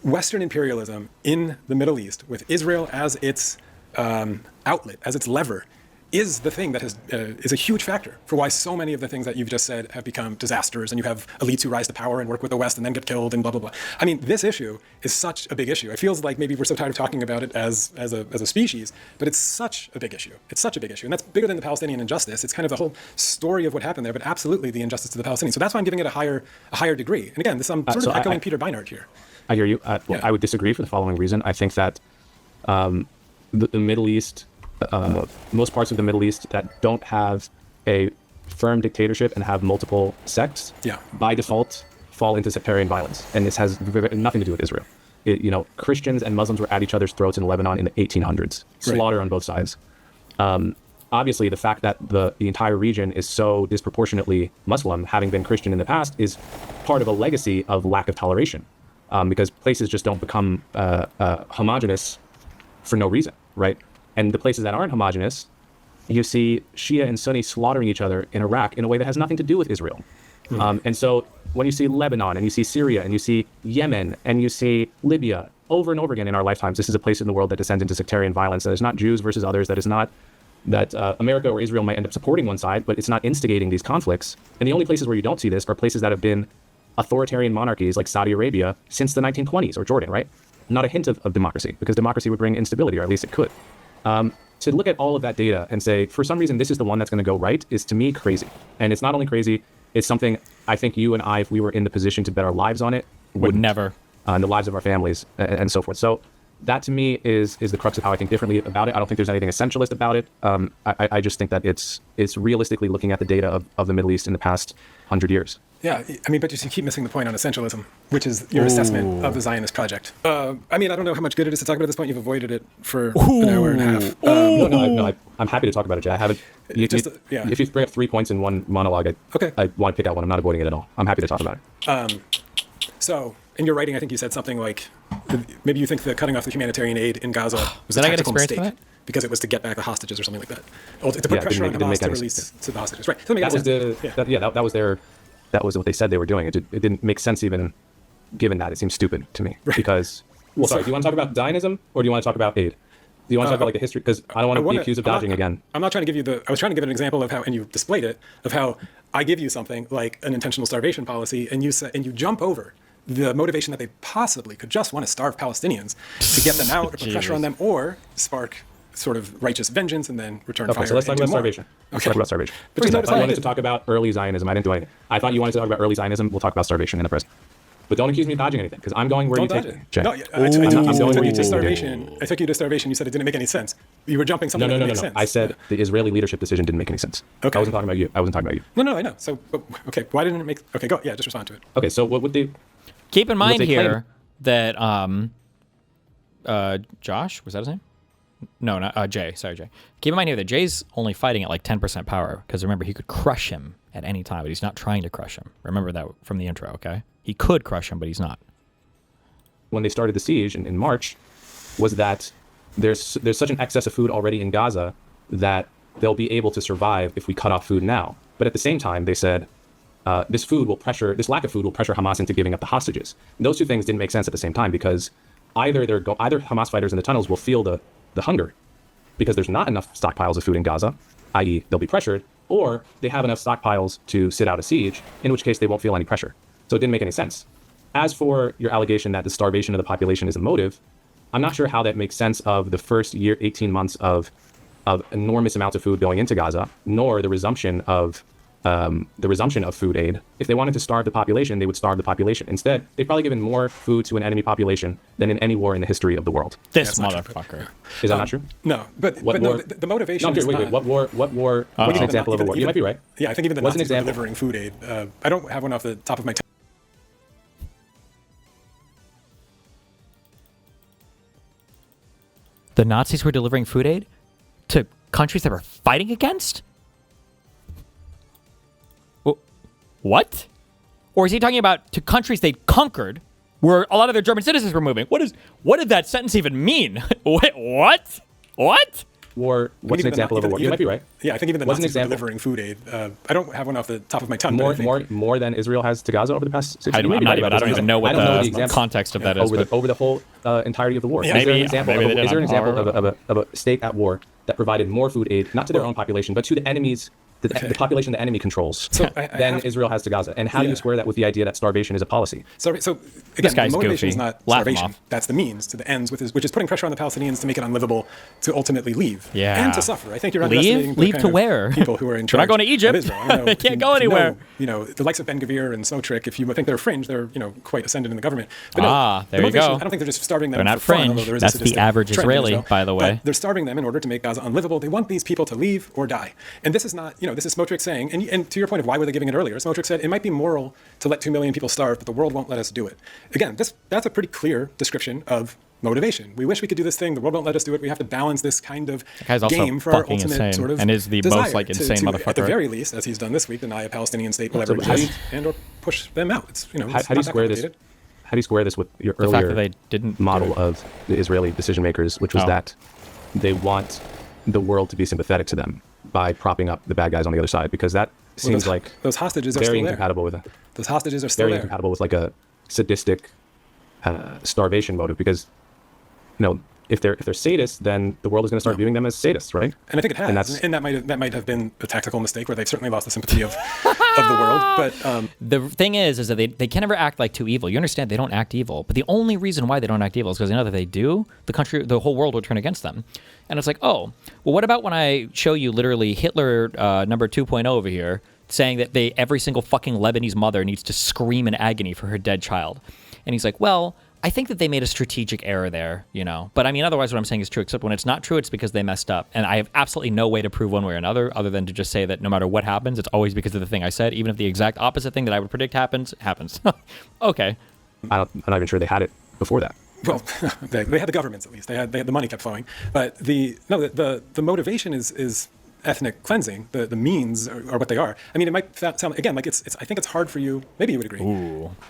Western imperialism in the Middle East, with Israel as its outlet, as its lever, is the thing that is a huge factor for why so many of the things that you've just said have become disasters, and you have elites who rise to power and work with the West and then get killed and blah, blah, blah. I mean, this issue is such a big issue. It feels like maybe we're so tired of talking about it as a species, but it's such a big issue. It's such a big issue. And that's bigger than the Palestinian injustice. It's kind of the whole story of what happened there, but absolutely the injustice to the Palestinians. So that's why I'm giving it a higher degree. And again, I'm sort of echoing Peter Beinart here. I hear you. I would disagree for the following reason. I think that the Middle East, most parts of the Middle East that don't have a firm dictatorship and have multiple sects, by default fall into sectarian violence. And this has nothing to do with Israel. Christians and Muslims were at each other's throats in Lebanon in the 1800s. Slaughter on both sides. Obviously, the fact that the entire region is so disproportionately Muslim, having been Christian in the past, is part of a legacy of lack of toleration. Because places just don't become homogenous for no reason, right? And the places that aren't homogenous, you see Shia and Sunni slaughtering each other in Iraq in a way that has nothing to do with Israel. And so when you see Lebanon and you see Syria and you see Yemen and you see Libya over and over again in our lifetimes, this is a place in the world that descends into sectarian violence. That is not Jews versus others. That is not that America or Israel might end up supporting one side, but it's not instigating these conflicts. And the only places where you don't see this are places that have been authoritarian monarchies like Saudi Arabia since the 1920s, or Jordan, right? Not a hint of democracy, because democracy would bring instability, or at least it could. To look at all of that data and say, for some reason, this is the one that's going to go right, is to me crazy. And it's not only crazy, it's something I think you and I, if we were in the position to bet our lives on it, would never, and the lives of our families and so forth. So that to me is the crux of how I think differently about it. I don't think there's anything essentialist about it. I just think that it's realistically looking at the data of the Middle East in the past 100 years. Yeah, I mean, but you keep missing the point on essentialism, which is your assessment of the Zionist project. I mean, I don't know how much good it is to talk about at this point. You've avoided it for an hour and a half. No, I'm happy to talk about it, Jay. I haven't. If you bring up 3 points in one monologue, I want to pick out one. I'm not avoiding it at all. I'm happy to talk about it. So, in your writing, I think you said something like, maybe you think the cutting off the humanitarian aid in Gaza was a tactical mistake because it was to get back the hostages or something like that. Or to put pressure on Hamas to release to the hostages. Right. That was what they said they were doing. It didn't make sense even given that. It seems stupid to me. Right. Because, do you want to talk about Zionism or do you want to talk about aid? Do you want to talk about like the history? Because I don't want to be accused of dodging again. I'm not trying to give you I was trying to give an example of how, and you displayed it, of how I give you something like an intentional starvation policy and you jump over the motivation that they possibly could just want to starve Palestinians to get them out or put pressure on them or spark sort of righteous vengeance and then return fire. Okay, so let's talk about starvation. Let's talk about starvation. But I thought you wanted to talk about early Zionism. I didn't do anything. I thought you wanted to talk about early Zionism. We'll talk about starvation in the present. But don't accuse me of dodging anything, because I'm going where you take me. No, I took you to starvation. I took you to starvation. You said it didn't make any sense. You were jumping something that didn't make sense. I said the Israeli leadership decision didn't make any sense. Okay. I wasn't talking about you. No, I know. So, okay, why didn't it make... Okay, go. Yeah, just respond to it. Okay, so what would they... Keep in mind here that Josh, was that his name? No, not Jay. Sorry, Jay. Keep in mind here that Jay's only fighting at like 10% power, because remember, he could crush him at any time, but he's not trying to crush him. Remember that from the intro, okay? He could crush him, but he's not. When they started the siege in March, was that there's such an excess of food already in Gaza that they'll be able to survive if we cut off food now. But at the same time, they said this lack of food will pressure Hamas into giving up the hostages. And those two things didn't make sense at the same time, because either Hamas fighters in the tunnels will feel the hunger because there's not enough stockpiles of food in Gaza, i.e. they'll be pressured, or they have enough stockpiles to sit out a siege, in which case they won't feel any pressure. So it didn't make any sense. As for your allegation that the starvation of the population is a motive, I'm not sure how that makes sense of the first year, 18 months of enormous amounts of food going into Gaza, nor the resumption of food aid. If they wanted to starve the population, they would starve the population. Instead, they've probably given more food to an enemy population than in any war in the history of the world. This motherfucker. Is that not true? No, but the motivation is wait. What war? What's an example of a war? You might be right. Yeah, I think even the Nazis were delivering food aid. I don't have one off the top of my tongue. The Nazis were delivering food aid to countries that were fighting against? What? Or is he talking about to countries they conquered, where a lot of their German citizens were moving? What did that sentence even mean? Wait, what? What? War. What's an example of a war? You might be right. Yeah, I think even the Nazis were delivering food aid. I don't have one off the top of my tongue. More than Israel has to Gaza over the past 6 years. I don't even know what the context of that is. Over the whole entirety of the war. Is there an example of a state at war that provided more food aid, not to their own population, but to the enemies? The population the enemy controls than Israel has to Gaza. And how do you square that with the idea that starvation is a policy? So again, the motivation is not starvation. That's the means to the ends, which is putting pressure on the Palestinians to make it unlivable, to ultimately leave and to suffer. I think you're underestimating leave to where? People who are in charge. They're not going to Egypt. Of Israel. They can't go anywhere. The likes of Ben Gvir and Smotrich, if you think they're fringe, they're quite ascendant in the government. But there you go. I don't think they're just starving them. They're not fringe. That's the average Israeli, by the way. They're starving them in order to make Gaza unlivable. They want these people to leave or die. And this is not, this is Smotrich saying, and to your point of why were they giving it earlier, Smotrich said it might be moral to let 2 million people starve, but the world won't let us do it. Again, that's a pretty clear description of motivation. We wish we could do this thing. The world won't let us do it. We have to balance this kind of game for our ultimate insane, sort of and is the most insane motherfucker. At the very least, as he's done this week, deny a Palestinian state will ever exist and or push them out. It's how do you square this? How do you square this with your earlier model of the Israeli decision makers, which was that they want the world to be sympathetic to them by propping up the bad guys on the other side? Because that seems like those hostages are very still incompatible with those hostages are still very incompatible with like a sadistic starvation motive. Because if they're sadists, then the world is going to start viewing them as sadists, right? And I think it has, and that might have been a tactical mistake where they've certainly lost the sympathy of the world. But the thing is that they can never act like too evil. You understand they don't act evil, but the only reason why they don't act evil is because they know that they do, the whole world will turn against them. And it's like, oh, well, what about when I show you literally Hitler number 2.0 over here saying that every single fucking Lebanese mother needs to scream in agony for her dead child? And he's like, well, I think that they made a strategic error there, But I mean, otherwise what I'm saying is true, except when it's not true, it's because they messed up. And I have absolutely no way to prove one way or another other than to just say that no matter what happens, it's always because of the thing I said. Even if the exact opposite thing that I would predict happens. Okay. I'm not even sure they had it before that. Well, they had the governments at least. They had the money kept flowing. But the motivation is ethnic cleansing. The means are what they are. I mean, it might sound again like it's. I think it's hard for you. Maybe you would agree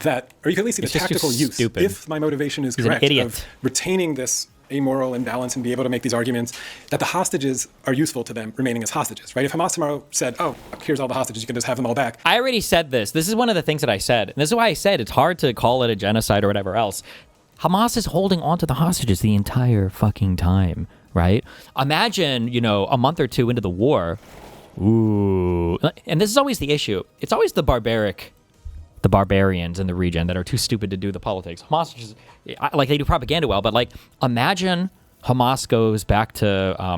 that, or you can at least see the tactical use. Stupid. If my motivation is correct, of retaining this amoral imbalance and be able to make these arguments, that the hostages are useful to them remaining as hostages, right? If Hamas tomorrow said, "Oh, here's all the hostages, you can just have them all back." I already said this. This is one of the things that I said. And this is why I said it's hard to call it a genocide or whatever else. Hamas is holding on to the hostages the entire fucking time, right? Imagine, a month or two into the war. Ooh. And this is always the issue. It's always the barbarians in the region that are too stupid to do the politics. Hamas just, they do propaganda well, but imagine Hamas goes back to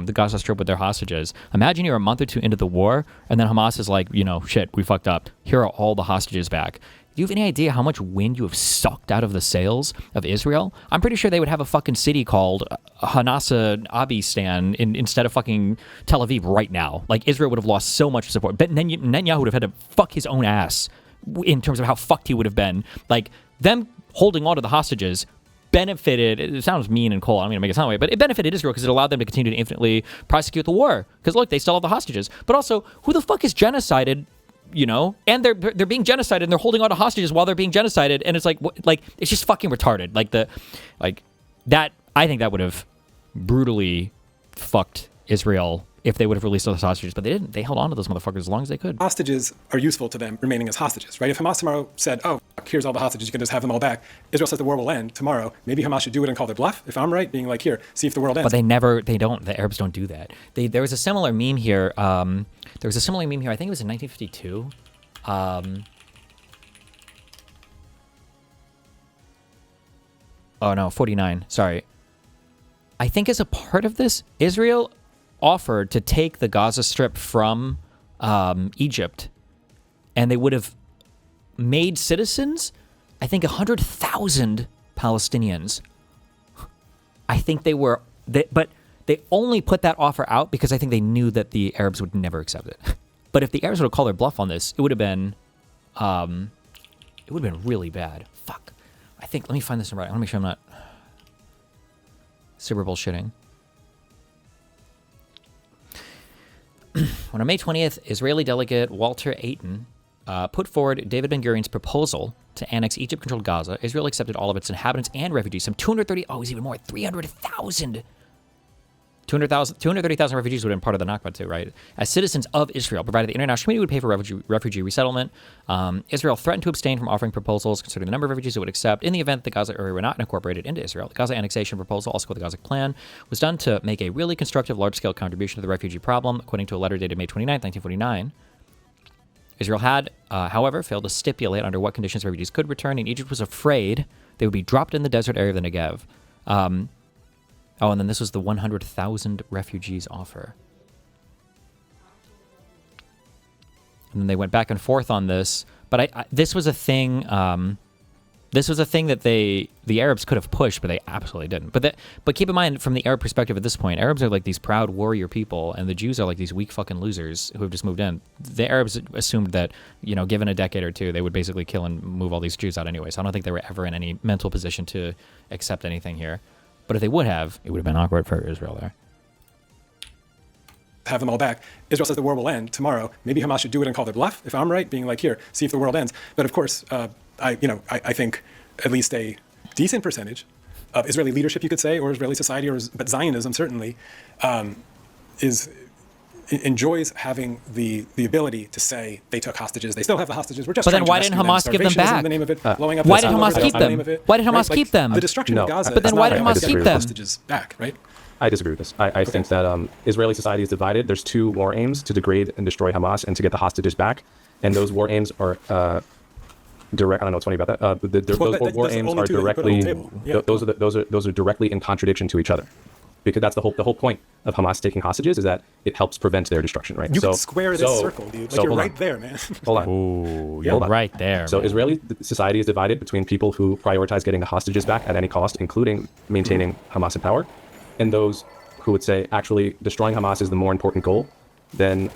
the Gaza Strip with their hostages. Imagine you're a month or two into the war, and then Hamas is like, shit, we fucked up. Here are all the hostages back. Do you have any idea how much wind you have sucked out of the sails of Israel? I'm pretty sure they would have a fucking city called Hanasa Abistan instead of fucking Tel Aviv right now. Israel would have lost so much support. But Netanyahu would have had to fuck his own ass in terms of how fucked he would have been. Them holding on to the hostages benefited, it sounds mean and cold, I don't mean to make it sound that way, but it benefited Israel because it allowed them to continue to infinitely prosecute the war. Because look, they still have the hostages. But also, who the fuck is genocided? And they're being genocided and they're holding on to hostages while they're being genocided, and it's it's just fucking retarded. That I think that would have brutally fucked Israel if they would have released those hostages, but they didn't. They held on to those motherfuckers as long as they could. Hostages are useful to them remaining as hostages, right? If Hamas tomorrow said, "Oh, here's all the hostages, you can just have them all back," Israel says the war will end tomorrow. Maybe Hamas should do it and call their bluff. If I'm right, being like, "Here, see if the world ends." But they don't. The Arabs don't do that. There was a similar meme here. I think it was in 1952. Oh no, 49. Sorry. I think as a part of this, Israel offered to take the Gaza Strip from Egypt, and they would have made citizens, I think 100,000 Palestinians. I think but they only put that offer out because I think they knew that the Arabs would never accept it. But if the Arabs would have called their bluff on this, it would have been really bad. Fuck. Let me find this number. I want to make sure I'm not super bullshitting. On May 20th, Israeli delegate Walter Ayton put forward David Ben-Gurion's proposal to annex Egypt-controlled Gaza. Israel accepted all of its inhabitants and refugees. Some 230, it was even more, 300,000. 230,000 refugees would have been part of the Nakba too, right? As citizens of Israel, provided the international community would pay for refugee resettlement. Israel threatened to abstain from offering proposals concerning the number of refugees it would accept in the event the Gaza area were not incorporated into Israel. The Gaza annexation proposal, also called the Gaza Plan, was done to make a really constructive, large-scale contribution to the refugee problem, according to a letter dated May 29, 1949. Israel had, however, failed to stipulate under what conditions refugees could return, and Egypt was afraid they would be dropped in the desert area of the Negev. And then this was the 100,000 refugees offer. And then they went back and forth on this, but this was a thing. This was a thing that the Arabs could have pushed, but they absolutely didn't. But keep in mind, from the Arab perspective at this point, Arabs are like these proud warrior people, and the Jews are like these weak fucking losers who have just moved in. The Arabs assumed that, given a decade or two, they would basically kill and move all these Jews out anyway. So I don't think they were ever in any mental position to accept anything here. But if they would have, it would have been awkward for Israel there. Have them all back. Israel says the war will end tomorrow. Maybe Hamas should do it and call their bluff, if I'm right, being like, here, see if the world ends. But of course, I think at least a decent percentage of Israeli leadership, you could say, or Israeli society, but Zionism certainly, enjoys having the ability to say they took hostages. They still have the hostages. We're just. But then why didn't Hamas give them back? In the name of it, blowing up why did Hamas keep them? Why did Hamas keep them? The destruction of Gaza. But then why did Hamas keep them? Hostages back, right? I disagree with this. I think that Israeli society is divided. There's two war aims: to degrade and destroy Hamas, and to get the hostages back. And those war aims are direct. I don't know what's funny about that. Those war aims are directly. Those are directly in contradiction to each other. because that's the whole point of Hamas taking hostages is that it helps prevent their destruction, right? You can square this circle, dude. Like, you're right there, man. Hold on. Ooh, you're right there. So man. Israeli society is divided between people who prioritize getting the hostages back at any cost, including maintaining Hamas in power, and those who would say actually destroying Hamas is the more important goal than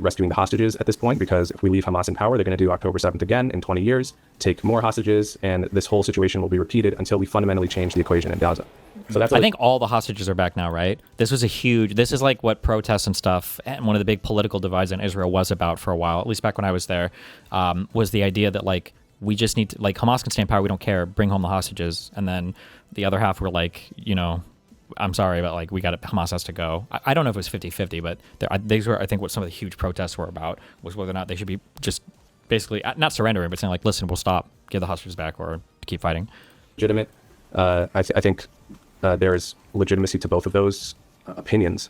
rescuing the hostages at this point, because if we leave Hamas in power, they're going to do October 7th again in 20 years, take more hostages, and this whole situation will be repeated until we fundamentally change the equation in Gaza. So that's I think all the hostages are back now, right? This is like what protests and stuff, and one of the big political divides in Israel was about for a while, at least back when I was there, was the idea that like, we just need to, like, Hamas can stay in power, we don't care, bring home the hostages. And then the other half were like, you know, I'm sorry, but like, Hamas has to go. I don't know if it was 50-50, but these were, I think, what some of the huge protests were about, was whether or not they should be just basically not surrendering, but saying like, listen, we'll stop, give the hostages back, or keep fighting. Legitimate. I think there is legitimacy to both of those opinions.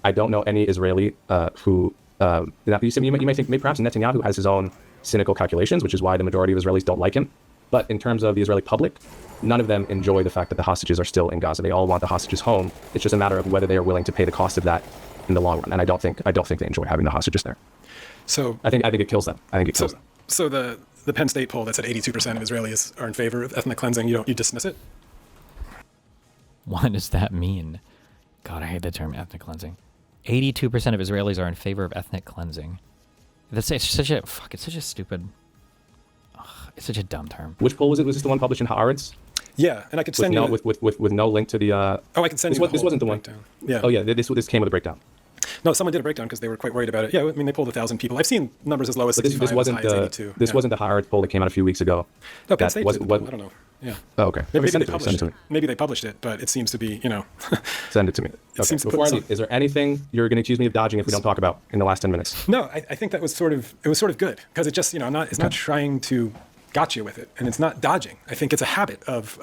I don't know any Israeli who, you might think maybe perhaps Netanyahu has his own cynical calculations, which is why the majority of Israelis don't like him. But in terms of the Israeli public, none of them enjoy the fact that the hostages are still in Gaza. They all want the hostages home. It's just a matter of whether they are willing to pay the cost of that in the long run. And I don't think they enjoy having the hostages there. So I think it kills them. I think it kills them. So the Penn State poll that said 82% of Israelis are in favor of ethnic cleansing, you dismiss it? What does that mean? God, I hate the term ethnic cleansing. 82% of Israelis are in favor of ethnic cleansing. It's such a stupid. It's such a dumb term. Which poll was it? Was this the one published in Haaretz? Yeah, and I could send with no link to the. I can send you. This wasn't the one. Yeah. Oh yeah, this came with a breakdown. No, someone did a breakdown because they were quite worried about it. Yeah, I mean they polled 1,000 people. I've seen numbers as low as 65, this wasn't as high as 82. This wasn't the Haaretz poll that came out a few weeks ago. No, Penn State did. I don't know. Yeah. Oh, okay. Maybe they published it. Maybe they published it, but it seems to be, Send it to me. Okay. Before I leave, is there anything you're going to accuse me of dodging if we don't talk about in the last 10 minutes? No, I think that was sort of good because it just, it's not trying to gotcha with it, and it's not dodging. I think it's a habit of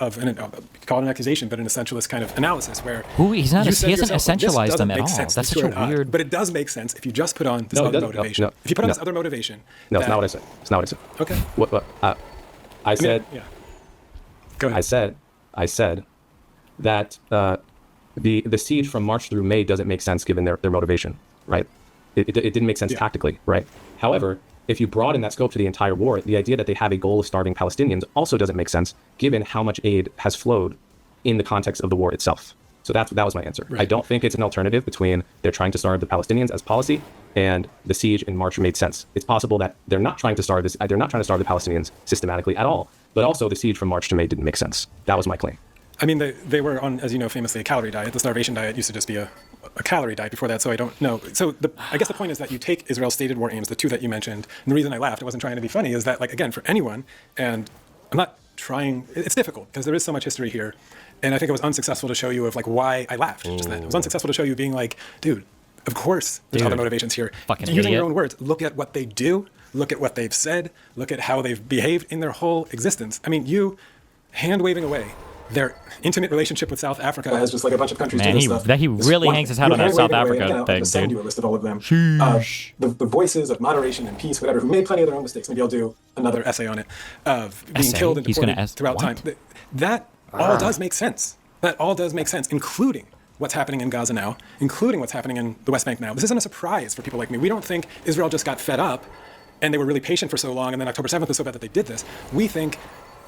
call it an accusation, but an essentialist kind of analysis where he hasn't essentialized them at all. That's such a weird. But it does make sense if you just put on this other motivation. If you put on this other motivation. No, it's not what I said. It's not what I said. Okay. What I said. Yeah. Go ahead. I said that the siege from March through May doesn't make sense given their motivation, right? It didn't make sense tactically, right? However, if you broaden that scope to the entire war, the idea that they have a goal of starving Palestinians also doesn't make sense given how much aid has flowed in the context of the war itself. So that was my answer. Right. I don't think it's an alternative between they're trying to starve the Palestinians as policy and the siege in March made sense. It's possible that they're not trying to starve the Palestinians systematically at all, but also the siege from March to May didn't make sense. That was my claim. I mean, they were on, as you know, famously a calorie diet. The starvation diet used to just be a calorie diet before that, so I don't know. So I guess the point is that you take Israel's stated war aims, the two that you mentioned, and the reason I laughed, I wasn't trying to be funny, is that, like, again, for anyone, and I'm not trying, it's difficult because there is so much history here, and I think it was unsuccessful to show you of, like, why I laughed. Just that. It was unsuccessful to show you being like, dude, of course there's other motivations here. Fucking Using idiot. your own words, look at what they do, look at what they've said, look at how they've behaved in their whole existence. I mean, you hand-waving away their intimate relationship with South Africa has just like a bunch of countries doing stuff. He really hangs his hat on that South Africa thing, I'll send you a list of all of them. The voices of moderation and peace, whatever, who made plenty of their own mistakes. Maybe I'll do another essay on it, of being killed and deported throughout time. That all does make sense. That all does make sense, including what's happening in Gaza now, including what's happening in the West Bank now. This isn't a surprise for people like me. We don't think Israel just got fed up and they were really patient for so long and then October 7th was so bad that they did this. We think,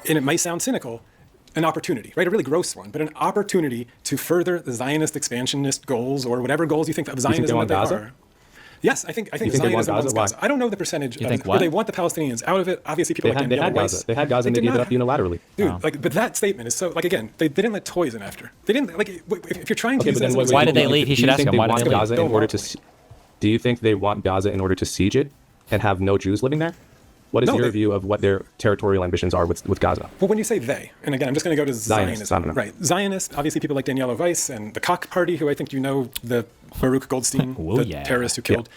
and it might sound cynical, an opportunity, right? A really gross one, but an opportunity to further the Zionist expansionist goals or whatever goals you think of Zionism that they are. Yes, I think Zionism wants Gaza. I don't know the percentage. They want the Palestinians out of it. Obviously, people like Danielle Weiss. They had Gaza and they gave it up unilaterally. Dude, but that statement is so, like, again, they didn't let toys in after. They didn't, like, if you're trying to use that. Why did they leave? He should ask him. Why did they leave? Do you think they want Gaza in order to siege it and have no Jews living there? What is your view of what their territorial ambitions are with Gaza? Well, when you say they, and again, I'm just going to go to Zionism. Right. Zionists, obviously people like Danielle Weiss and the Koch Party, who I think you know, the Baruch Goldstein, terrorist who killed.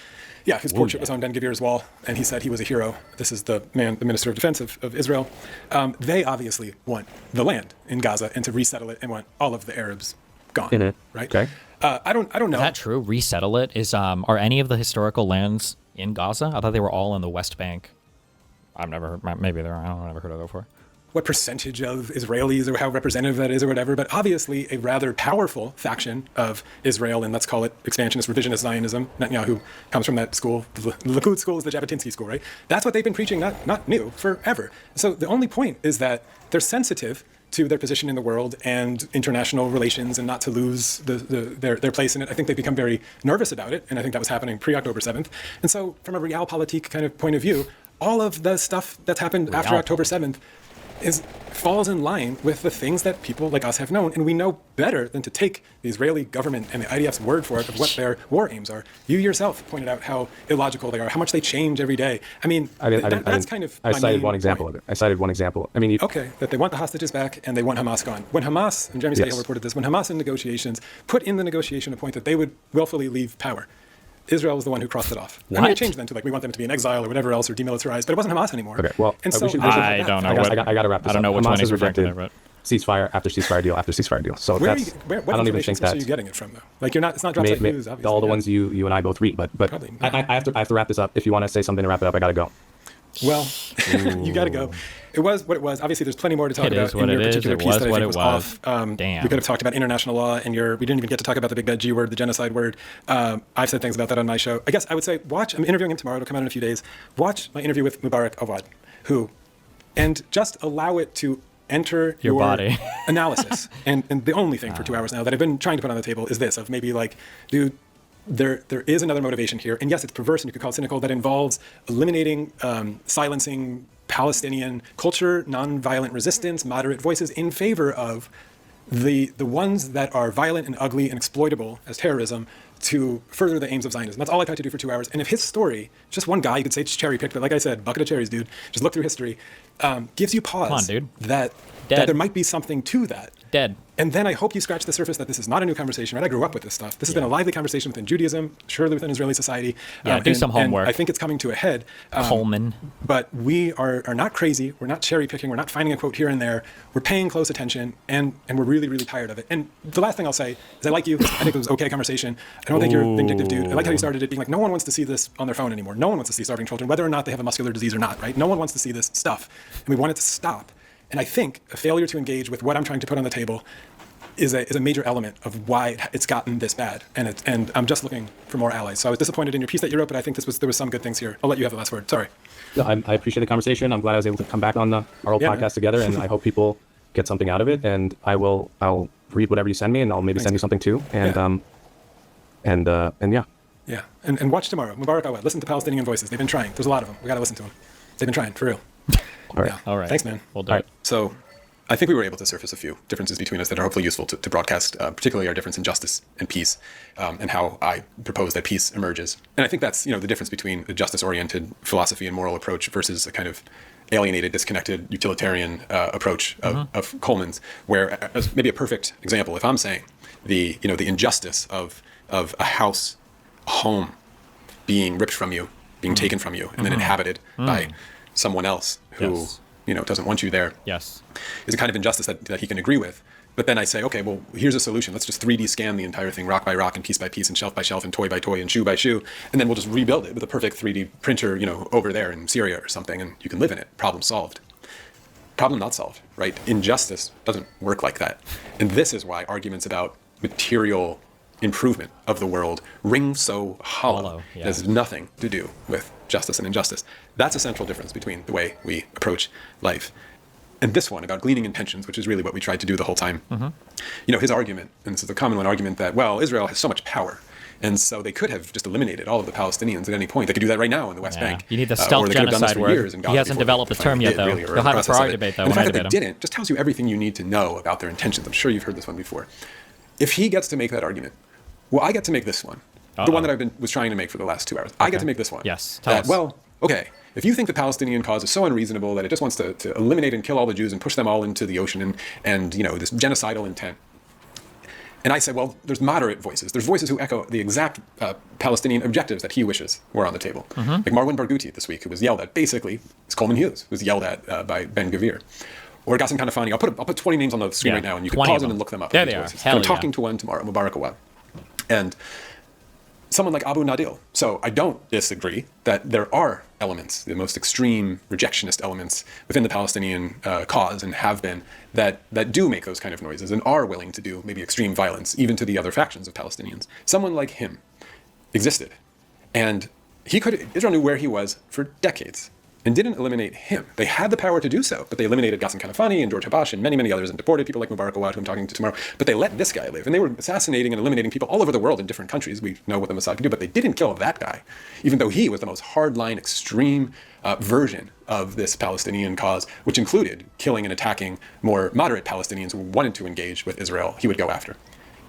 Yeah, his portrait was on Ben Gvir's wall, and he said he was a hero. This is the Minister of Defense of Israel. They obviously want the land in Gaza and to resettle it and want all of the Arabs gone. In it. Right? Okay. I don't know. Is that true? Resettle it? Are any of the historical lands in Gaza? I thought they were all in the West Bank. I've never heard. Maybe there are. I don't know. I've never heard of it before. what percentage of Israelis or how representative that is or whatever, but obviously a rather powerful faction of Israel, and let's call it expansionist, revisionist Zionism. Netanyahu comes from that school. The Likud school is the Jabotinsky school, right? That's what they've been preaching, not new, forever. So the only point is that they're sensitive to their position in the world and international relations and not to lose their place in it. I think they've become very nervous about it, and I think that was happening pre-October 7th. And so from a realpolitik kind of point of view, all of the stuff that's happened after October 7th falls in line with the things that people like us have known, and we know better than to take the Israeli government and the IDF's word for it of what their war aims are. You yourself pointed out how illogical they are, how much they change every day. I mean, that's kind of I cited one example of it. I cited one example. I mean, okay, that they want the hostages back and they want Hamas gone. When Hamas, and Jeremy Scahill reported this, when Hamas in negotiations put in the negotiation a point that they would willfully leave power, Israel was the one who crossed it off. What? I mean, it changed then to we want them to be in exile or whatever else or demilitarized, but it wasn't Hamas anymore. Okay, well, and so I don't know. I got to wrap this up. I don't know which Hamas one he's has rejected. rejected ceasefire after ceasefire deal after ceasefire deal. So what I don't even think source that. are you getting it from though? Like it's not drops like news, obviously. All the ones you and I both read, but Probably, I have to wrap this up. If you want to say something to wrap it up, I got to go. Well, you got to go. It was what it was. Obviously, there's plenty more to talk about in your particular piece that I think was off. Damn. We could have talked about international law, and we didn't even get to talk about the big bad G word, the genocide word. I've said things about that on my show. I guess I would say I'm interviewing him tomorrow. It'll come out in a few days. Watch my interview with Mubarak Awad, and just allow it to enter your body analysis. And the only thing for 2 hours now that I've been trying to put on the table is this, of maybe dude, there is another motivation here. And yes, it's perverse and you could call it cynical, that involves eliminating, silencing Palestinian culture, nonviolent resistance, moderate voices in favor of the ones that are violent and ugly and exploitable as terrorism to further the aims of Zionism. That's all I tried to do for 2 hours. And if his story, just one guy, you could say it's cherry-picked, but like I said, bucket of cherries, dude, just look through history, gives you pause. Come on, dude. That there might be something to that. Dead. And then I hope you scratch the surface that this is not a new conversation, right? I grew up with this stuff. This has been a lively conversation within Judaism, surely within Israeli society. Do some homework. And I think it's coming to a head. Coleman. But we are not crazy. We're not cherry picking. We're not finding a quote here and there. We're paying close attention, and we're really, really tired of it. And the last thing I'll say is I like you. I think it was okay conversation. I don't think you're a vindictive dude. I like how you started it being like, no one wants to see this on their phone anymore. No one wants to see starving children, whether or not they have a muscular disease or not, right? No one wants to see this stuff. And we want it to stop. And I think a failure to engage with what I'm trying to put on the table is a major element of why it's gotten this bad. And I'm just looking for more allies. So I was disappointed in your piece that you wrote, but I think there was some good things here. I'll let you have the last word. Sorry. No, I appreciate the conversation. I'm glad I was able to come back on our old podcast together, and I hope people get something out of it. And I'll read whatever you send me, and I'll maybe send you something too. And yeah. Yeah. And watch tomorrow. Mubarak Awad. Listen to Palestinian voices. They've been trying. There's a lot of them. We got to listen to them. They've been trying, for real. All right. Yeah. All right. Thanks, man. We'll do it. So I think we were able to surface a few differences between us that are hopefully useful to broadcast, particularly our difference in justice and peace, and how I propose that peace emerges. And I think that's the difference between a justice-oriented philosophy and moral approach versus a kind of alienated, disconnected, utilitarian approach of Coleman's, where as maybe a perfect example, if I'm saying the injustice of a house, a home being ripped from you, being taken from you, and then inhabited by someone else who doesn't want you there. Yes. Is a kind of injustice that he can agree with. But then I say, okay, well, here's a solution. Let's just 3D scan the entire thing, rock by rock and piece by piece and shelf by shelf and toy by toy and shoe by shoe. And then we'll just rebuild it with a perfect 3D printer, over there in Syria or something, and you can live in it. Problem solved. Problem not solved, right? Injustice doesn't work like that. And this is why arguments about material improvement of the world ring so hollow. Yeah. It has nothing to do with justice and injustice. That's a central difference between the way we approach life. And this one about gleaning intentions, which is really what we tried to do the whole time. His argument, and this is a common one argument, that, well, Israel has so much power, and so they could have just eliminated all of the Palestinians at any point. They could do that right now in the West Bank. You need the stealth genocide word. He hasn't developed the term yet, though. He'll have it for our debate, though. And the fact that they didn't just tells you everything you need to know about their intentions. I'm sure you've heard this one before. If he gets to make that argument, well, I get to make this one. The one that was trying to make for the last 2 hours. I get to make this one. Yes, tell us. Well, okay, if you think the Palestinian cause is so unreasonable that it just wants to eliminate and kill all the Jews and push them all into the ocean and this genocidal intent. And I say, well, there's moderate voices. There's voices who echo the exact Palestinian objectives that he wishes were on the table. Like Marwan Barghouti this week, who was yelled at, basically, it's Coleman Hughes, who was yelled at by Ben Gvir. Or Ghassan Kanafani. I'll put 20 names on the screen right now, and you can pause it and look them up. There they are. I'm talking to one tomorrow, Mubarak Awad. And someone like Abu Nadil. So I don't disagree that there are elements, the most extreme rejectionist elements within the Palestinian cause, and have been, that do make those kind of noises and are willing to do maybe extreme violence, even to the other factions of Palestinians. Someone like him existed. And Israel knew where he was for decades and didn't eliminate him. They had the power to do so, but they eliminated Ghassan Kanafani and George Habash and many, many others, and deported people like Mubarak Awad, who I'm talking to tomorrow. But they let this guy live. And they were assassinating and eliminating people all over the world in different countries. We know what the Mossad can do, but they didn't kill that guy, even though he was the most hardline, extreme version of this Palestinian cause, which included killing and attacking more moderate Palestinians who wanted to engage with Israel. He would go after.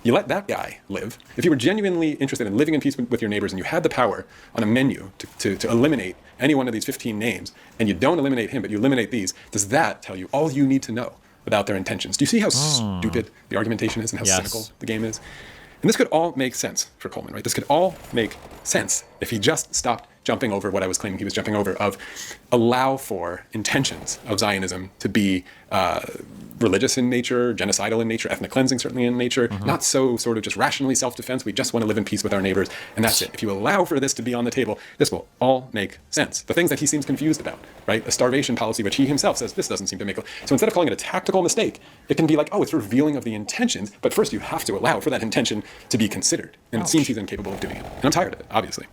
You let that guy live. If you were genuinely interested in living in peace with your neighbors, and you had the power on a menu to eliminate any one of these 15 names, and you don't eliminate him, but you eliminate these, does that tell you all you need to know about their intentions? Do you see how stupid the argumentation is and how cynical the game is? And this could all make sense for Coleman, right? This could all make sense if he just stopped jumping over what I was claiming he was jumping over, of allow for intentions of Zionism to be religious in nature, genocidal in nature, ethnic cleansing certainly in nature, not so sort of just rationally self-defense. We just want to live in peace with our neighbors, and that's it. If you allow for this to be on the table, this will all make sense. The things that he seems confused about, right? A starvation policy, which he himself says this doesn't seem to make. So instead of calling it a tactical mistake, it can be like, oh, it's revealing of the intentions, but first you have to allow for that intention to be considered. And it seems he's incapable of doing it. And I'm tired of it, obviously.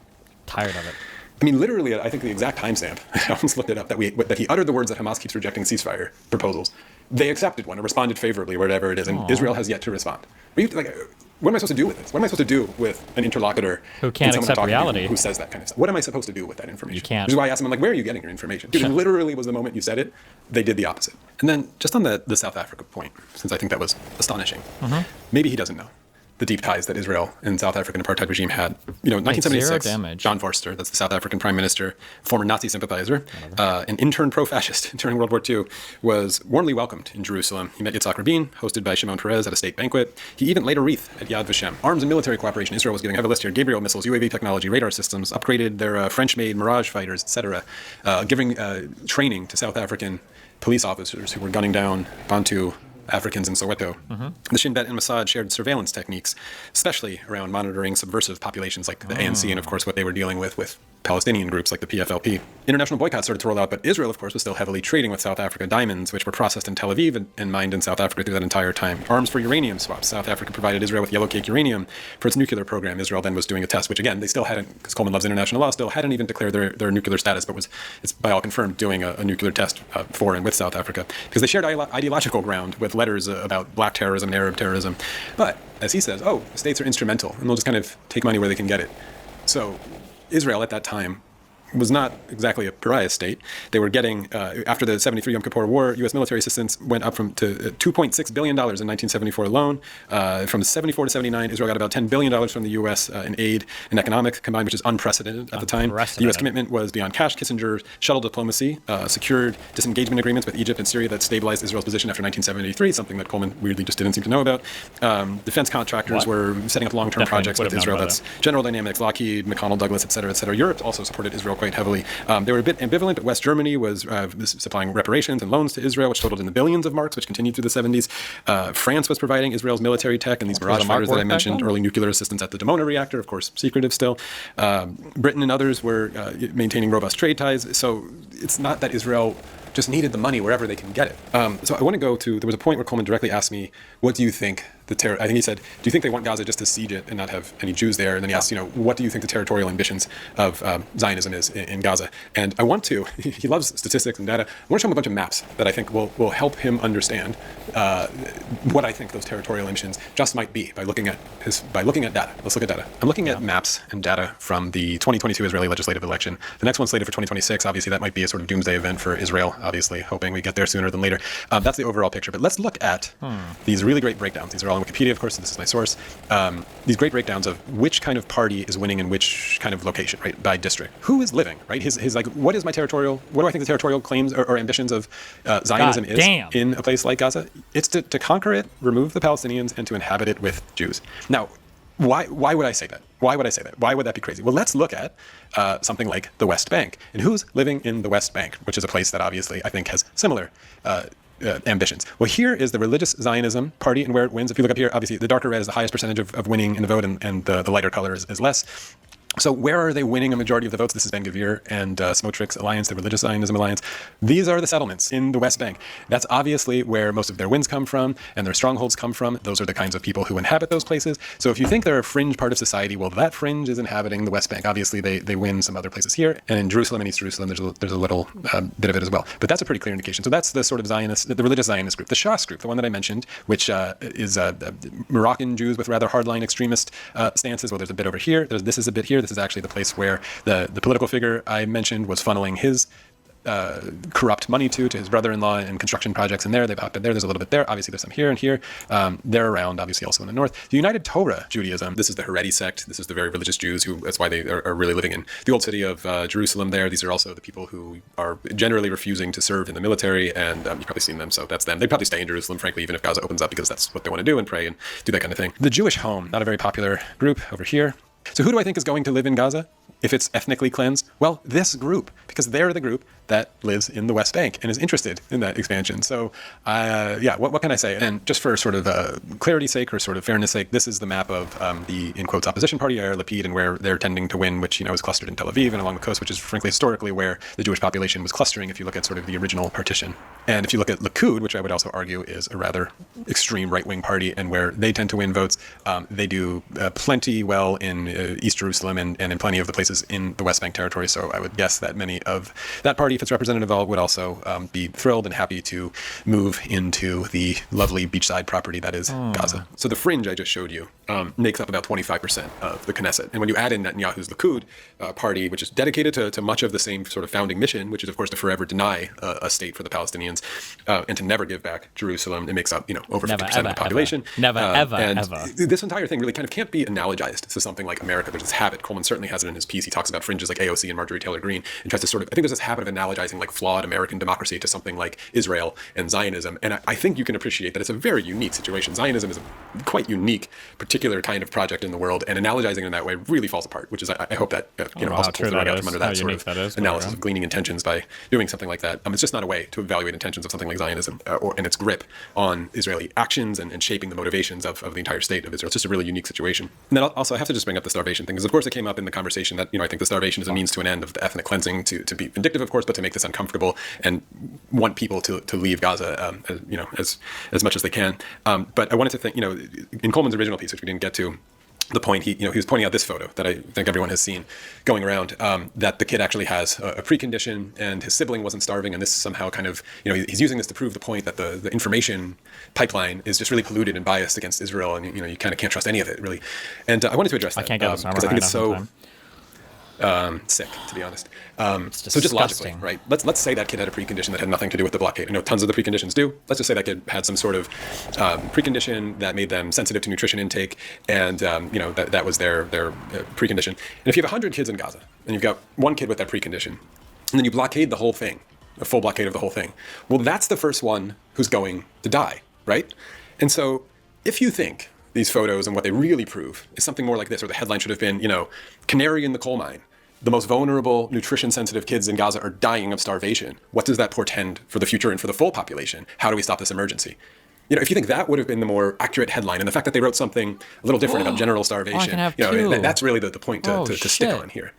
Tired of it. I mean, literally, I think the exact timestamp, I almost looked it up, that he uttered the words that Hamas keeps rejecting ceasefire proposals. They accepted one and responded favorably, whatever it is, and Israel has yet to respond. What am I supposed to do with this? What am I supposed to do with an interlocutor who can't accept reality, who says that kind of stuff? What am I supposed to do with that information? You can't. Which is why I asked him, I'm like, where are you getting your information? Dude, it literally was the moment you said it, they did the opposite. And then just on the South Africa point, since I think that was astonishing, maybe he doesn't know the deep ties that Israel and South African apartheid regime had. You know, 1976, John Vorster, that's the South African prime minister, former Nazi sympathizer, an intern pro-fascist during World War II, was warmly welcomed in Jerusalem. He met Yitzhak Rabin, hosted by Shimon Peres at a state banquet. He even laid a wreath at Yad Vashem. Arms and military cooperation. Israel was giving, I have a list here, Gabriel missiles, UAV technology, radar systems, upgraded their French-made Mirage fighters, etc., giving training to South African police officers who were gunning down Bantu Africans in Soweto. The Shin Bet and Mossad shared surveillance techniques, especially around monitoring subversive populations like the ANC, and of course what they were dealing with Palestinian groups like the PFLP. International boycotts started to roll out, but Israel, of course, was still heavily trading with South Africa diamonds, which were processed in Tel Aviv and mined in South Africa through that entire time. Arms for uranium swaps. South Africa provided Israel with yellow cake uranium for its nuclear program. Israel then was doing a test, which again, they still hadn't, because Coleman loves international law, still hadn't even declared their nuclear status, but it's by all confirmed doing a nuclear test for and with South Africa, because they shared ideological ground with letters about black terrorism and Arab terrorism. But as he says, the states are instrumental, and they'll just kind of take money where they can get it. So Israel at that time was not exactly a pariah state. They were getting, after the 73 Yom Kippur War, U.S. military assistance went up to $2.6 billion in 1974 alone. From 74 to 79, Israel got about $10 billion from the U.S. In aid and economic combined, which is unprecedented at the time. The U.S. commitment was beyond cash. Kissinger shuttle diplomacy, secured disengagement agreements with Egypt and Syria that stabilized Israel's position after 1973, something that Coleman weirdly just didn't seem to know about. Defense contractors were setting up long-term projects with Israel. That's General Dynamics, Lockheed, McConnell Douglas, et cetera, et cetera. Europe also supported Israel quite heavily. They were a bit ambivalent, but West Germany was supplying reparations and loans to Israel, which totaled in the billions of marks, which continued through the 70s. France was providing Israel's military tech and these Mirage fighters that I mentioned, early nuclear assistance at the Dimona reactor, of course, secretive still. Britain and others were maintaining robust trade ties. So it's not that Israel just needed the money wherever they can get it. So I want to go to, there was a point where Coleman directly asked me, what do you think I think he said, do you think they want Gaza just to siege it and not have any Jews there? And then he asked, what do you think the territorial ambitions of Zionism is in Gaza? And I want to, he loves statistics and data, I want to show him a bunch of maps that I think will help him understand what I think those territorial ambitions just might be by looking at data. Let's look at data. I'm looking at maps and data from the 2022 Israeli legislative election. The next one's slated for 2026. Obviously, that might be a sort of doomsday event for Israel, obviously, hoping we get there sooner than later. That's the overall picture. But let's look at these really great breakdowns. These are all on Wikipedia, of course, so this is my source. These great breakdowns of which kind of party is winning in which kind of location, right, by district. Who is living, right? His like, what is my territorial, what do I think the territorial claims or ambitions of Zionism is in a place like Gaza? It's to conquer it, remove the Palestinians, and to inhabit it with Jews. Now, why would I say that? Why would I say that? Why would that be crazy? Well, let's look at something like the West Bank. And who's living in the West Bank, which is a place that obviously I think has similar ambitions. Well, here is the religious Zionism party and where it wins. If you look up here, obviously the darker red is the highest percentage of winning in the vote, and the lighter color is less. So where are they winning a majority of the votes? This is Ben Gvir and Smotrik's alliance, the Religious Zionism Alliance. These are the settlements in the West Bank. That's obviously where most of their wins come from and their strongholds come from. Those are the kinds of people who inhabit those places. So if you think they're a fringe part of society, well, that fringe is inhabiting the West Bank. Obviously, they win some other places here. And in Jerusalem and East Jerusalem, there's a little bit of it as well. But that's a pretty clear indication. So that's the sort of Zionist, the religious Zionist group. The Shas group, the one that I mentioned, which is Moroccan Jews with rather hardline extremist stances. Well, there's a bit over here. This is a bit here. This is actually the place where the political figure I mentioned was funneling his corrupt money to his brother-in-law in construction projects in there. They've outbid there. There's a little bit there. Obviously, there's some here and here. They're around, obviously, also in the north. The United Torah Judaism, this is the Haredi sect. This is the very religious Jews who, that's why they are really living in the old city of Jerusalem there. These are also the people who are generally refusing to serve in the military, and you've probably seen them, so that's them. They'd probably stay in Jerusalem, frankly, even if Gaza opens up, because that's what they want to do and pray and do that kind of thing. The Jewish home, not a very popular group over here. So who do I think is going to live in Gaza if it's ethnically cleansed? Well, this group, because they're the group that lives in the West Bank and is interested in that expansion. So, what can I say? And just for sort of clarity's sake or sort of fairness sake, this is the map of the, in quotes, opposition party, Yair Lapid, and where they're tending to win, which, is clustered in Tel Aviv and along the coast, which is frankly historically where the Jewish population was clustering if you look at sort of the original partition. And if you look at Likud, which I would also argue is a rather extreme right-wing party and where they tend to win votes, they do plenty well in East Jerusalem and in plenty of the places in the West Bank territory. So I would guess that many of that party, if it's representative at all, would also be thrilled and happy to move into the lovely beachside property that is Gaza. So the fringe I just showed you makes up about 25% of the Knesset. And when you add in Netanyahu's Likud party, which is dedicated to much of the same sort of founding mission, which is, of course, to forever deny a state for the Palestinians and to never give back Jerusalem, it makes up, over 50% of the population. Ever. This entire thing really kind of can't be analogized to something like America. There's this habit, Coleman certainly has it in his piece, he talks about fringes like AOC and Marjorie Taylor Greene, and tries to sort of, I think there's this habit of analogizing like flawed American democracy to something like Israel and Zionism. And I think you can appreciate that it's a very unique situation. Zionism is a quite unique, particular kind of project in the world, and analogizing in that way really falls apart, which is, I hope that, also pulls the rug out from under that sort of analysis of gleaning intentions by doing something like that. It's just not a way to evaluate intentions of something like Zionism and its grip on Israeli actions and shaping the motivations of the entire state of Israel. It's just a really unique situation. And then also I have to just bring up the starvation thing, because of course it came up in the conversation that, I think the starvation is a means to an end of the ethnic cleansing to be vindictive, of course, but to make this uncomfortable and want people to leave Gaza, as much as they can. But I wanted to think, in Coleman's original piece, which we didn't get to, the point he was pointing out this photo that I think everyone has seen going around, that the kid actually has a precondition and his sibling wasn't starving, and this somehow kind of, he's using this to prove the point that the information pipeline is just really polluted and biased against Israel, and you kind of can't trust any of it really. And I wanted to address that. I can't get this because I think it's so sick, to be honest. So just logically, right? Let's say that kid had a precondition that had nothing to do with the blockade. I know tons of the preconditions do. Let's just say that kid had some sort of precondition that made them sensitive to nutrition intake, and that was their precondition. And if you have 100 kids in Gaza, and you've got one kid with that precondition, and then you blockade the whole thing, a full blockade of the whole thing, well, that's the first one who's going to die, right? And so if you think these photos and what they really prove is something more like this, or the headline should have been, canary in the coal mine, the most vulnerable, nutrition-sensitive kids in Gaza are dying of starvation. What does that portend for the future and for the full population? How do we stop this emergency? If you think that would have been the more accurate headline, and the fact that they wrote something a little different about general starvation, that's really the point to stick on here.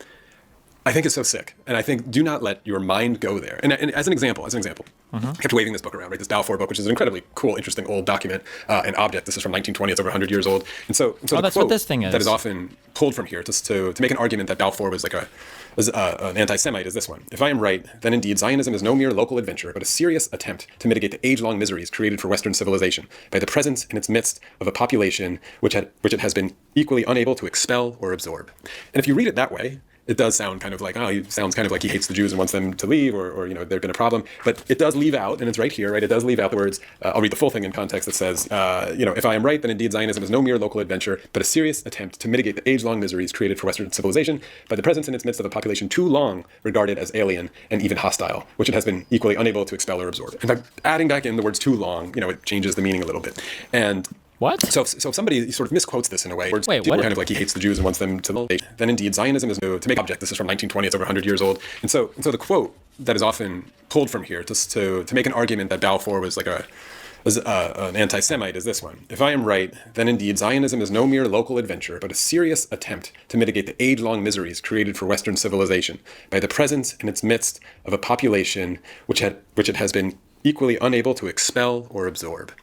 I think it's so sick. And I think do not let your mind go there. And as an example, I kept waving this book around, right? This Balfour book, which is an incredibly cool, interesting old document and object. This is from 1920. It's over 100 years old. And so that's what this thing is. That is often pulled from here to make an argument that Balfour was like an anti-Semite is this one. If I am right, then indeed Zionism is no mere local adventure, but a serious attempt to mitigate the age-long miseries created for Western civilization by the presence in its midst of a population which it has been equally unable to expel or absorb. And if you read it that way, it does sound kind of like, he sounds kind of like he hates the Jews and wants them to leave, or there'd been a problem. But it does leave out, and it's right here, right? It does leave out the words, I'll read the full thing in context that says, if I am right, then indeed Zionism is no mere local adventure, but a serious attempt to mitigate the age-long miseries created for Western civilization by the presence in its midst of a population too long regarded as alien and even hostile, which it has been equally unable to expel or absorb. In fact, adding back in the words too long, it changes the meaning a little bit. And What? So if somebody sort of misquotes this in a way, where Wait, people what? are kind of like he hates the Jews and wants them to live, then indeed Zionism is no to make object. This is from 1920. It's over 100 years old. And so the quote that is often pulled from here to make an argument that Balfour was like an anti-Semite is this one. If I am right, then indeed Zionism is no mere local adventure, but a serious attempt to mitigate the age-long miseries created for Western civilization by the presence in its midst of a population which it has been equally unable to expel or absorb.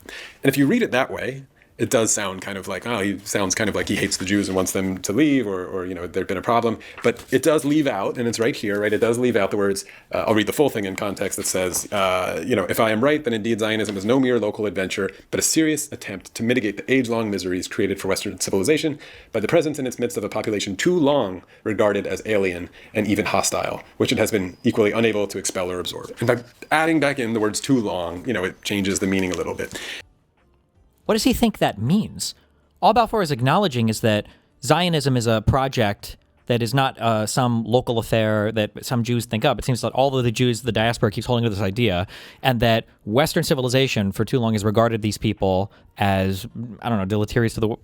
And if you read it that way, it does sound kind of like, he sounds kind of like he hates the Jews and wants them to leave, or there'd been a problem. But it does leave out, and it's right here, right? It does leave out the words, I'll read the full thing in context that says, if I am right, then indeed Zionism is no mere local adventure, but a serious attempt to mitigate the age-long miseries created for Western civilization by the presence in its midst of a population too long regarded as alien and even hostile, which it has been equally unable to expel or absorb. And by adding back in the words too long, it changes the meaning a little bit. What does he think that means? All Balfour is acknowledging is that Zionism is a project that is not some local affair that some Jews think up. It seems that all of the Jews, the diaspora, keeps holding to this idea, and that Western civilization for too long has regarded these people as, deleterious to the,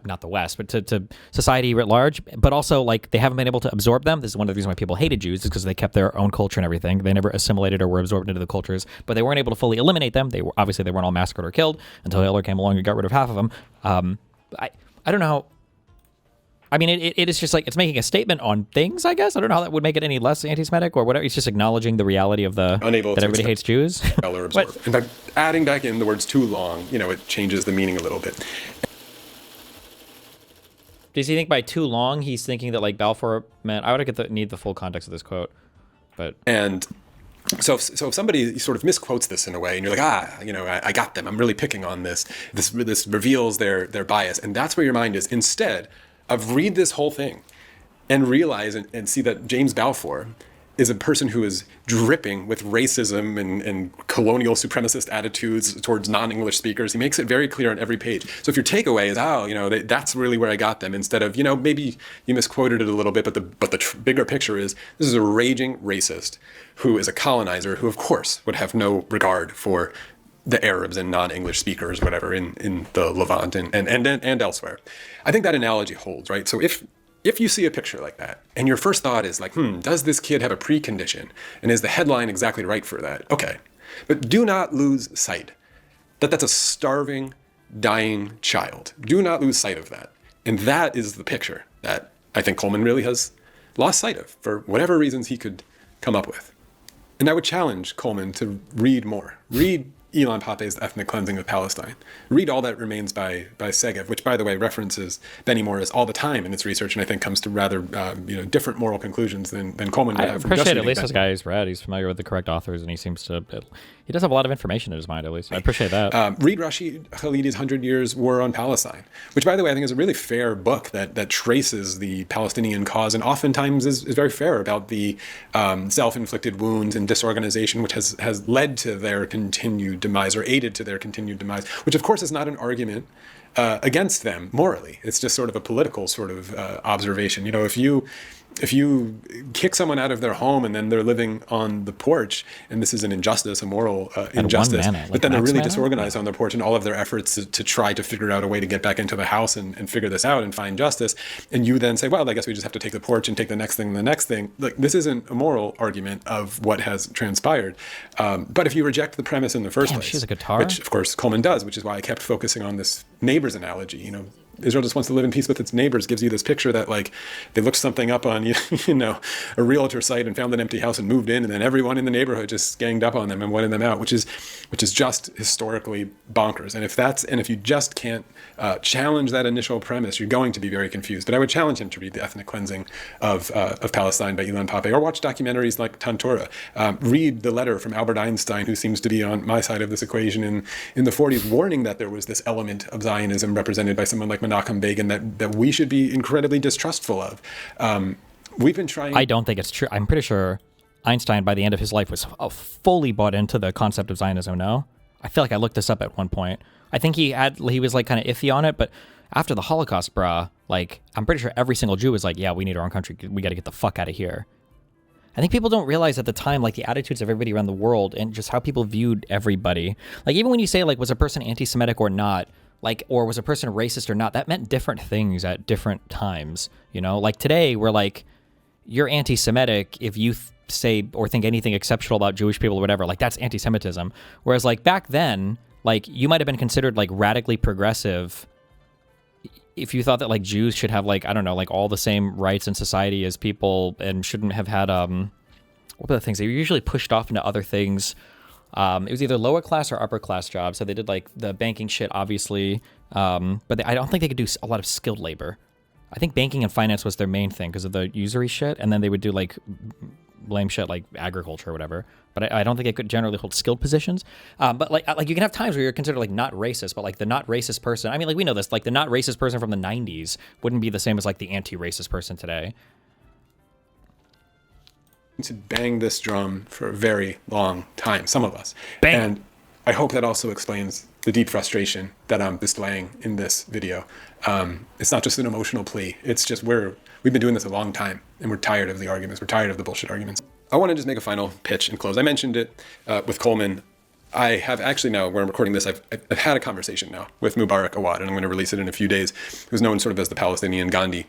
not the West, but to society writ large, but also like they haven't been able to absorb them. This is one of the reasons why people hated Jews, is because they kept their own culture and everything. They never assimilated or were absorbed into the cultures, but they weren't able to fully eliminate them. They weren't all massacred or killed until Hitler came along and got rid of half of them. I don't know how. I mean, it is just like, it's making a statement on things, I guess. I don't know how that would make it any less anti-Semitic or whatever. It's just acknowledging the reality of that everybody hates Jews. Or absorb. And by adding back in the words too long, it changes the meaning a little bit. Does he think by too long, he's thinking that like Balfour meant, I would need the full context of this quote, but. And so if somebody sort of misquotes this in a way and you're like, I got them. I'm really picking on this. This reveals their bias. And that's where your mind is. Instead of read this whole thing and realize and see that James Balfour is a person who is dripping with racism and colonial supremacist attitudes towards non-English speakers. He makes it very clear on every page. So if your takeaway is, that's really where I got them, instead of, maybe you misquoted it a little bit, but the bigger picture is this is a raging racist who is a colonizer who, of course, would have no regard for the Arabs and non-English speakers, whatever, in the Levant and elsewhere. I think that analogy holds, right? So if you see a picture like that, and your first thought is like, does this kid have a precondition? And is the headline exactly right for that? Okay. But do not lose sight that that's a starving, dying child. Do not lose sight of that. And that is the picture that I think Coleman really has lost sight of for whatever reasons he could come up with. And I would challenge Coleman to read more. Read Ilan Pappé's Ethnic Cleansing of Palestine. Read All That Remains by Segev, which, by the way, references Benny Morris all the time in its research, and I think comes to rather different moral conclusions than Coleman would have. I appreciate at least this guy is read. He's familiar with the correct authors, and he seems to. He does have a lot of information in his mind, at least. I appreciate that. Read Rashid Khalidi's 100 Years War on Palestine, which, by the way, I think is a really fair book that traces the Palestinian cause and oftentimes is very fair about the self-inflicted wounds and disorganization which has led to their continued demise or aided to their continued demise, which, of course, is not an argument against them morally. It's just sort of a political sort of observation. If you kick someone out of their home and then they're living on the porch, and this is an injustice, a moral injustice, but then they're really disorganized on their porch, and all of their efforts to try to figure out a way to get back into the house and figure this out and find justice, and you then say, well, I guess we just have to take the porch and take the next thing and the next thing. Like, this isn't a moral argument of what has transpired. But if you reject the premise in the first place, she's a guitar. which of course Coleman does, which is why I kept focusing on this neighbors analogy, Israel just wants to live in peace with its neighbors, gives you this picture that like they looked something up on a realtor site and found an empty house and moved in, and then everyone in the neighborhood just ganged up on them and wanted them out, which is just historically bonkers. And if you just can't challenge that initial premise, you're going to be very confused. But I would challenge him to read The Ethnic Cleansing of Palestine by Ilan Pappé, or watch documentaries like Tantora. Read the letter from Albert Einstein, who seems to be on my side of this equation in the 40s, warning that there was this element of Zionism represented by someone like Menachem Begin that we should be incredibly distrustful of. We've been trying. I don't think it's true. I'm pretty sure Einstein, by the end of his life, was fully bought into the concept of Zionism. No, I feel like I looked this up at one point. I think he was like kind of iffy on it, but after the Holocaust, like I'm pretty sure every single Jew was like, yeah, we need our own country. We got to get the fuck out of here. I think people don't realize at the time, like the attitudes of everybody around the world and just how people viewed everybody. Like even when you say like, was a person anti-Semitic or not? like, or was a person racist or not, that meant different things at different times. You know, like today we're like, you're anti-Semitic if you say or think anything exceptional about Jewish people or whatever. Like that's anti-Semitism. Whereas like back then, like you might have been considered like radically progressive if you thought that like Jews should have like, I don't know, like all the same rights in society as people and shouldn't have had what were the things they were usually pushed off into other things. It was either lower class or upper class jobs. So they did like the banking shit, obviously. But I don't think they could do a lot of skilled labor. I think banking and finance was their main thing because of the usury shit. And then they would do like blame shit like agriculture or whatever. But I don't think they could generally hold skilled positions. But like you can have times where you're considered like not racist, but like the not racist person. I mean, like we know this, like the not racist person from the 90s wouldn't be the same as like the anti-racist person today. To bang this drum for a very long time, some of us. Bang. And I hope that also explains the deep frustration that I'm displaying in this video. It's not just an emotional plea. It's just we've been doing this a long time and we're tired of the arguments. We're tired of the bullshit arguments. I want to just make a final pitch and close. I mentioned it with Coleman. I have actually now, where I'm recording this, I've had a conversation now with Mubarak Awad, and I'm going to release it in a few days, who's known sort of as the Palestinian Gandhi,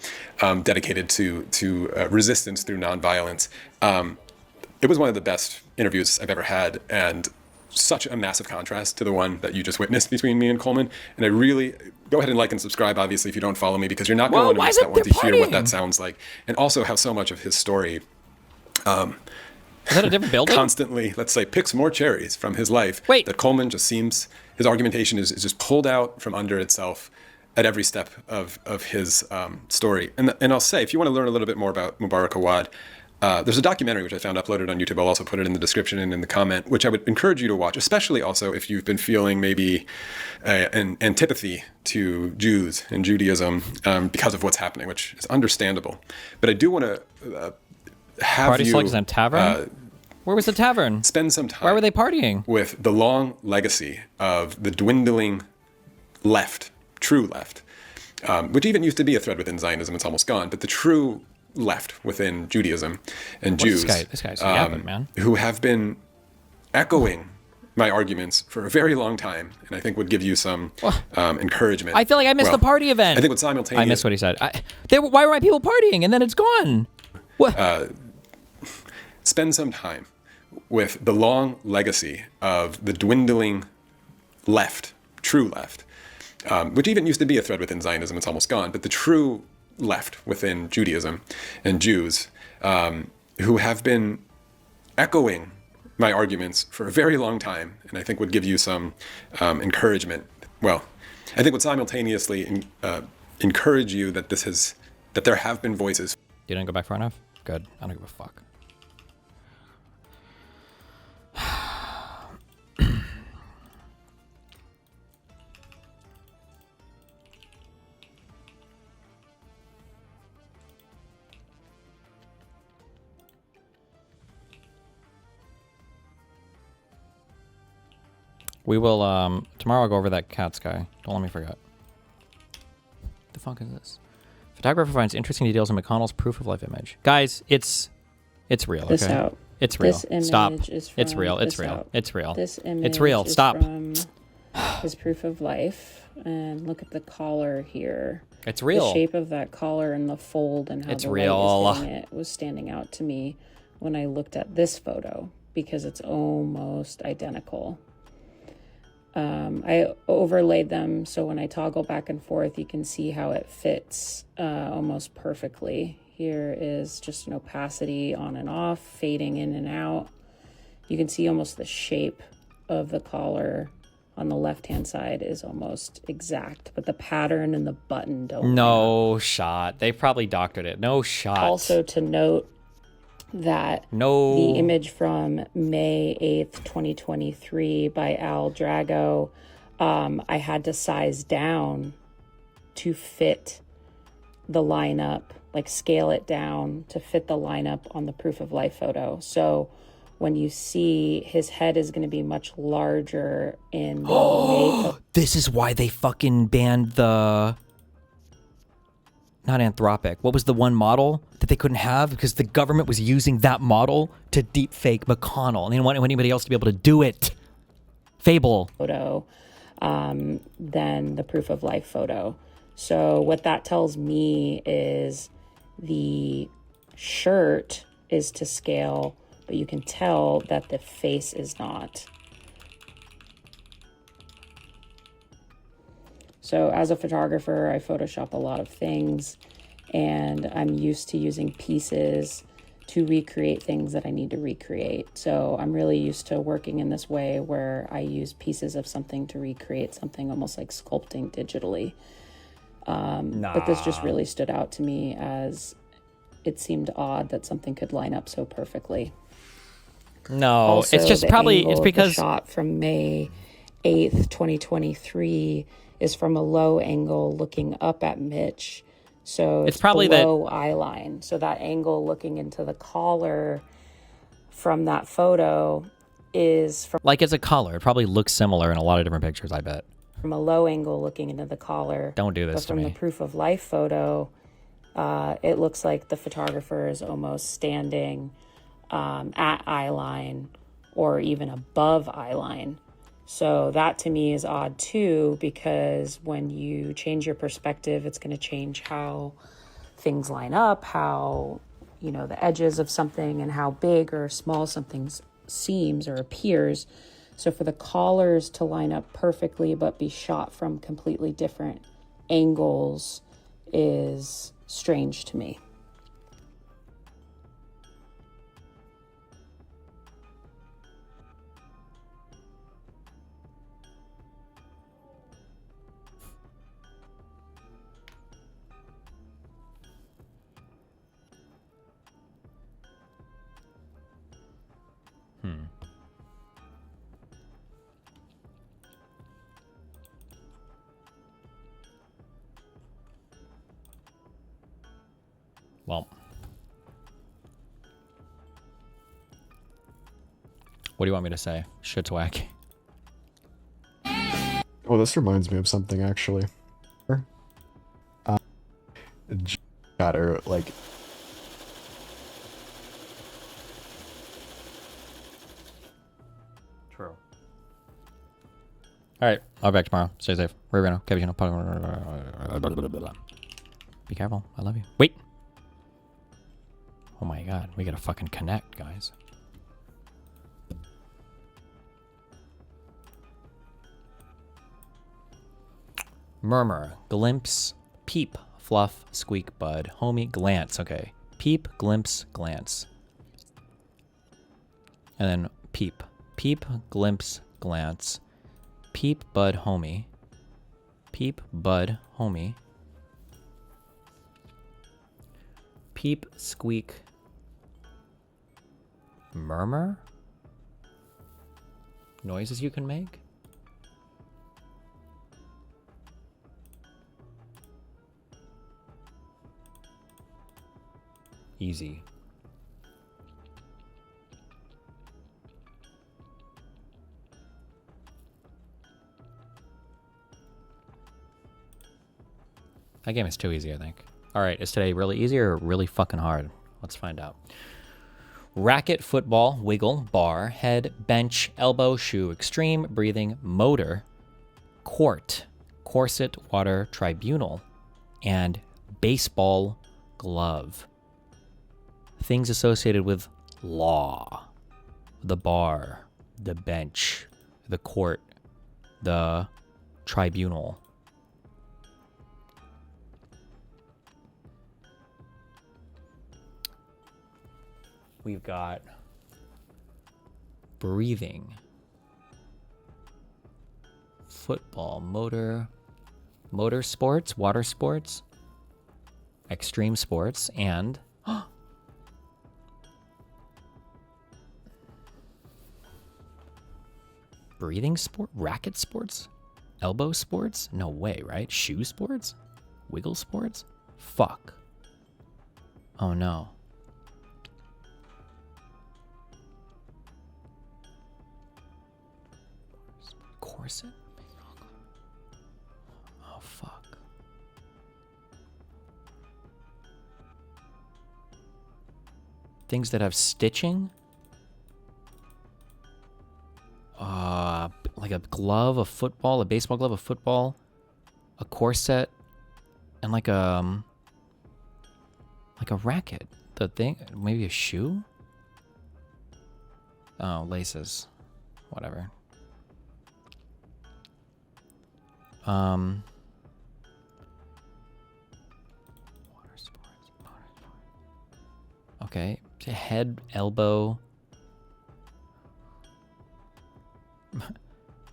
dedicated to resistance through nonviolence. It was one of the best interviews I've ever had, and such a massive contrast to the one that you just witnessed between me and Coleman. And I really, go ahead and like and subscribe, obviously, if you don't follow me, because you're not going to want to miss that one to hear what that sounds like. And also how so much of his story is that a different building? Constantly, let's say, picks more cherries from his life. Wait. That Coleman just seems, his argumentation is just pulled out from under itself at every step of his story. And I'll say, if you want to learn a little bit more about Mubarak Awad, there's a documentary which I found uploaded on YouTube. I'll also put it in the description and in the comment, which I would encourage you to watch, especially also if you've been feeling maybe an antipathy to Jews and Judaism because of what's happening, which is understandable. But I do want to have Party you... slugs in a tavern? Where was the tavern? Spend some time... Why were they partying? ...with the long legacy of the dwindling left, true left, which even used to be a thread within Zionism. It's almost gone. But the true left within Judaism and Jews, this guy's yapping, man, who have been echoing my arguments for a very long time, and I think would give you some encouragement. I feel like I missed the party event. I think what simultaneous... I missed what he said. Why were my people partying and then it's gone? What? Spend some time with the long legacy of the dwindling left, true left, which even used to be a thread within Zionism. It's almost gone. But the true left within Judaism and Jews, who have been echoing my arguments for a very long time, and I think would give you some encouragement. Well, I think would simultaneously encourage you that that there have been voices. You didn't go back far enough? Good. I don't give a fuck. We will, tomorrow I'll go over that cat sky. Don't let me forget. The fuck is this? Photographer finds interesting details in McConnell's proof of life image. Guys, it's real, okay? It's real. This image Stop. is from, It's real. It's real. out. It's real. This image it's real. is Stop. From his proof of life. And look at the collar here. It's real. The shape of that collar and the fold and how it's the real. light is hitting it was standing out to me when I looked at this photo because it's almost identical. I overlaid them so when I toggle back and forth, you can see how it fits almost perfectly. Here is just an opacity on and off, fading in and out. You can see almost the shape of the collar on the left-hand side is almost exact, but the pattern and the button don't. No shot. They probably doctored it. No shot. Also to note that the image from May 8th, 2023 by Al Drago, I had to size down to fit the lineup, like scale it down to fit the lineup on the proof of life photo. So when you see his head is going to be much larger in the This is why they fucking banned the... Not Anthropic. What was the one model that they couldn't have? Because the government was using that model to deep fake McConnell. And they didn't want anybody else to be able to do it. Fable. Photo. than the proof of life photo. So what that tells me is the shirt is to scale, but you can tell that the face is not. So as a photographer, I Photoshop a lot of things, and I'm used to using pieces to recreate things that I need to recreate. So I'm really used to working in this way where I use pieces of something to recreate something, almost like sculpting digitally. But this just really stood out to me as it seemed odd that something could line up so perfectly. No, Also, it's just probably, it's because... The shot from May 8th, 2023 is from a low angle looking up at Mitch. So it's probably below eye line. So that angle looking into the collar from that photo is from... Like it's a collar. It probably looks similar in a lot of different pictures, I bet. From a low angle looking into the collar. Don't do this to me. But from the proof of life photo, it looks like the photographer is almost standing at eye line or even above eye line. So that to me is odd too, because when you change your perspective, it's going to change how things line up, how, you know, the edges of something and how big or small something seems or appears. So for the collars to line up perfectly but be shot from completely different angles is strange to me. Well, what do you want me to say? Shit's wacky. Oh, this reminds me of something actually. Chatter, like. True. All right, I'll be back tomorrow. Stay safe. Ray-Rano, Cappuccino. Be careful. I love you. Wait. Oh my god, we gotta fucking connect, guys. Murmur, glimpse, peep, fluff, squeak, bud, homie, glance. Okay, peep, glimpse, glance. And then peep, peep, glimpse, glance. Peep, bud, homie. Peep, bud, homie. Peep, squeak, murmur? Noises you can make? Easy. That game is too easy, I think. All right, is today really easy or really fucking hard? Let's find out. Racket, football, wiggle, bar, head, bench, elbow, shoe, extreme, breathing, motor, court, corset, water, tribunal, and baseball glove. Things associated with law. The bar, the bench, the court, the tribunal. We've got breathing, football, motor sports, water sports, extreme sports, and breathing sport, racket sports, elbow sports? No way, right? Shoe sports? Wiggle sports? Fuck. Oh no. Corset? Oh, fuck. Things that have stitching? like a glove of football, a baseball glove of football, a corset, and like a racket. The thing, maybe a shoe? Oh, laces. Whatever. Water sports. Okay. Head, elbow.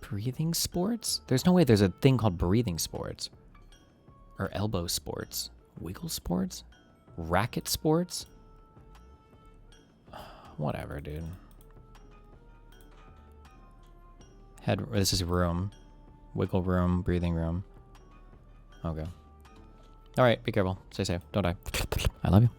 Breathing sports? There's no way there's a thing called breathing sports. Or elbow sports. Wiggle sports? Racket sports? Whatever, dude. Head, this is room. Wiggle room, breathing room. Okay. Alright, be careful. Stay safe. Don't die. I love you.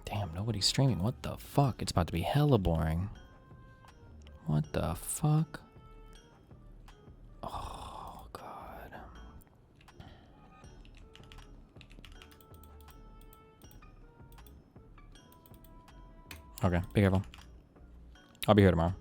Damn, nobody's streaming. What the fuck? It's about to be hella boring. What the fuck? Oh, God. Okay, be careful. I'll be here tomorrow.